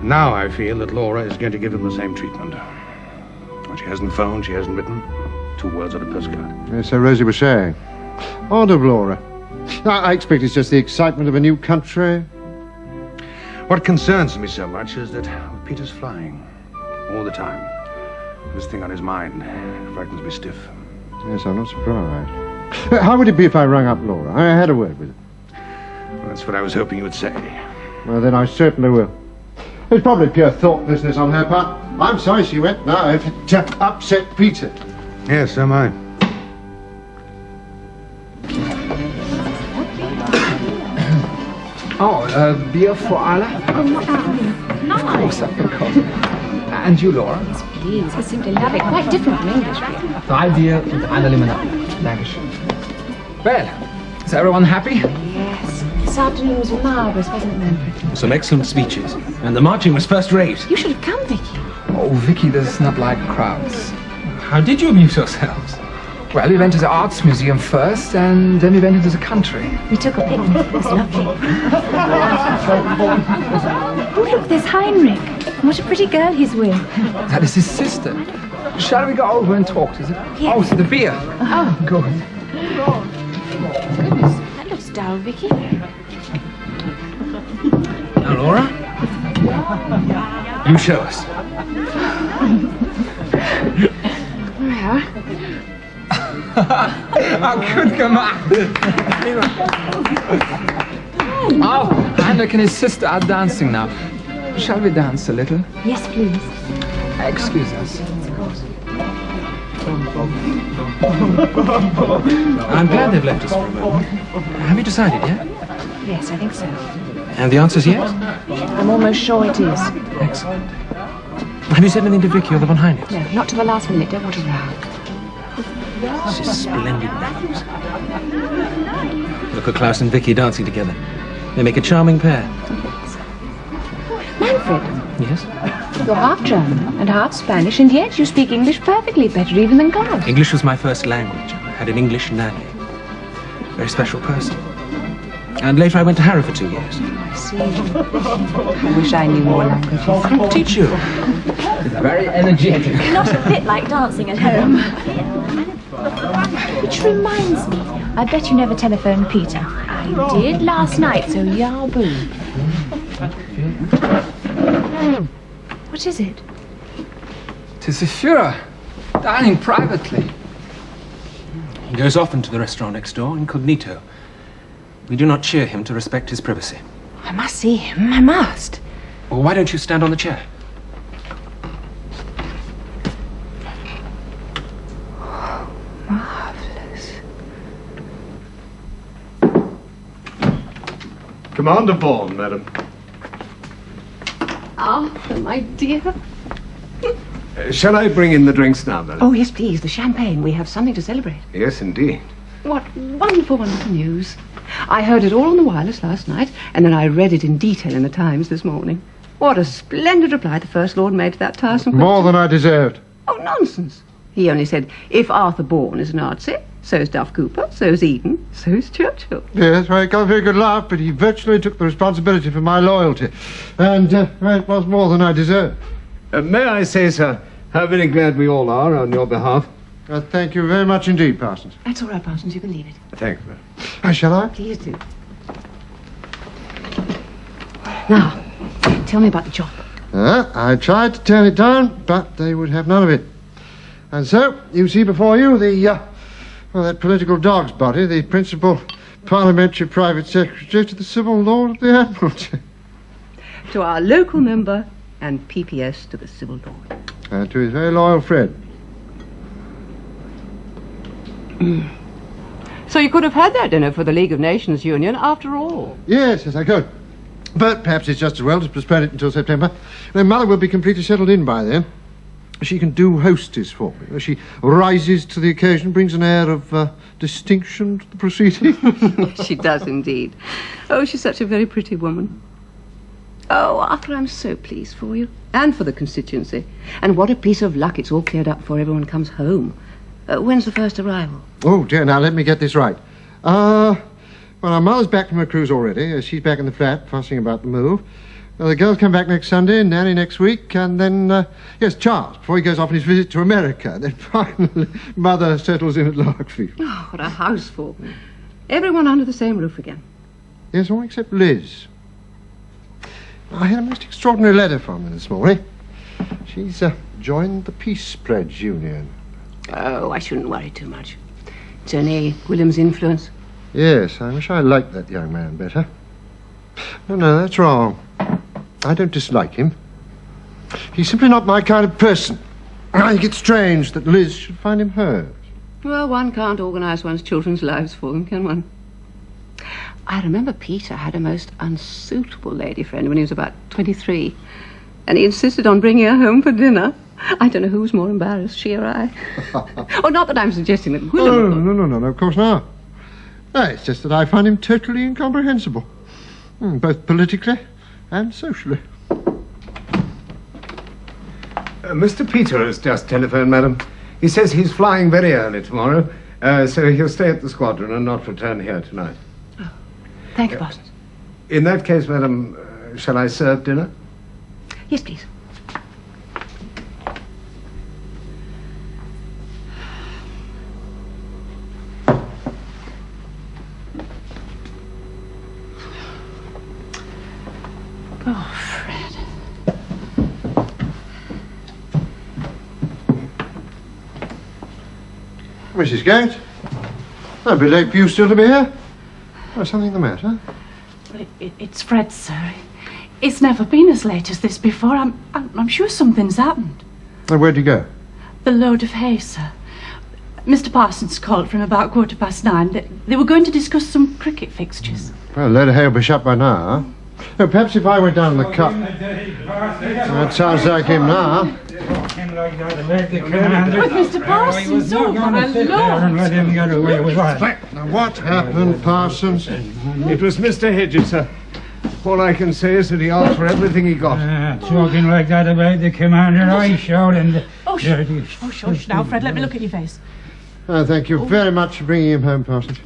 Now I feel that Laura is going to give him the same treatment. Well, she hasn't phoned, she hasn't written. 2 words on a postcard. Yes, so Rosie was saying. Odd of Laura. I expect it's just the excitement of a new country. What concerns me so much is that Peter's flying. All the time. This thing on his mind frightens me stiff. Yes, I'm not surprised. How would it be if I rang up Laura? I had a word with her. Well, that's what I was hoping you would say. Well, then I certainly will. It's probably pure thoughtlessness on her part. I'm sorry she went now if it upset Peter. Yes, so am I. Beer for Ala? Nice. Of course. And you, Laura? Yes, please. I seem to love it. Quite different from English beer. 3 Bier und eine Limonade. Dankeschön. Well, is everyone happy? Yes. This afternoon was marvellous, wasn't it, Manfred? Some excellent speeches. And the marching was first rate. You should have come, Vicky. Oh, Vicky does not like crowds. How did you amuse yourselves? Well, we went to the Arts Museum first, and then we went into the country. We took a picnic. It was lovely. Oh, look, there's Heinrich. What a pretty girl he's with. That is his sister. Shall we go over and talk to them? Yes. Oh, so the beer. Oh. Good. Goodness, that looks dull, Vicky. Now, Laura, you show us. Well... Gut gemacht. Oh, Heinrich and his sister are dancing now. Shall we dance a little? Yes, please. Excuse us. I'm glad they've left us for a moment. Have you decided yet? Yes, I think so. And the answer's yes? I'm almost sure it is. Excellent. Have you said anything to Vicky or the Von Heinrichs? No, not to the last minute. Don't want to row. This is splendid news. Look at Klaus and Vicky dancing together. They make a charming pair. Manfred. Yes? You're half German and half Spanish, and yet you speak English perfectly, better even than Klaus. English was my first language. I had an English nanny. Very special person. And later I went to Harrow for 2 years. I see. I wish I knew more languages. I'll teach you. Very energetic. Not a bit like dancing at home. Which reminds me, I bet you never telephoned Peter. I did last night, so yahoo. What is it? 'Tis the Führer, dining privately. He goes often to the restaurant next door, incognito. We do not cheer him to respect his privacy. I must see him, I must. Well, why don't you stand on the chair? Marvellous. Commander Bourne, madam. Arthur, my dear. Shall I bring in the drinks now, madam? Oh, yes, please, the champagne. We have something to celebrate. Yes, indeed. What wonderful, wonderful news. I heard it all on the wireless last night, and then I read it in detail in the Times this morning. What a splendid reply the First Lord made to that tiresome More question. than I deserved. Oh, nonsense. He only said, if Arthur Bourne is a Nazi, so is Duff Cooper, so is Eden, so is Churchill. Yes, well, he got a very good laugh, but he virtually took the responsibility for my loyalty. And well, it was more than I deserved. May I say, sir, how very glad we all are on your behalf. Thank you very much indeed, Parsons. That's all right, Parsons, you can leave it. Thank you, madam. Shall I? Please do. Now, tell me about the job. I tried to turn it down, but they would have none of it. And so, you see before you that political dog's body, the principal parliamentary private secretary to the Civil Lord of the Admiralty. To our local member and PPS to the Civil Lord. And to his very loyal friend. So you could have had that dinner for the League of Nations Union after all. Yes, I could. But perhaps it's just as well to postpone it until September. My mother will be completely settled in by then. She can do hostess for me. She rises to the occasion, brings an air of distinction to the proceeding. She does indeed. Oh, she's such a very pretty woman. Oh, Arthur, I'm so pleased for you. And for the constituency. And what a piece of luck it's all cleared up before everyone comes home. When's the first arrival? Oh, dear, now let me get this right. Well, our mother's back from her cruise already. She's back in the flat, fussing about the move. The girls come back next Sunday, Nanny next week, and then, yes, Charles, before he goes off on his visit to America. Then finally, Mother settles in at Larkfield. Oh, what a houseful. Everyone under the same roof again. Yes, all except Liz. I had a most extraordinary letter from her this morning. She's joined the Peace Pledge Union. Oh, I shouldn't worry too much. It's only William's influence. Yes, I wish I liked that young man better. No, that's wrong. I don't dislike him. He's simply not my kind of person. I think it's strange that Liz should find him hers. Well, one can't organise one's children's lives for them, can one? I remember Peter had a most unsuitable lady friend when he was about 23, and he insisted on bringing her home for dinner. I don't know who was more embarrassed, she or I. Oh, not that I'm suggesting that William... Oh, no, of course not. No, it's just that I find him totally incomprehensible, both politically and socially. Mr. Peter has just telephoned, madam. He says he's flying very early tomorrow, so he'll stay at the squadron and not return here tonight. Oh, thank you, Parsons. In that case, madam, shall I serve dinner? Yes, please. Oh, Fred. Mrs. Gates? I'd be late for you still to be here. Oh, something the matter? Well, it's Fred, sir. It's never been as late as this before. I'm sure something's happened. And where'd you go? The load of hay, sir. Mr. Parsons called from about 9:15. They were going to discuss some cricket fixtures. Well, a load of hay will be shut by now, huh? Oh, perhaps if I went down the cut. That sounds like him now. With Mr. Parsons, oh, my lord. Let him get away with that. Now, what happened, Parsons? It was Mr. Hedges, sir. All I can say is that he asked for everything he got. Talking like that about the commander, I showed him. Oh, shush now, Fred. Let me look at your face. Oh, thank you very much for bringing him home, Parsons.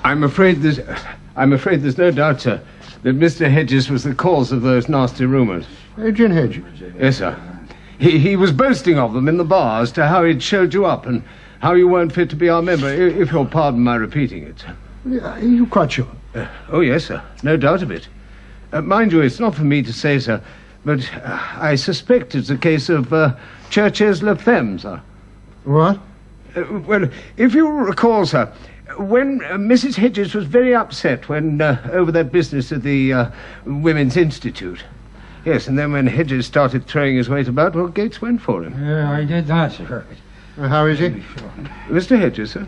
I'm afraid there's no doubt, sir, that Mr. Hedges was the cause of those nasty rumours. Adrian Hedges? Yes, sir. He was boasting of them in the bar as to how he'd showed you up and how you weren't fit to be our member, if you'll pardon my repeating it. Are you quite sure? Oh, yes, sir. No doubt of it. Mind you, it's not for me to say, sir, but I suspect it's a case of Churches La Femme, sir. What? Well, if you recall, sir, when Mrs. Hedges was very upset when over that business at the Women's Institute. Yes, and then when Hedges started throwing his weight about, well, Gates went for him. Yeah, I did that, sir. How is he? Mr. Hedges, sir?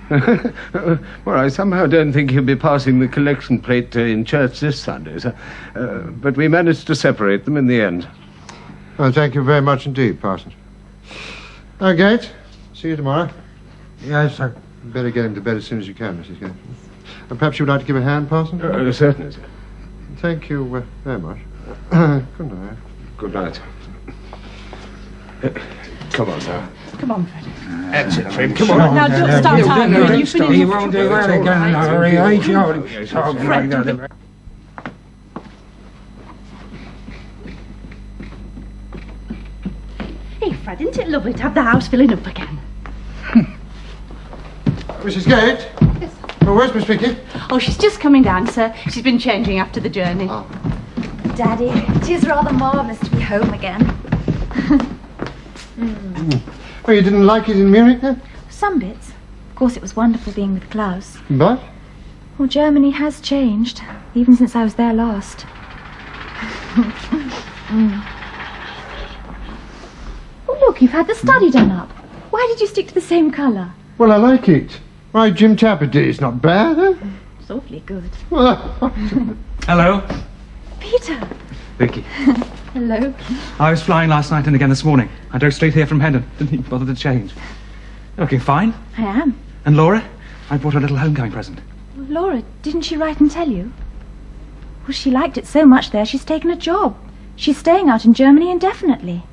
Well, I somehow don't think he'll be passing the collection plate in church this Sunday, sir. But we managed to separate them in the end. Well, thank you very much indeed, Parsons. Now, Gates, see you tomorrow. Yes, sir. Better get him to bed as soon as you can, Mrs. Gates. And perhaps you'd like to give a hand, Parsons? Certainly, sir. Thank you very much. Good night. Good night. Come on, sir. Come on, Fred. That's it, Fred. Come on. Now, don't start arguing. You finish. He won't do that again, Larry. I shall. Talking like that. Hey, Fred, isn't it lovely to have the house filling up again? Mrs. Gates? Yes. Oh, where's Miss Vicky? Oh, she's just coming down, sir. She's been changing after the journey. Oh. Daddy, it is rather marvellous to be home again. Oh, you didn't like it in Munich, then? Some bits. Of course, it was wonderful being with Klaus. But? Well, Germany has changed, even since I was there last. Oh, look, you've had the study done up. Why did you stick to the same colour? Well, I like it. Why, Jim Tapper did. It's not bad, huh? It's awfully good. Hello. Peter! Vicky. Hello. I was flying last night and again this morning. I drove straight here from Hendon. Didn't even bother to change. You're looking fine. I am. And Laura? I brought her a little homecoming present. Laura, didn't she write and tell you? Well, she liked it so much there, she's taken a job. She's staying out in Germany indefinitely.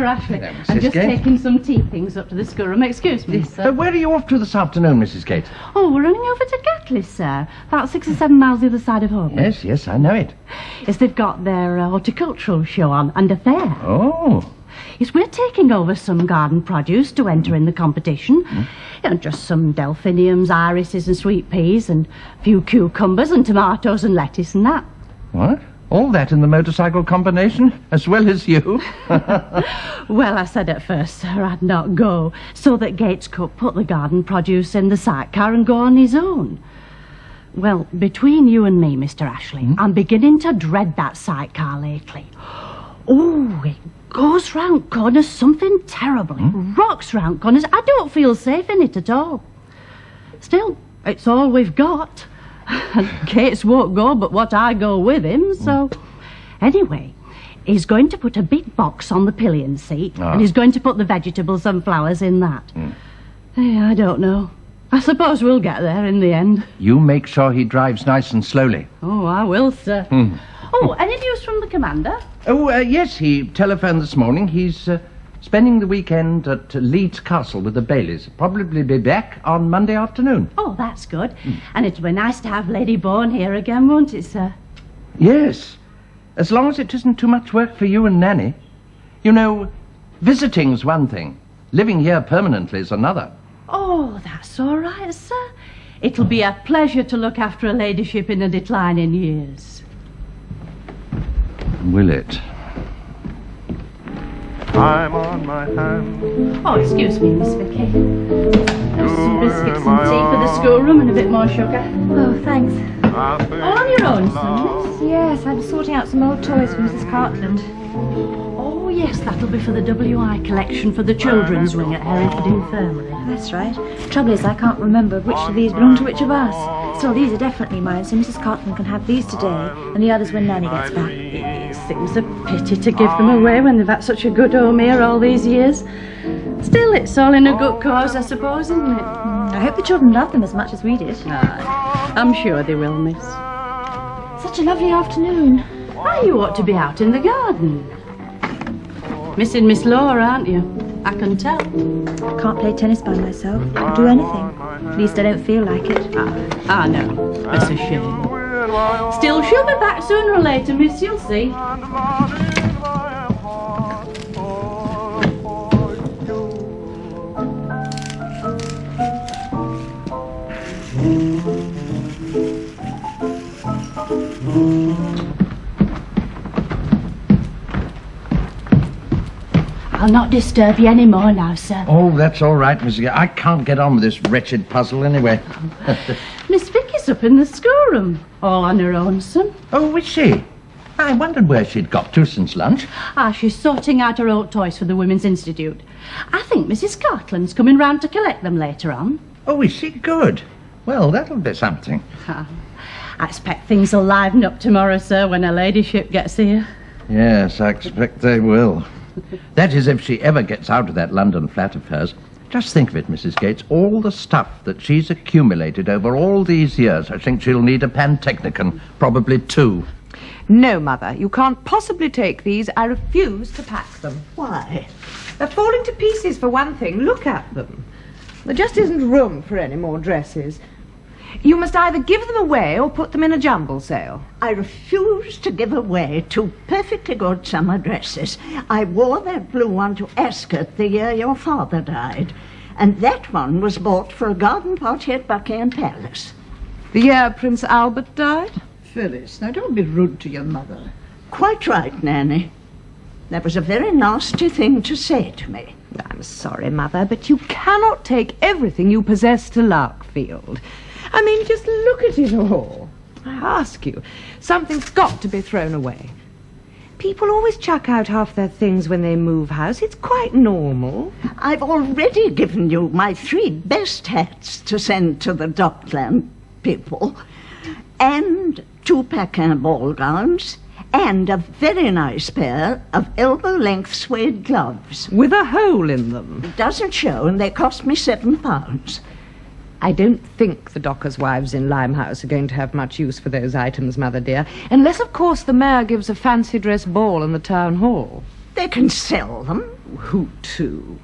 Mr. Ashley. Hello, Mrs. I'm just Gate. taking some tea things up to the schoolroom. Excuse me, sir. Where are you off to this afternoon, Mrs. Gate? Oh, we're running over to Gatley, sir. About 6 or 7 miles the other side of home. Yes, I know it. Yes, they've got their horticultural show on and a fair. Oh. Yes, we're taking over some garden produce to enter in the competition. You know, just some delphiniums, irises and sweet peas and a few cucumbers and tomatoes and lettuce and that. What? All that in the motorcycle combination, as well as you? Well, I said at first, sir, I'd not go, so that Gates could put the garden produce in the sidecar and go on his own. Well, between you and me, Mr. Ashley, I'm beginning to dread that sidecar lately. Oh, it goes round corners something terribly. Rocks round corners. I don't feel safe in it at all. Still, it's all we've got. And Gates won't go but what I go with him, so... Anyway, He's going to put a big box on the pillion seat, Ah. and he's going to put the vegetables and flowers in that. Hey, I don't know. I suppose we'll get there in the end. You make sure he drives nice and slowly. Oh, I will, sir. Hmm. Oh, any news from the commander? Oh, yes, he telephoned this morning. He's spending the weekend at Leeds Castle with the Baileys. Probably be back on Monday afternoon. Oh, that's good. And it'll be nice to have Lady Bourne here again, won't it, sir? Yes, as long as it isn't too much work for you and Nanny. You know, visiting's one thing. Living here permanently is another. Oh, that's all right, sir. It'll be a pleasure to look after a ladyship in a decline in years. Will it? I'm on my hands. Oh, excuse me, Miss Vicky. There's some biscuits and tea for the schoolroom and a bit more sugar. Oh, thanks. All on your own, son, miss? Yes, I'm sorting out some old toys for Mrs. Cartland. Oh, yes, that'll be for the WI collection for the children's wing at Hereford Infirmary. That's right. Trouble is, I can't remember which of these belong to which of us. Still, these are definitely mine, so Mrs. Cartland can have these today, and the others when Nanny gets back. It seems a pity to give them away when they've had such a good home here all these years. Still, it's all in a good cause, I suppose, isn't it? I hope the children love them as much as we did. I'm sure they will, miss. Such a lovely afternoon. Why, you ought to be out in the garden. Missing Miss Laura, aren't you? I can tell. I can't play tennis by myself. Or do anything. At least I don't feel like it. I know. That's a shame. Still, she'll be back sooner or later, miss, you'll see. I'll not disturb you any more now, sir. Oh, that's all right, Mrs. I can't get on with this wretched puzzle anyway. Miss Vicky's up in the schoolroom, all on her own, son. Oh, is she? I wondered where she'd got to since lunch. She's sorting out her old toys for the Women's Institute. I think Mrs. Cartland's coming round to collect them later on. Oh, is she? Good. Well, that'll be something. I expect things will liven up tomorrow, sir, when her ladyship gets here. Yes, I expect they will. That is, if she ever gets out of that London flat of hers. Just think of it, Mrs. Gates, all the stuff that she's accumulated over all these years. I think she'll need a pantechnicon, probably 2. No, Mother, you can't possibly take these. I refuse to pack them. Why? They're falling to pieces, for one thing. Look at them. There just isn't room for any more dresses. You must either give them away or put them in a jumble sale. I refuse to give away 2 perfectly good summer dresses. I wore that blue one to Ascot the year your father died. And that one was bought for a garden party at Buckingham Palace. The year Prince Albert died? Phyllis, now don't be rude to your mother. Quite right, Nanny. That was a very nasty thing to say to me. I'm sorry, Mother, but you cannot take everything you possess to Larkfield. I mean, just look at it all. I ask you, something's got to be thrown away. People always chuck out half their things when they move house. It's quite normal. I've already given you my 3 best hats to send to the Dockland people, and 2 Paquin ball gowns, and a very nice pair of elbow-length suede gloves. With a hole in them? It doesn't show, and they cost me £7. I don't think the dockers' wives in Limehouse are going to have much use for those items, Mother dear, unless, of course, the mayor gives a fancy dress ball in the town hall. They can sell them. Who to?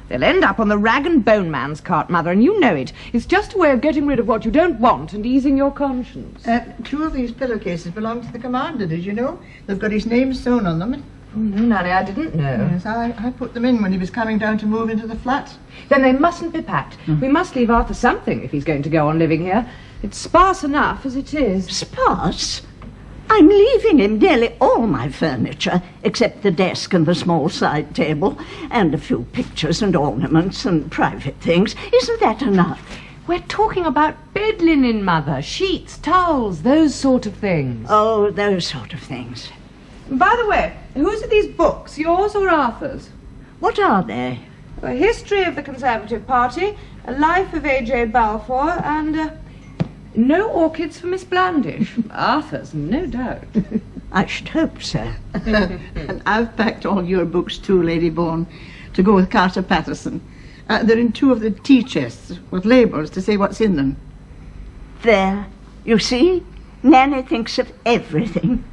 They'll end up on the rag and bone man's cart, Mother, and you know it. It's just a way of getting rid of what you don't want and easing your conscience. 2 of these pillowcases belong to the commander, did you know? They've got his name sewn on them. Oh, no, Nanny, I didn't know. Yes, I put them in when he was coming down to move into the flat. Then they mustn't be packed. We must leave Arthur something if he's going to go on living here. It's sparse enough as it is. Sparse? I'm leaving him nearly all my furniture, except the desk and the small side table, and a few pictures and ornaments and private things. Isn't that enough? We're talking about bed linen, Mother. Sheets, towels, those sort of things. Oh, those sort of things. By the way, whose are these books, yours or Arthur's? What are they? A history of the Conservative Party, a life of A.J. Balfour, and No orchids for Miss Blandish. Arthur's, no doubt. I should hope so. And I've packed all your books too, Lady Bourne, to go with Carter Patterson. They're in 2 of the tea chests with labels to say what's in them. There, you see? Nanny thinks of everything.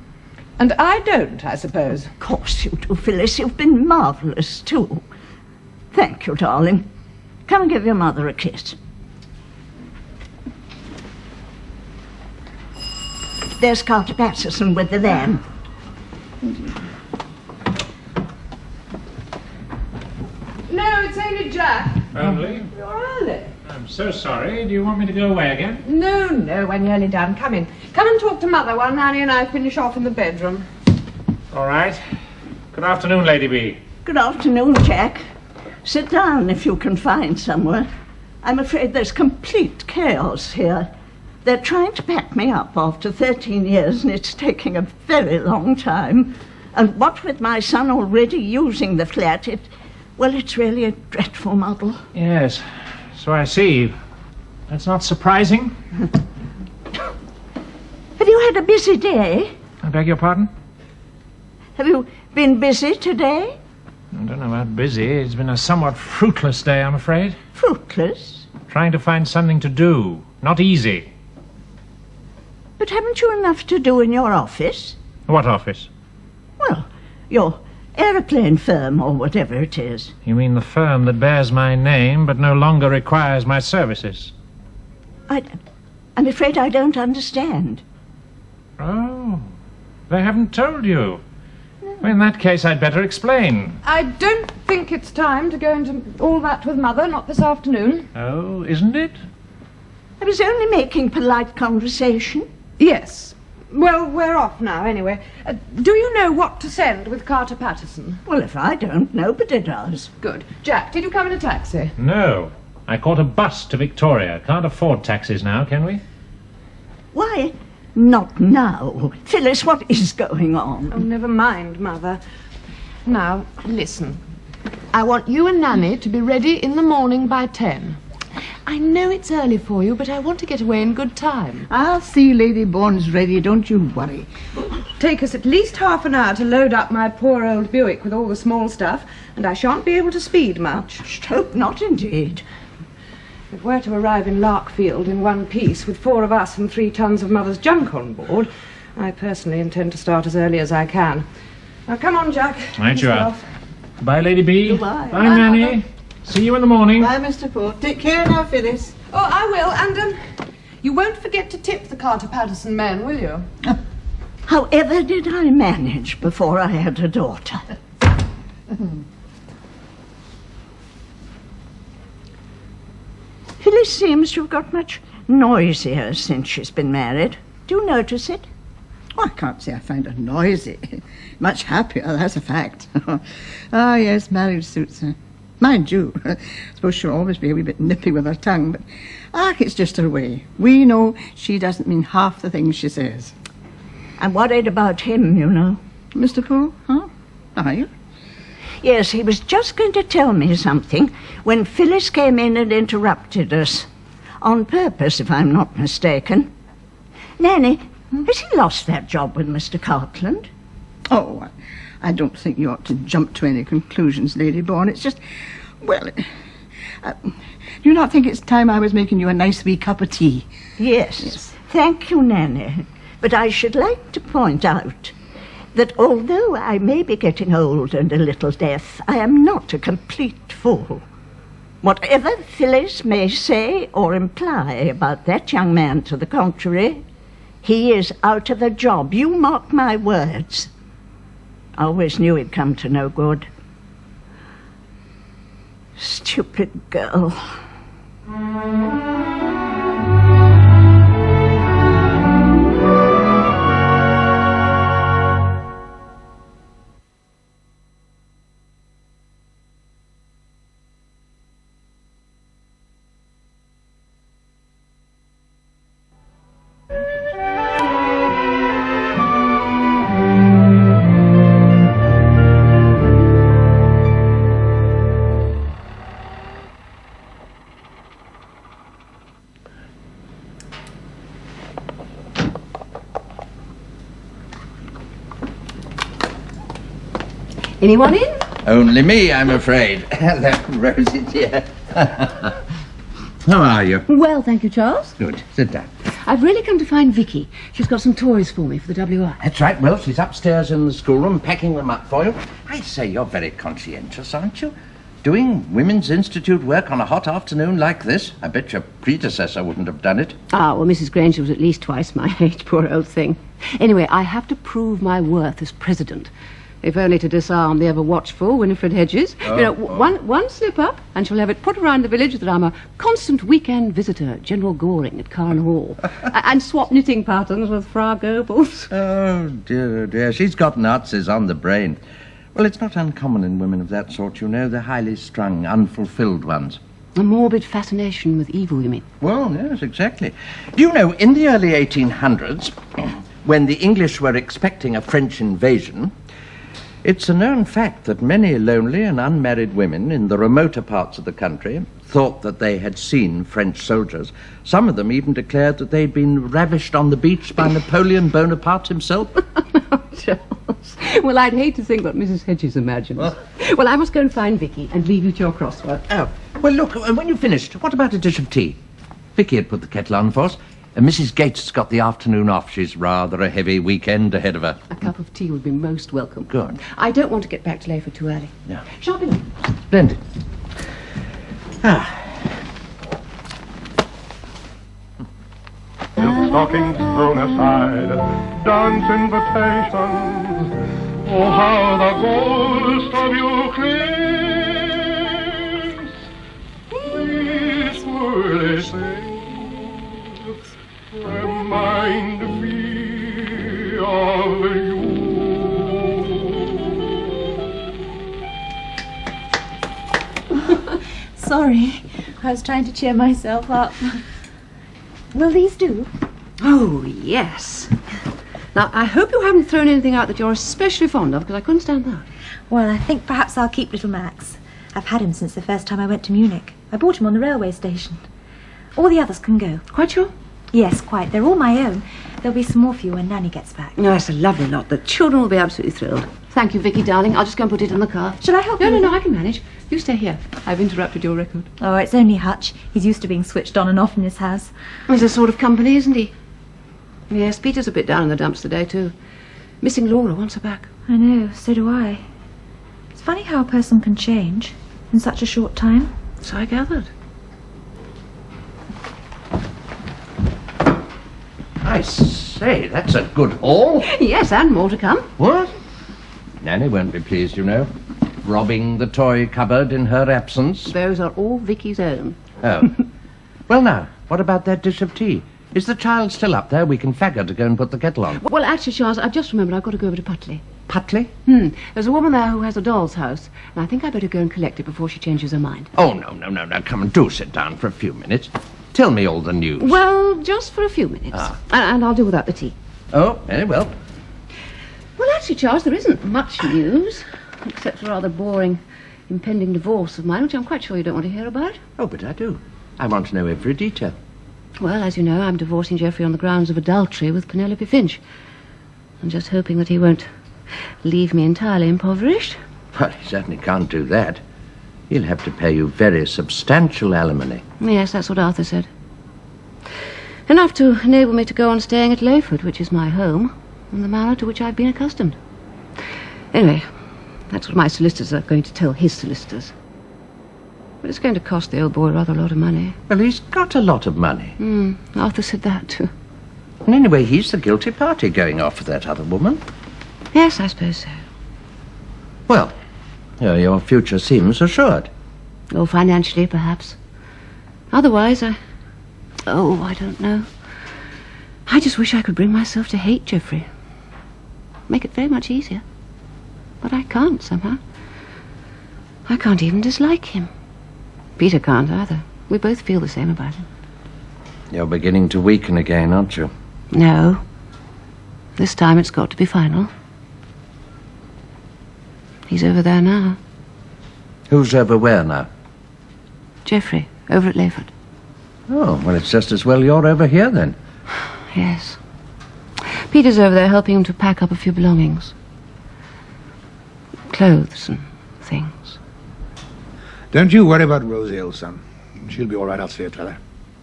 And I don't, I suppose. Of course you do, Phyllis. You've been marvellous, too. Thank you, darling. Come and give your mother a kiss. There's Carter Patterson with the van. No, it's only Jack. Only? You're early. I'm so sorry. Do you want me to go away again? No, we're nearly done. Come in. Come and talk to Mother while Nanny and I finish off in the bedroom. All right. Good afternoon, Lady B. Good afternoon, Jack. Sit down if you can find somewhere. I'm afraid there's complete chaos here. They're trying to pack me up after 13 years, and it's taking a very long time. And what with my son already using the flat, it's really a dreadful muddle. Yes, so I see. That's not surprising. Have you had a busy day? I beg your pardon? Have you been busy today? I don't know about busy. It's been a somewhat fruitless day, I'm afraid. Fruitless? Trying to find something to do. Not easy. But haven't you enough to do in your office? What office? Well, your aeroplane firm or whatever it is. You mean the firm that bears my name but no longer requires my services? I'm afraid I don't understand. Oh, they haven't told you. Well, in that case, I'd better explain. I don't think it's time to go into all that with Mother, not this afternoon. Oh, isn't it? I was only making polite conversation. Yes. Well, we're off now, anyway. Do you know what to send with Carter Patterson? Well, if I don't, nobody does. Good. Jack, did you come in a taxi? No. I caught a bus to Victoria. Can't afford taxis now, can we? Why, not now. Phyllis, what is going on? Oh, never mind, Mother. Now, listen. I want you and Nanny to be ready in the morning by 10. I know it's early for you, but I want to get away in good time. I'll see Lady Bourne's ready, don't you worry. Take us at least half an hour to load up my poor old Buick with all the small stuff, and I shan't be able to speed much. Should hope not, indeed. If we're to arrive in Larkfield in one piece with 4 of us and 3 tons of Mother's junk on board, I personally intend to start as early as I can. Now, come on, Jack. Right you are. Bye, Lady B. Goodbye. Bye, Nanny. See you in the morning. Bye, Mr. Poole. Take care now, Phyllis. Oh, I will, and you won't forget to tip the Carter Patterson men, will you? However did I manage before I had a daughter? Phyllis seems to have got much noisier since she's been married. Do you notice it? Oh, I can't say I find her noisy. Much happier, that's a fact. Ah, yes, marriage suits her. Mind you, I suppose she'll always be a wee bit nippy with her tongue, but it's just her way. We know she doesn't mean half the things she says. I'm worried about him, you know. Mr. Poole, huh? Are you? Yes, he was just going to tell me something when Phyllis came in and interrupted us. On purpose, if I'm not mistaken. Nanny, has he lost that job with Mr. Cartland? Oh, I don't think you ought to jump to any conclusions, Lady Bourne. It's just, well, do you not think it's time I was making you a nice wee cup of tea? Yes. Thank you, Nanny. But I should like to point out that although I may be getting old and a little deaf, I am not a complete fool. Whatever Phyllis may say or imply about that young man to the contrary, he is out of a job. You mark my words. I always knew he'd come to no good. Stupid girl. Anyone in? Only me, I'm afraid. Hello, Rosie dear. How are you? Well, thank you, Charles. Good. Sit down. I've really come to find Vicky. She's got some toys for me for the WI. That's right. Well, she's upstairs in the schoolroom packing them up for you. I say, you're very conscientious, aren't you? Doing Women's Institute work on a hot afternoon like this? I bet your predecessor wouldn't have done it. Ah, well, Mrs. Granger was at least twice my age, poor old thing. Anyway, I have to prove my worth as president. If only to disarm the ever-watchful Winifred Hedges. One slip-up, and she'll have it put around the village that I'm a constant weekend visitor at General Goring at Carn Hall. And swap knitting patterns with Fra Goebbels. Oh, dear, oh, dear. She's got Nazis on the brain. Well, it's not uncommon in women of that sort, you know, the highly strung, unfulfilled ones. A morbid fascination with evil, you mean? Well, yes, exactly. Do you know, in the early 1800s, when the English were expecting a French invasion, it's a known fact that many lonely and unmarried women in the remoter parts of the country thought that they had seen French soldiers. Some of them even declared that they'd been ravished on the beach by Napoleon Bonaparte himself. Charles. Well, I'd hate to think what Mrs. Hedges imagines. Well, I must go and find Vicky and leave you to your crossword. Oh, well, look, when you've finished, what about a dish of tea? Vicky had put the kettle on for us. And Mrs. Gates has got the afternoon off. She's rather a heavy weekend ahead of her. A cup of tea would be most welcome. Good. I don't want to get back to Layford too early. No. Shopping. Splendid. Stockings thrown aside, dance invitations. Oh, how the ghost of you clings. These swirly things remind me of you. Sorry, I was trying to cheer myself up. Will these do? Oh, yes. Now, I hope you haven't thrown anything out that you're especially fond of, because I couldn't stand that. Well, I think perhaps I'll keep little Max. I've had him since the first time I went to Munich. I bought him on the railway station. All the others can go. Quite sure? Yes, quite. They're all my own. There'll be some more for you when Nanny gets back. No, it's a lovely lot. The children will be absolutely thrilled. Thank you, Vicky, darling. I'll just go and put it in the car. Shall I help you? No, I can manage. You stay here. I've interrupted your record. Oh, it's only Hutch. He's used to being switched on and off in his house. He's a sort of company, isn't he? Yes, Peter's a bit down in the dumps today, too. Missing Laura wants her back. I know, so do I. It's funny how a person can change in such a short time. So I gathered. I say, that's a good haul. Yes, and more to come. What? Nanny won't be pleased, you know. Robbing the toy cupboard in her absence. Those are all Vicky's own. Oh. Well, now, what about that dish of tea? Is the child still up there? We can fag her to go and put the kettle on. Well, actually, Charles, I've just remembered I've got to go over to Putley. Putley? There's a woman there who has a doll's house, and I think I better go and collect it before she changes her mind. Oh, no. Come and do sit down for a few minutes. Tell me all the news. Well, just for a few minutes. And I'll do without the tea. Oh, very well. Well, actually, Charles, there isn't much news, except a rather boring impending divorce of mine, which I'm quite sure you don't want to hear about. Oh, but I do. I want to know every detail. Well, as you know, I'm divorcing Geoffrey on the grounds of adultery with Penelope Finch. I'm just hoping that he won't leave me entirely impoverished. Well, he certainly can't do that. He'll have to pay you very substantial alimony. Yes, that's what Arthur said. Enough to enable me to go on staying at Layford, which is my home, in the manner to which I've been accustomed. Anyway, that's what my solicitors are going to tell his solicitors. But it's going to cost the old boy rather a lot of money. Well, he's got a lot of money. Arthur said that, too. And anyway, he's the guilty party going off with that other woman. Yes, I suppose so. Well, your future seems assured. Oh, financially, perhaps. Otherwise, I don't know. I just wish I could bring myself to hate Geoffrey. Make it very much easier. But I can't, somehow. I can't even dislike him. Peter can't either. We both feel the same about him. You're beginning to weaken again, aren't you? No. This time it's got to be final. He's over there now. Who's over where now? Geoffrey, over at Layford. Oh, well, it's just as well you're over here, then. Yes. Peter's over there helping him to pack up a few belongings. clothes and things. Don't you worry about Rosie, old son. She'll be all right, I'll see her, Trevor.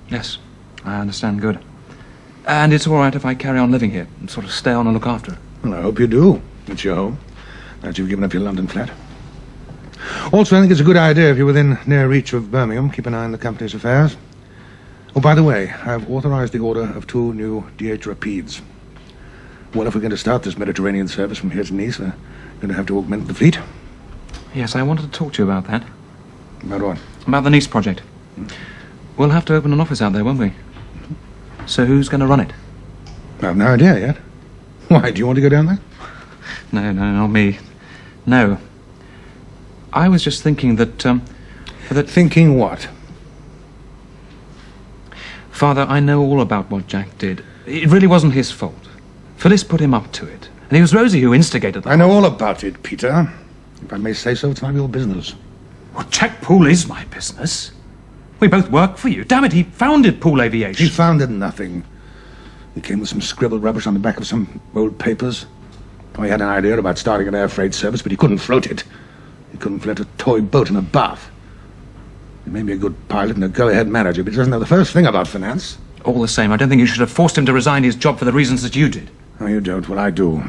Yes, I understand. Good. And it's all right if I carry on living here and sort of stay on and look after her. Well, I hope you do. It's your home. Now that you've given up your London flat. Also, I think it's a good idea if you're within near reach of Birmingham, keep an eye on the company's affairs. Oh, by the way, I've authorized the order of 2 new DH Rapides. Well, if we're going to start this Mediterranean service from here to Nice, we're going to have to augment the fleet. Yes, I wanted to talk to you about that. About what? About the Nice project. We'll have to open an office out there, won't we? So who's going to run it? I have no idea yet. Why, do you want to go down there? No, not me. No. I was just thinking that, Thinking what? Father, I know all about what Jack did. It really wasn't his fault. Phyllis put him up to it. And it was Rosie who instigated that. I know all about it, Peter. If I may say so, it's none of your business. Well, Jack Poole is my business. We both work for you. Damn it, he founded Poole Aviation. He founded nothing. He came with some scribbled rubbish on the back of some old papers. Oh, he had an idea about starting an air freight service, but he couldn't float it. He couldn't float a toy boat in a bath. He may be a good pilot and a go-ahead manager, but he doesn't know the first thing about finance. All the same, I don't think you should have forced him to resign his job for the reasons that you did. Oh, you don't. Well, I do.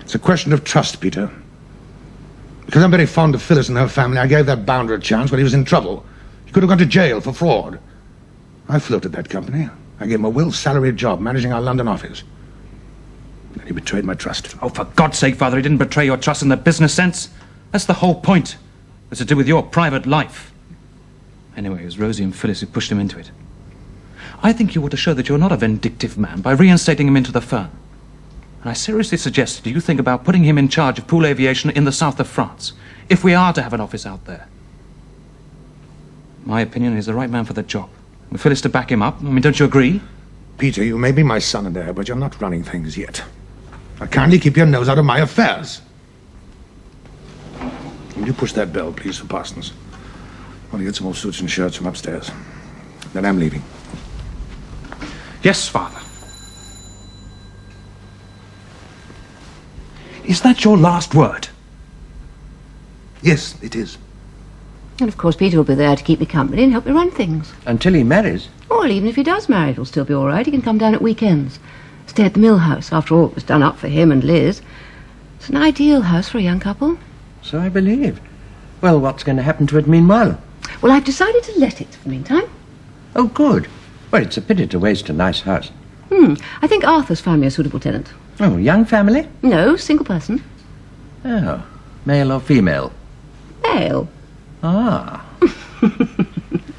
It's a question of trust, Peter. Because I'm very fond of Phyllis and her family, I gave that bounder a chance when he was in trouble. He could have gone to jail for fraud. I floated that company. I gave him a well-salaried job managing our London office. And he betrayed my trust. Oh, for God's sake, Father, he didn't betray your trust in the business sense. That's the whole point. It's to do with your private life. Anyway, it was Rosie and Phyllis who pushed him into it. I think you ought to show that you're not a vindictive man by reinstating him into the firm. And I seriously suggest that you think about putting him in charge of Poole Aviation in the south of France, if we are to have an office out there. My opinion is the right man for the job. With Phyllis to back him up, don't you agree? Peter, you may be my son and heir, but you're not running things yet. Now, kindly keep your nose out of my affairs. Will you push that bell, please, for Parsons? I want to get some more suits and shirts from upstairs. Then I'm leaving. Yes, Father. Is that your last word? Yes, it is. And of course Peter will be there to keep me company and help me run things. Until he marries? Well, even if he does marry, it'll still be all right. He can come down at weekends. Stay at the mill house. After all, it was done up for him and Liz. It's an ideal house for a young couple. So I believe. Well, what's going to happen to it meanwhile? Well, I've decided to let it for the meantime. Oh, good. Well, it's a pity to waste a nice house. I think Arthur's found me a suitable tenant. Oh, young family? No, single person. Oh, male or female? Male. Ah.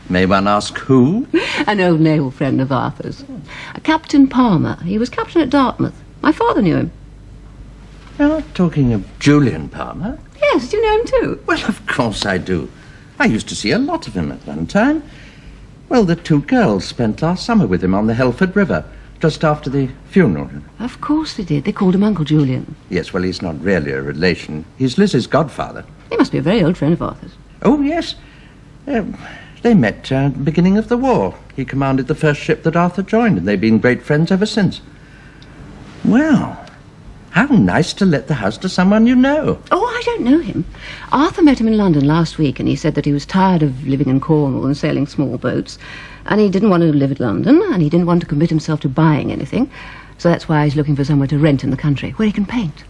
May one ask who? An old naval friend of Arthur's. Captain Palmer. He was captain at Dartmouth. My father knew him. You're not talking of Julian Palmer? Yes, do you know him too? Well, of course I do. I used to see a lot of him at one time. Well, the 2 girls spent last summer with him on the Helford River, just after the funeral. Of course they did. They called him Uncle Julian. Yes, well, he's not really a relation. He's Liz's godfather. He must be a very old friend of Arthur's. Oh, yes. They met at the beginning of the war. He commanded the first ship that Arthur joined, and they've been great friends ever since. Well, how nice to let the house to someone you know. Oh, I don't know him. Arthur met him in London last week, and he said that he was tired of living in Cornwall and sailing small boats, and he didn't want to live in London, and he didn't want to commit himself to buying anything, so that's why he's looking for somewhere to rent in the country, where he can paint.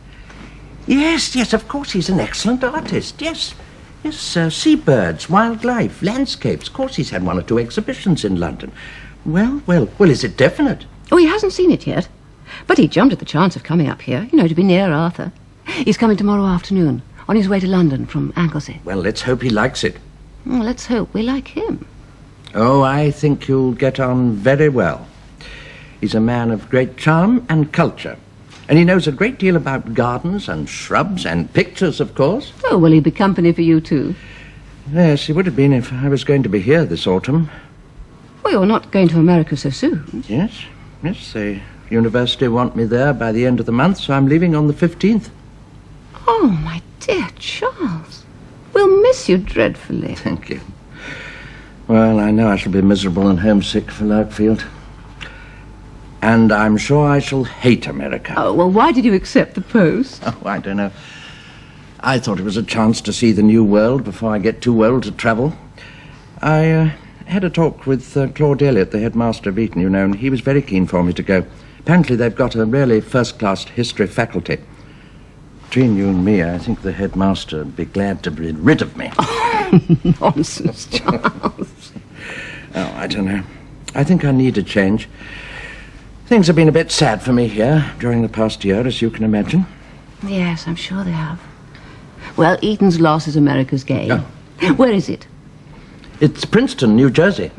Yes, of course, he's an excellent artist, yes. Yes, seabirds, wildlife, landscapes. Of course, he's had 1 or 2 exhibitions in London. Well, is it definite? Oh, he hasn't seen it yet. But he jumped at the chance of coming up here, to be near Arthur. He's coming tomorrow afternoon, on his way to London from Anglesey. Well, let's hope he likes it. Well, let's hope we like him. Oh, I think you'll get on very well. He's a man of great charm and culture. And he knows a great deal about gardens and shrubs and pictures, of course. Oh, will he be company for you too? Yes, he would have been if I was going to be here this autumn. Well, you're not going to America so soon. Yes. The university want me there by the end of the month, so I'm leaving on the 15th. Oh, my dear Charles. We'll miss you dreadfully. Thank you. Well, I know I shall be miserable and homesick for Larkfield. And I'm sure I shall hate America. Oh, well, why did you accept the post? Oh, I don't know. I thought it was a chance to see the new world before I get too old to travel. I had a talk with Claude Elliott, the headmaster of Eton, you know, and he was very keen for me to go. Apparently they've got a really first-class history faculty. Between you and me, I think the headmaster would be glad to be rid of me. Nonsense, Charles. Oh, I don't know. I think I need a change. Things have been a bit sad for me here during the past year, as you can imagine. Yes, I'm sure they have. Well, Eton's loss is America's gain. Oh. Where is it? It's Princeton, New Jersey.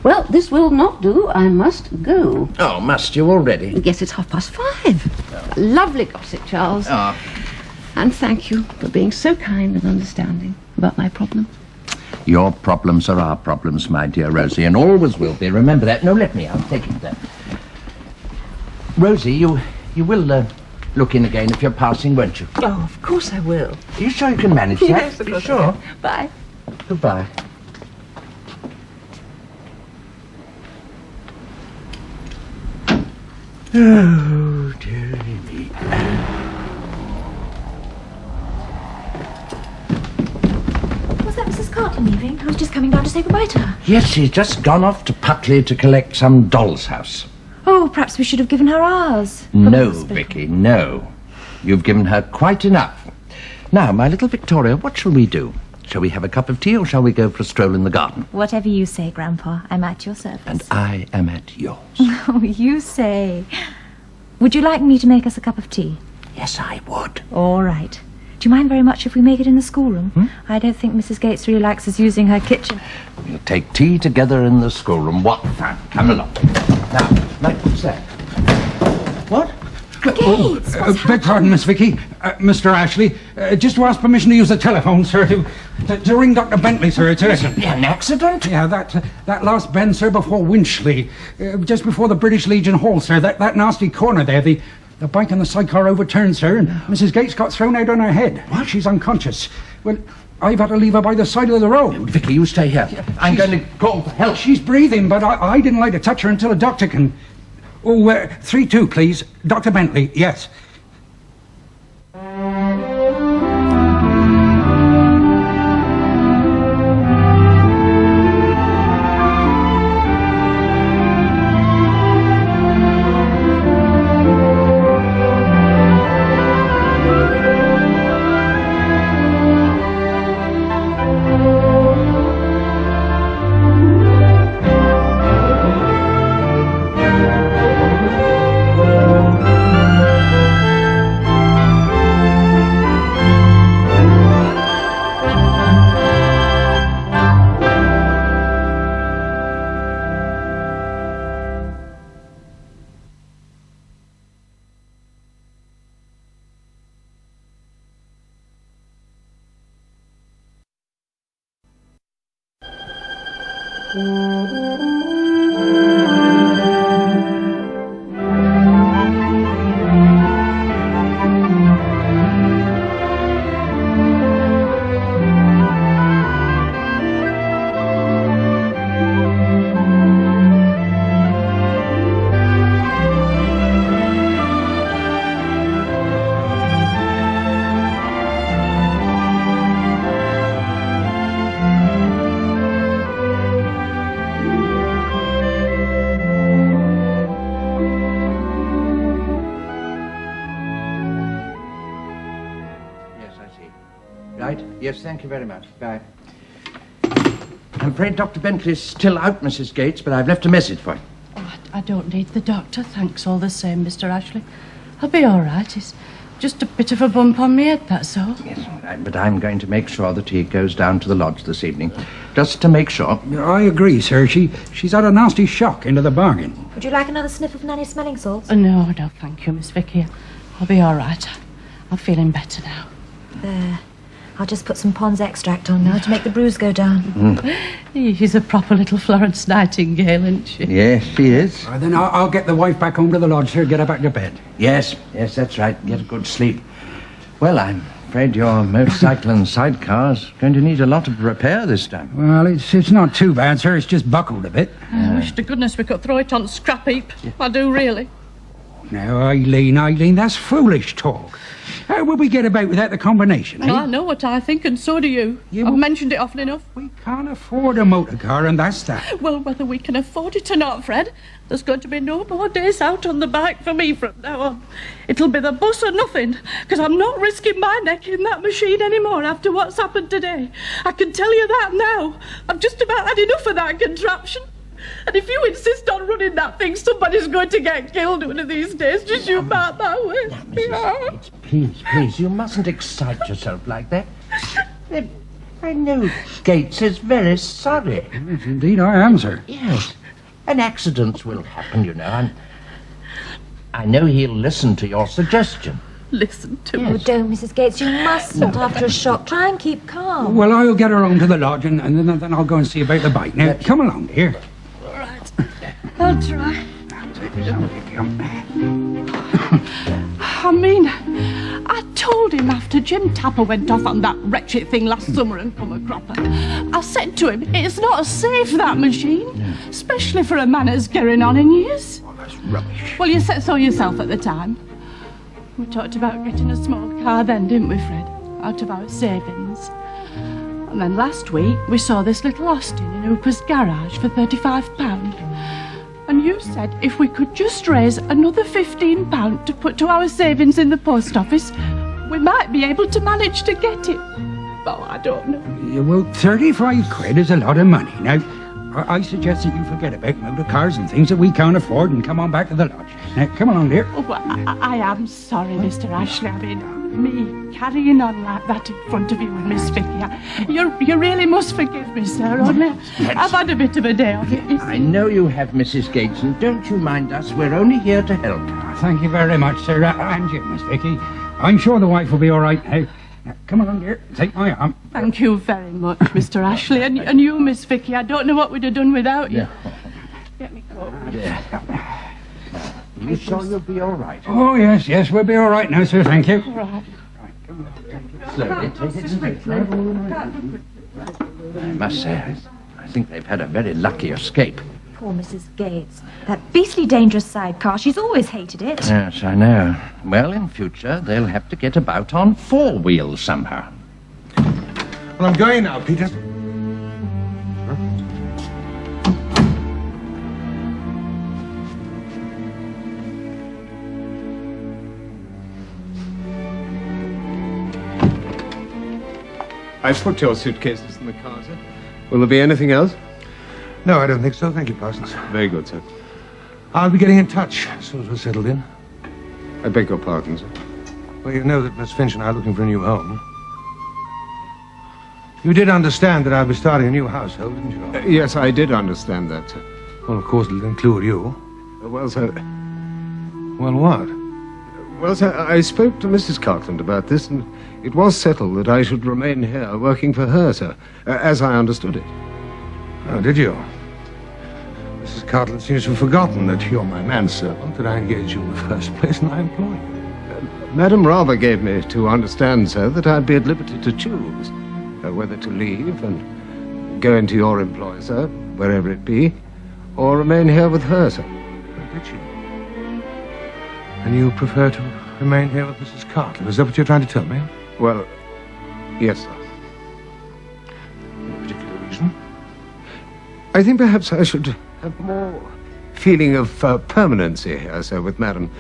Well, this will not do. I must go. Oh, must you already? Yes, it's 5:30. Lovely gossip, Charles. Oh. And thank you for being so kind and understanding about my problem. Your problems are our problems, my dear Rosie, and always will be. Remember that. No, let me. I'll take it there. Rosie, you will look in again if you're passing, won't you? Oh, of course I will. Are you sure you can manage that? Yes, of course. Sure? Bye. Goodbye. Oh, dearie me. Was that Mrs. Carton leaving? I was just coming down to say goodbye to her. Yes, she's just gone off to Putley to collect some doll's house. Oh, perhaps we should have given her ours. No, Vicky, no. You've given her quite enough. Now, my little Victoria, what shall we do? Shall we have a cup of tea or shall we go for a stroll in the garden? Whatever you say, Grandpa. I'm at your service. And I am at yours. Oh, you say. Would you like me to make us a cup of tea? Yes, I would. All right. Do you mind very much if we make it in the schoolroom? I don't think Mrs. Gates really likes us using her kitchen. We'll take tea together in the schoolroom. What fun. Come along. Now, what's that? What? Gates, Beg pardon, Miss Vicky. Mr. Ashley, just to ask permission to use the telephone, sir, to ring Dr. Bentley, sir. It's urgent. An accident? Yeah, that last bend, sir, before Winchley. Just before the British Legion Hall, sir. That nasty corner there. The bike and the sidecar overturned, sir, and Mrs. Gates got thrown out on her head. What? She's unconscious. Well, I've had to leave her by the side of the road. Vicky, you stay here. I'm going to call for help. She's breathing, but I didn't like to touch her until a doctor can... Oh, 3-2, please. Dr. Bentley, yes. Yes, thank you very much. Bye. I'm afraid Dr. Bentley's still out, Mrs. Gates, but I've left a message for him. Oh, I don't need the doctor, thanks all the same, Mr. Ashley. I'll be all right. It's just a bit of a bump on my head, that's all. Yes, all right, but I'm going to make sure that he goes down to the lodge this evening, just to make sure. I agree, sir. She's had a nasty shock into the bargain. Would you like another sniff of Nanny's smelling salts? No, thank you, Miss Vicky. I'll be all right. I'm feeling better now. There. I'll just put some Pond's extract on now to make the bruise go down. She's a proper little Florence Nightingale, isn't she? Yes, she is. Then I'll get the wife back home to the lodge, sir. Get her back to bed. Yes, that's right. Get a good sleep. Well, I'm afraid your motorcycle and sidecar's going to need a lot of repair this time. Well, it's not too bad, sir. It's just buckled a bit. I wish to goodness we could throw it on the scrap heap. I do, really. Now, Eileen, that's foolish talk. How will we get about without the combination, eh? I know what I think, and so do you. I've mentioned it often enough. We can't afford a motor car, and that's that. Well, whether we can afford it or not, Fred, there's going to be no more days out on the bike for me from now on. It'll be the bus or nothing, because I'm not risking my neck in that machine anymore after what's happened today. I can tell you that now. I've just about had enough of that contraption. And if you insist on running that thing, somebody's going to get killed one of these days. Just you mark my words. Please, you mustn't excite yourself like that. I know Gates is very sorry. Yes, indeed I am, sir. Yes, and accidents will happen, you know, and I know he'll listen to your suggestion. Listen to Oh, don't, Mrs. Gates. You mustn't after a shock. Try and keep calm. Well, I'll get her home to the lodge, and then I'll go and see about the bike. Now, come along, dear. I'll try. I mean, I told him after Jim Tapper went off on that wretched thing last summer and come a cropper. I said to him, it's not safe, that machine, especially for a man that's getting on in years. Oh, that's rubbish. Well, you said so yourself at the time. We talked about getting a small car then, didn't we, Fred? Out of our savings. And then last week, we saw this little Austin in Hooper's garage for £35. And you said if we could just raise another £15 to put to our savings in the post office, we might be able to manage to get it. Oh, I don't know. Yeah, well, 35 quid is a lot of money. Now, I suggest that you forget about motor cars and things that we can't afford and come on back to the lodge. Now, come along, dear. Oh, well, I am sorry, Mr. Ashley. I mean, me carrying on like that in front of you and Miss Vicky. You really must forgive me, sir. Only I've had a bit of a day of it. I know you have, Mrs. Gates, and don't you mind us. We're only here to help. Thank you very much, sir. And you, Miss Vicky. I'm sure the wife will be all right now. Now, come along, dear. Take my arm. Thank you very much, Mr. Ashley. And you, Miss Vicky. I don't know what we'd have done without you. Get me coat. You sure you'll be all right? Oh, yes, we'll be all right now, sir. Thank you. All right. Slowly, take it slowly. I must say, I think they've had a very lucky escape. Poor Mrs. Gates. That beastly dangerous sidecar. She's always hated it. Yes, I know. Well, in future, they'll have to get about on 4 wheels somehow. Well, I'm going now, Peter. I've put your suitcases in the car, sir. Will there be anything else? No, I don't think so. Thank you, Parsons. Very good, sir. I'll be getting in touch as soon as we're settled in. I beg your pardon, sir. Well, you know that Miss Finch and I are looking for a new home. You did understand that I'll be starting a new household, didn't you? Yes, I did understand that, sir. Well, of course, it'll include you. Well, sir... Well, what? Well, sir, I spoke to Mrs. Cartland about this, and it was settled that I should remain here working for her, sir, as I understood it. Oh, did you? Mrs. Cartland seems to have forgotten that you're my manservant, that I engaged you in the first place, and I employ you. Madam rather gave me to understand, sir, that I'd be at liberty to choose whether to leave and go into your employ, sir, wherever it be, or remain here with her, sir. Oh, did she? And you prefer to remain here with Mrs. Cartland? Is that what you're trying to tell me? Well, yes, sir. No particular reason? I think perhaps I should have more feeling of permanency here, sir, with Madam,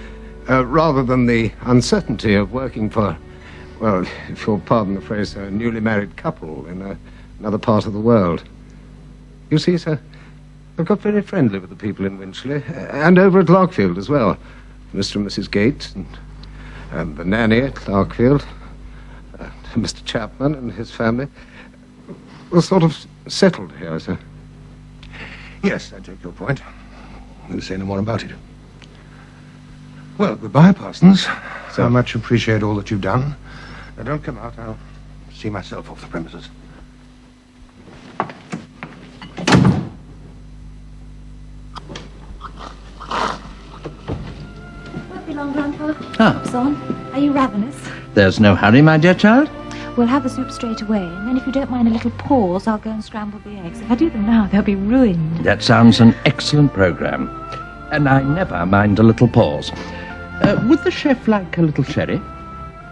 rather than the uncertainty of working for, well, if you'll pardon the phrase, a newly married couple in another part of the world. You see, sir, I've got very friendly with the people in Winchley, and over at Larkfield as well. Mr. and Mrs. Gates, and the nanny at Larkfield, Mr. Chapman and his family, were sort of settled here, sir. Yes, I take your point. We'll say no more about it. Well, goodbye, Parsons. I much appreciate all that you've done. Now, don't come out. I'll see myself off the premises. Won't be long, Grandpa. Ah. Soup's on. Are you ravenous? There's no hurry, my dear child. We'll have the soup straight away, and then if you don't mind a little pause, I'll go and scramble the eggs. If I do them now, they'll be ruined. That sounds an excellent programme. And I never mind a little pause. Would the chef like a little sherry?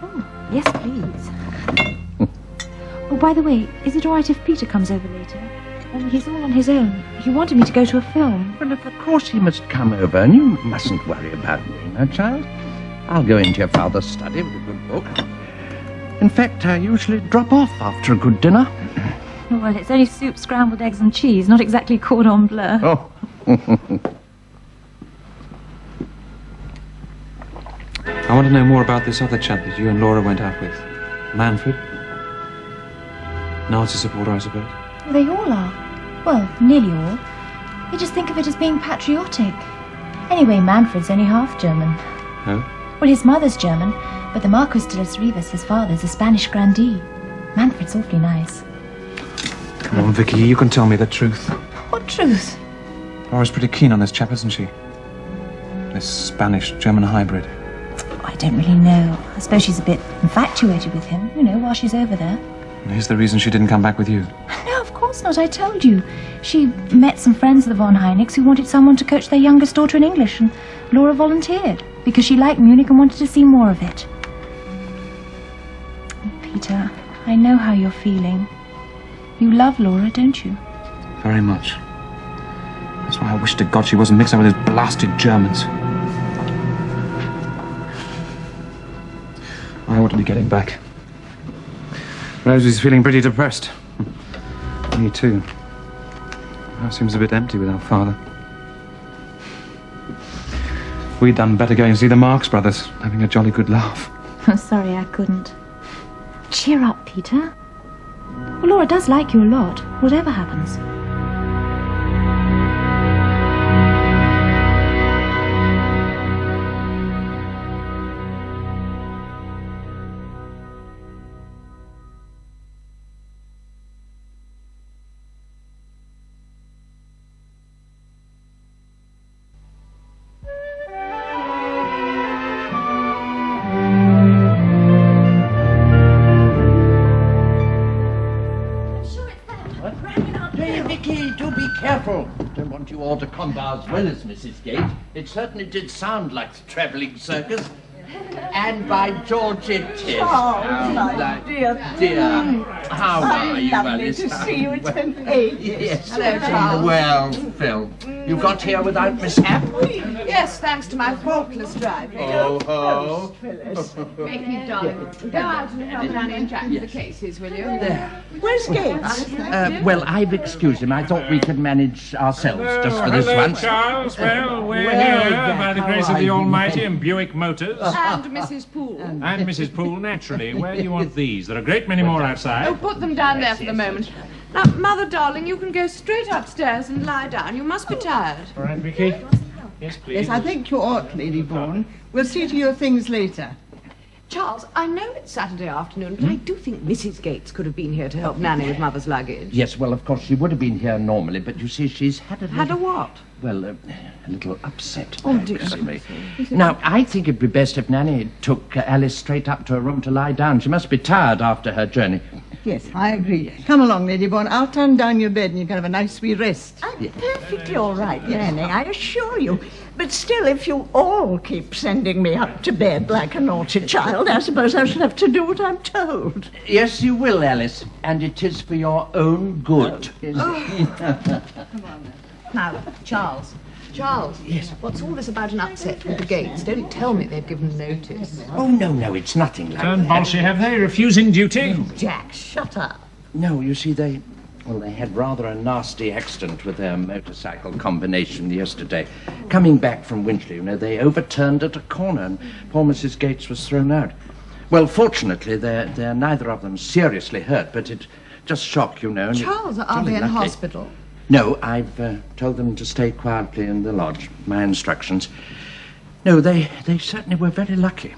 Oh, yes, please. Oh, by the way, is it all right if Peter comes over later? He's all on his own. He wanted me to go to a film. Well, of course he must come over, and you mustn't worry about me, my child. I'll go into your father's study with a good book. In fact, I usually drop off after a good dinner. Well, it's only soup, scrambled eggs and cheese, not exactly cordon bleu. Oh. I want to know more about this other chap that you and Laura went out with. Manfred? Nazi supporter, I suppose. Well, they all are. Well, nearly all. They just think of it as being patriotic. Anyway, Manfred's only half German. Oh? Well, his mother's German, but the Marquis de las Rivas, his father's, a Spanish grandee. Manfred's awfully nice. Come on, Vicky, you can tell me the truth. What truth? Laura's pretty keen on this chap, isn't she? This Spanish-German hybrid. I don't really know. I suppose she's a bit infatuated with him, while she's over there. And here's the reason she didn't come back with you. No, of course not. I told you. She met some friends of the von Heinicks who wanted someone to coach their youngest daughter in English, and Laura volunteered because she liked Munich and wanted to see more of it. Peter, I know how you're feeling. You love Laura, don't you? Very much. That's why I wish to God she wasn't mixed up with those blasted Germans. I ought to be getting back. Rosie's feeling pretty depressed. Me too. House seems a bit empty without Father. We'd done better going to see the Marx Brothers, having a jolly good laugh. I'm sorry I couldn't. Cheer up, Peter. Well, Laura does like you a lot, whatever happens. You all to come by as well as Mrs. Gates. It certainly did sound like the travelling circus. And by George it is. Oh, my dear. How are you, Lovely Alice? to see you. It's been ages. Yes. Hello, Charles. Well, Phil, you got here without mishap? Yes, thanks to my faultless driving. Oh, ho. Vicky, darling, go out and help Nanny and Jack with the cases, will you? There. Where's Gates? Well, I've excused him. I thought we could manage ourselves just for this Hello, once. Charles. Well, we're here by the grace of the Almighty and Buick Motors. And Mrs. Poole. And Mrs. Poole, naturally. Where do you want these? There are a great many more outside. Oh, put them down there for the moment. Now, Mother, darling, you can go straight upstairs and lie down. You must be tired. All right, Vicky. Yes, please. Yes, I think you ought, Lady Bourne. We'll see to your things later. Charles, I know it's Saturday afternoon, but I do think Mrs. Gates could have been here to help Nanny with Mother's luggage. Yes, well, of course, she would have been here normally, but you see, she's had a little... Had a what? Well, a little upset. Oh, dear. Actually. Now, I think it'd be best if Nanny took Alice straight up to her room to lie down. She must be tired after her journey. Yes, I agree. Come along, Lady Bourne. I'll turn down your bed and you can have a nice wee rest. I'm perfectly all right, Nanny, I assure you. But still, if you all keep sending me up to bed like a naughty child, I suppose I shall have to do what I'm told. Yes, you will, Alice, and it is for your own good. Now, Charles. Yes. What's all this about an upset with the Gates? Don't tell me they've given notice. Oh, no, it's nothing like Turned that. bolshy, have they? Refusing duty? Jack, shut up. No, you see, they had rather a nasty accident with their motorcycle combination yesterday. Coming back from Winchley, they overturned at a corner and poor Mrs. Gates was thrown out. Well, fortunately, they're neither of them seriously hurt, but it just shock, and Charles, are they in hospital? No, I've told them to stay quietly in the lodge. My instructions. No, they certainly were very lucky.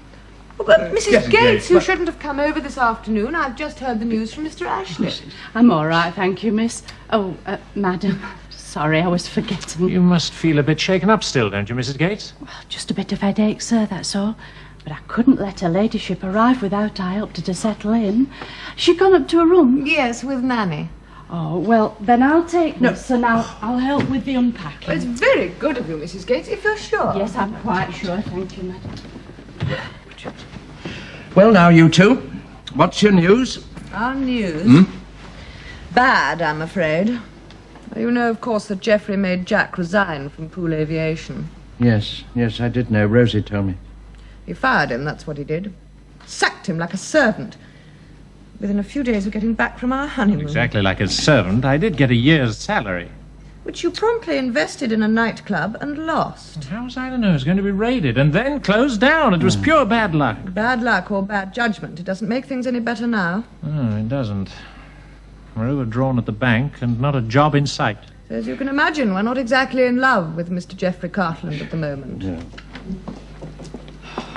Oh, but Mrs. Gates, you shouldn't have come over this afternoon. I've just heard the news from Mr. Ashley. I'm all right, thank you, miss. Oh, madam, sorry, I was forgetting. You must feel a bit shaken up still, don't you, Mrs. Gates? Well, just a bit of headache, sir, that's all. But I couldn't let her ladyship arrive without I helped her to settle in. She'd gone up to her room. Yes, with Nanny. Oh, well, then I'll take this and I'll help with the unpacking. Well, it's very good of you, Mrs. Gates, if you're sure. Yes, I'm quite sure, thank you, madam. Well, now, you two, what's your news? Our news? Hmm? Bad, I'm afraid. You know, of course, that Geoffrey made Jack resign from Pool Aviation. Yes, I did know. Rosie told me. He fired him, that's what he did. Sacked him like a servant. Within a few days of getting back from our honeymoon. Exactly like a servant. I did get a year's salary. Which you promptly invested in a nightclub and lost. How was I to know it was going to be raided and then closed down? It was pure bad luck. Bad luck or bad judgment. It doesn't make things any better now. Oh, it doesn't. We're overdrawn at the bank and not a job in sight. So as you can imagine, we're not exactly in love with Mr. Geoffrey Cartland at the moment. Yeah.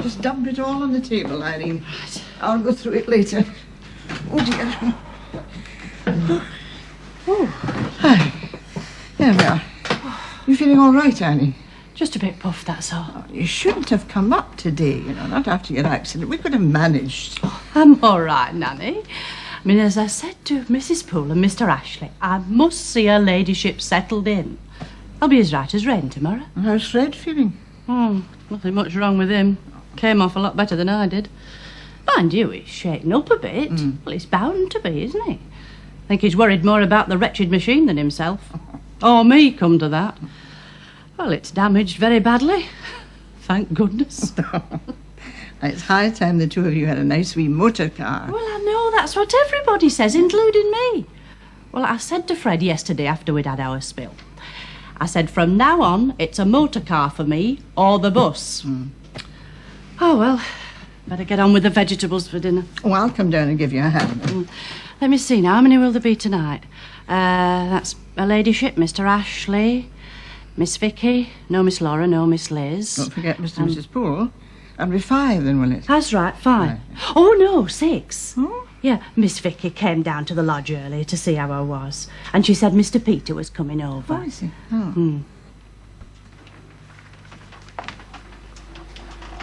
Just dump it all on the table, Irene. I'll go through it later. Oh, dear. Oh, hi. There we are. You feeling all right, Annie? Just a bit puffed, that's all. Oh, you shouldn't have come up today, you know, not after your accident. We could have managed. I'm all right, Nanny. I mean, as I said to Mrs. Poole and Mr. Ashley, I must see her ladyship settled in. I'll be as right as rain tomorrow. How's Fred feeling? Nothing much wrong with him. Came off a lot better than I did. Mind you, he's shaken up a bit. Well, he's bound to be, isn't he? I think he's worried more about the wretched machine than himself. Or me, come to that. Well, it's damaged very badly. Thank goodness. It's high time the two of you had a nice wee motor car. Well, I know, that's what everybody says, including me. Well, I said to Fred yesterday after we'd had our spill, I said, from now on, it's a motor car for me or the bus. Oh, well, better get on with the vegetables for dinner. Oh, I'll come down and give you a hand. Let me see now, how many will there be tonight? That's her ladyship, Mr. Ashley, Miss Vicky, no Miss Laura, no Miss Liz. Don't forget Mr. and Mrs. Poole. That'll be 5 then, will it? That's right, 5. Oh, no, 6. Yeah, Miss Vicky came down to the lodge earlier to see how I was. And she said Mr. Peter was coming over. Oh, I see. Oh.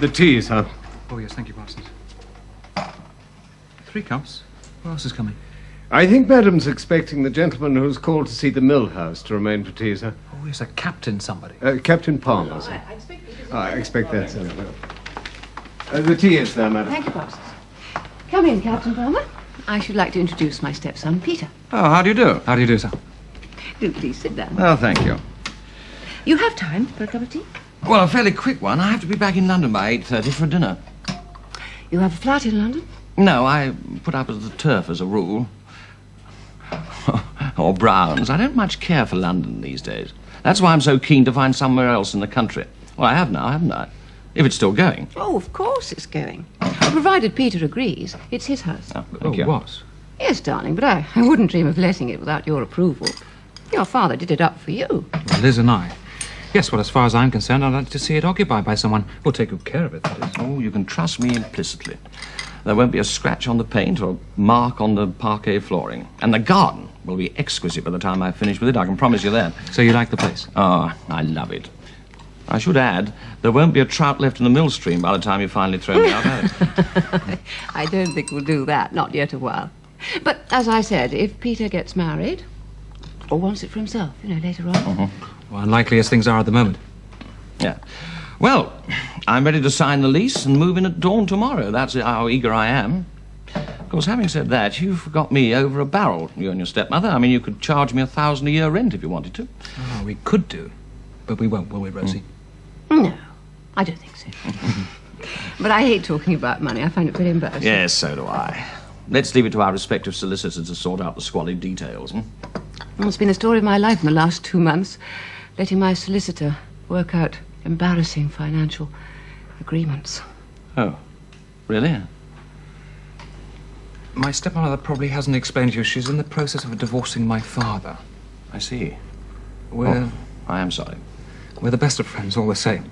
The tea, sir. Oh, yes, thank you, Parsons. 3 cups. Who else is coming? I think Madam's expecting the gentleman who's called to see the mill house to remain for tea, sir. Oh, yes, a captain somebody. Captain Palmer, sir. I expect that, sir. The tea is there, Madam. Thank you, Parsons. Come in, Captain Palmer. I should like to introduce my stepson, Peter. Oh, how do you do? How do you do, sir? Do please sit down. Oh, thank you. You have time for a cup of tea? Well, a fairly quick one. I have to be back in London by 8:30 for dinner. You have a flat in London? No, I put up at the Turf as a rule. Or Brown's. I don't much care for London these days. That's why I'm so keen to find somewhere else in the country. Well, I have now, haven't I? If it's still going. Oh, of course it's going. Provided Peter agrees, it's his house. Oh, thank you. What? Yes, darling, but I wouldn't dream of letting it without your approval. Your father did it up for you. Well, Liz and I. Yes, well, as far as I'm concerned, I'd like to see it occupied by someone who'll take good care of it, that is. Oh, you can trust me implicitly. There won't be a scratch on the paint or a mark on the parquet flooring. And the garden will be exquisite by the time I've finished with it, I can promise you that. So you like the place? Oh, I love it. I should add, there won't be a trout left in the mill stream by the time you finally throw me out at it. I don't think we'll do that, not yet a while. But, as I said, if Peter gets married, or wants it for himself, later on. Well, unlikely as things are at the moment. Yeah. Well, I'm ready to sign the lease and move in at dawn tomorrow. That's how eager I am. Of course, having said that, you've got me over a barrel, you and your stepmother. I mean, you could charge me $1,000 a year rent if you wanted to. Oh, we could do. But we won't, will we, Rosie? No, I don't think so. But I hate talking about money. I find it very embarrassing. Yes, so do I. Let's leave it to our respective solicitors to sort out the squalid details. Well, it's been the story of my life in the last 2 months, letting my solicitor work out embarrassing financial agreements. Oh, really? My stepmother probably hasn't explained to you she's in the process of divorcing my father. I see. I am sorry. We're the best of friends all the same.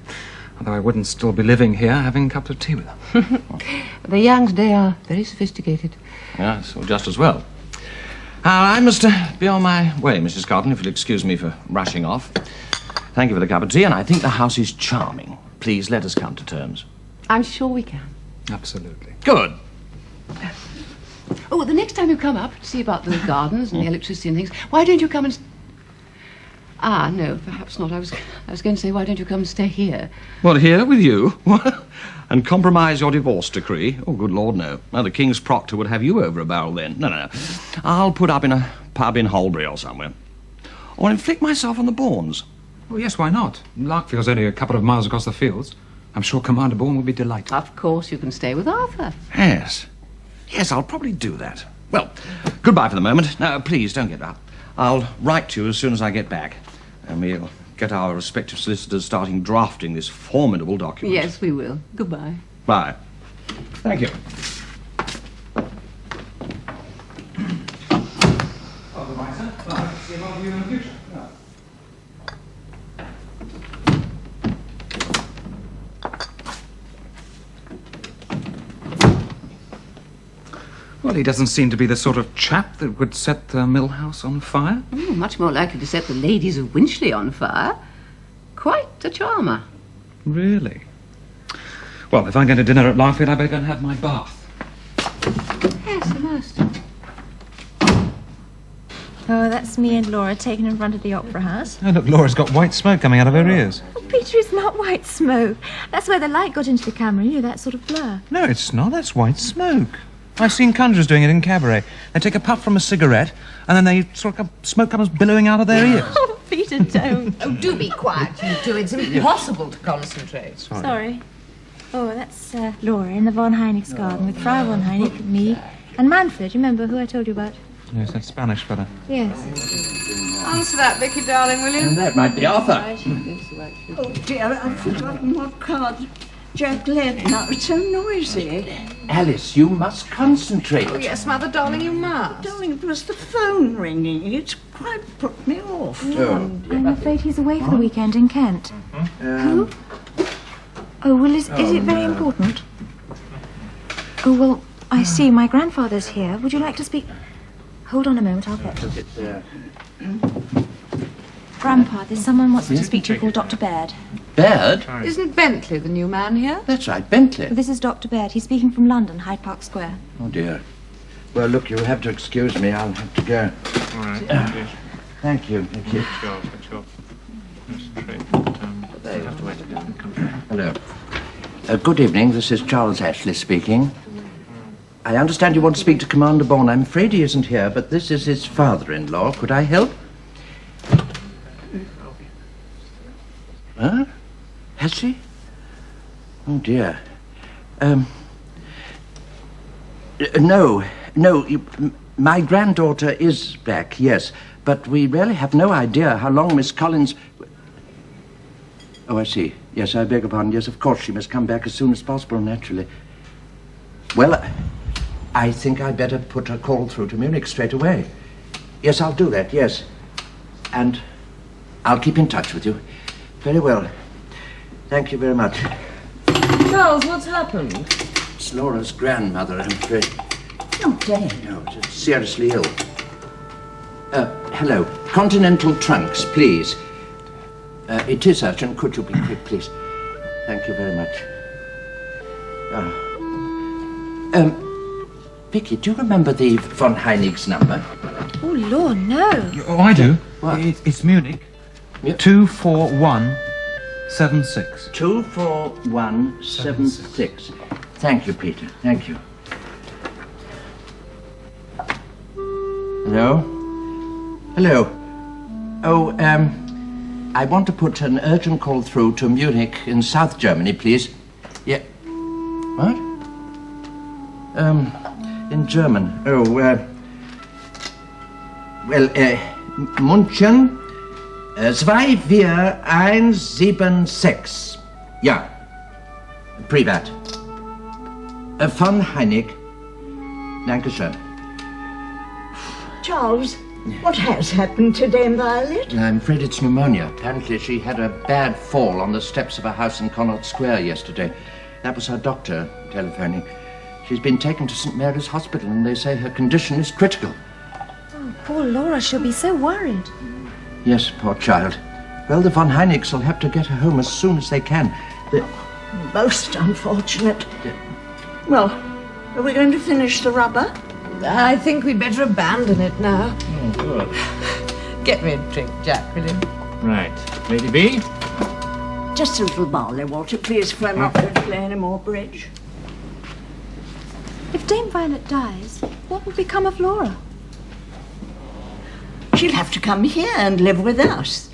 Although I wouldn't still be living here having cups of tea with her. The young today are very sophisticated. Yes, well, just as well. I must be on my way, Mrs. Carton, if you'll excuse me for rushing off. Thank you for the cup of tea, and I think the house is charming. Please let us come to terms. I'm sure we can. Absolutely. Good. Oh, the next time you come up to see about the gardens and the electricity and things, why don't you come and... Ah, no, perhaps not. I was going to say, why don't you come and stay here? Well, here with you? and compromise your divorce decree? Oh, good Lord, no. Now, the King's Proctor would have you over a barrel then. No. I'll put up in a pub in Holbury or somewhere. Or inflict myself on the Bournes. Oh, yes, why not? Larkfield's only a couple of miles across the fields. I'm sure Commander Bourne will be delighted. Of course, you can stay with Arthur. Yes. Yes, I'll probably do that. Well, goodbye for the moment. Now, please, don't get up. I'll write to you as soon as I get back. And we'll get our respective solicitors starting drafting this formidable document. Yes, we will. Goodbye. Bye. Thank you. Well, he doesn't seem to be the sort of chap that would set the mill house on fire. Oh, much more likely to set the ladies of Winchley on fire. Quite a charmer. Really? Well, if I'm going to dinner at Larkfield, I better go and have my bath. Yes, the most. Oh, that's me and Laura taken in front of the Opera House. Oh, look, Laura's got white smoke coming out of her ears. Oh, Peter, it's not white smoke. That's where the light got into the camera, you know, that sort of blur. No, it's not. That's white smoke. I've seen conjurers doing it in cabaret. They take a puff from a cigarette, and then they sort of smoke comes billowing out of their ears. Oh, Peter, don't. Oh, do be quiet, you two. It's impossible to concentrate. Sorry. Oh, that's Laura in the von Heineck's garden with Frau von Heineck, me, and Manfred. You remember who I told you about? Yes, that Spanish fella. Yes. Answer that, Vicky, darling, will you? And that might be Arthur. Oh, dear, I've forgotten what card Jack left. Now, it's so noisy. Alice, you must concentrate. Oh, yes, Mother, darling, you must. Darling, it was the phone ringing. It's quite put me off. I'm afraid he's away for the weekend in Kent. Who? Oh, well, is it very important? Oh, well, I see. My grandfather's here. Would you like to speak? Hold on a moment, I'll get him. Grandpa, there's someone wants to speak to you called Dr. Baird. Baird? Isn't Bentley the new man here? That's right, Bentley. This is Dr. Baird. He's speaking from London, Hyde Park Square. Oh, dear. Well, look, you'll have to excuse me. I'll have to go. All right. Thank you. Thank you. Sure. Hello. Good evening. This is Charles Ashley speaking. I understand you want to speak to Commander Bourne. I'm afraid he isn't here, but this is his father-in-law. Could I help? Huh? Has she? Oh, dear. No. My granddaughter is back, yes. But we really have no idea how long Miss Collins... Oh, I see. Yes, I beg your pardon. Yes, of course, she must come back as soon as possible, naturally. Well, I think I'd better put a call through to Munich straight away. Yes, I'll do that, yes. And I'll keep in touch with you. Very well. Thank you very much. Charles, what's happened? It's Laura's grandmother, I'm afraid. Not dead. No, she's seriously ill. Hello. Continental trunks, please. It is urgent. Could you be quick, please? Thank you very much. Vicky, do you remember the von Heineck's number? Oh, Lord, no. Oh, I do. What? It's Munich. 24176. 24176. Thank you, Peter. Thank you. Hello? Hello. Oh, I want to put an urgent call through to Munich in South Germany, please. Yeah. What? In German. Oh, München 24176. Ja. Privat. Von Heineck. Dankeschön. Charles, what has happened to Dame Violet? I'm afraid it's pneumonia. Apparently she had a bad fall on the steps of a house in Connaught Square yesterday. That was her doctor telephoning. She's been taken to St. Mary's Hospital and they say her condition is critical. Oh, poor Laura, she'll be so worried. Yes, poor child. Well, the von Heineck's will have to get her home as soon as they can. Most unfortunate. Well, are we going to finish the rubber? I think we'd better abandon it now. Oh, good. Get me a drink, Jack, will you? Right. Lady B? Just a little barley water, please, for I'm not going to play any more bridge. If Dame Violet dies, what will become of Laura? She'll have to come here and live with us.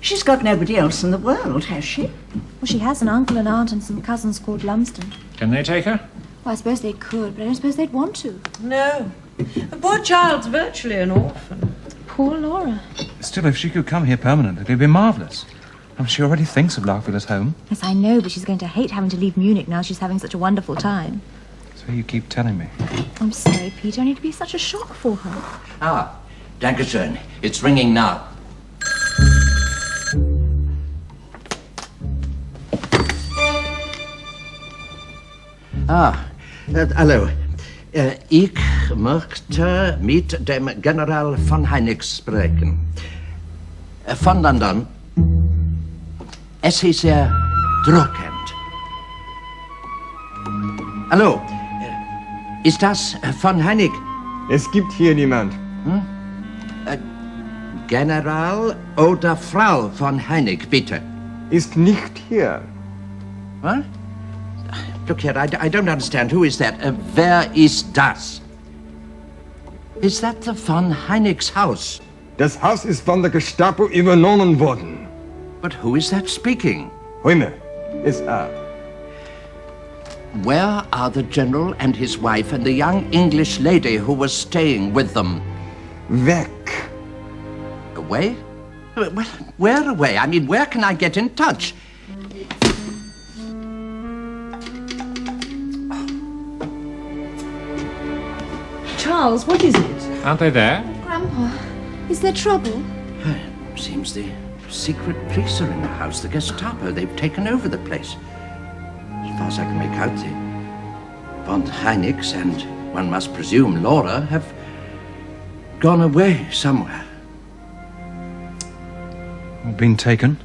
She's got nobody else in the world, has she? Well, she has an uncle and aunt and some cousins called Lumsden. Can they take her? Well, I suppose they could, but I don't suppose they'd want to. No. The poor child's virtually an orphan. Poor Laura. Still, if she could come here permanently, it'd be marvellous. She already thinks of Larkfield as home. Yes, I know, but she's going to hate having to leave Munich now she's having such a wonderful time. So you keep telling me. I'm sorry, Peter. I need to be such a shock for her. Ah, Dankeschön. It's ringing now. Hallo. Ich möchte mit dem General von Heineck sprechen. Von London. Es ist sehr drückend. Hallo. Ist das von Heineck? Es gibt hier niemand. General oder Frau von Heineck, bitte. Ist nicht hier. What? Look here, I don't understand. Who is that? Wer ist das? Is that the von Heineck's house? Das Haus ist von der Gestapo übernommen worden. But who is that speaking? Römer, S.A. Where are the general and his wife and the young English lady who was staying with them? Weg. Away? Well, where away? I mean, where can I get in touch? Charles, what is it? Aren't they there? Grandpa, is there trouble? Seems the secret police are in the house, the Gestapo. They've taken over the place. As far as I can make out, the von Heinicks and, one must presume, Laura have gone away somewhere. Been taken?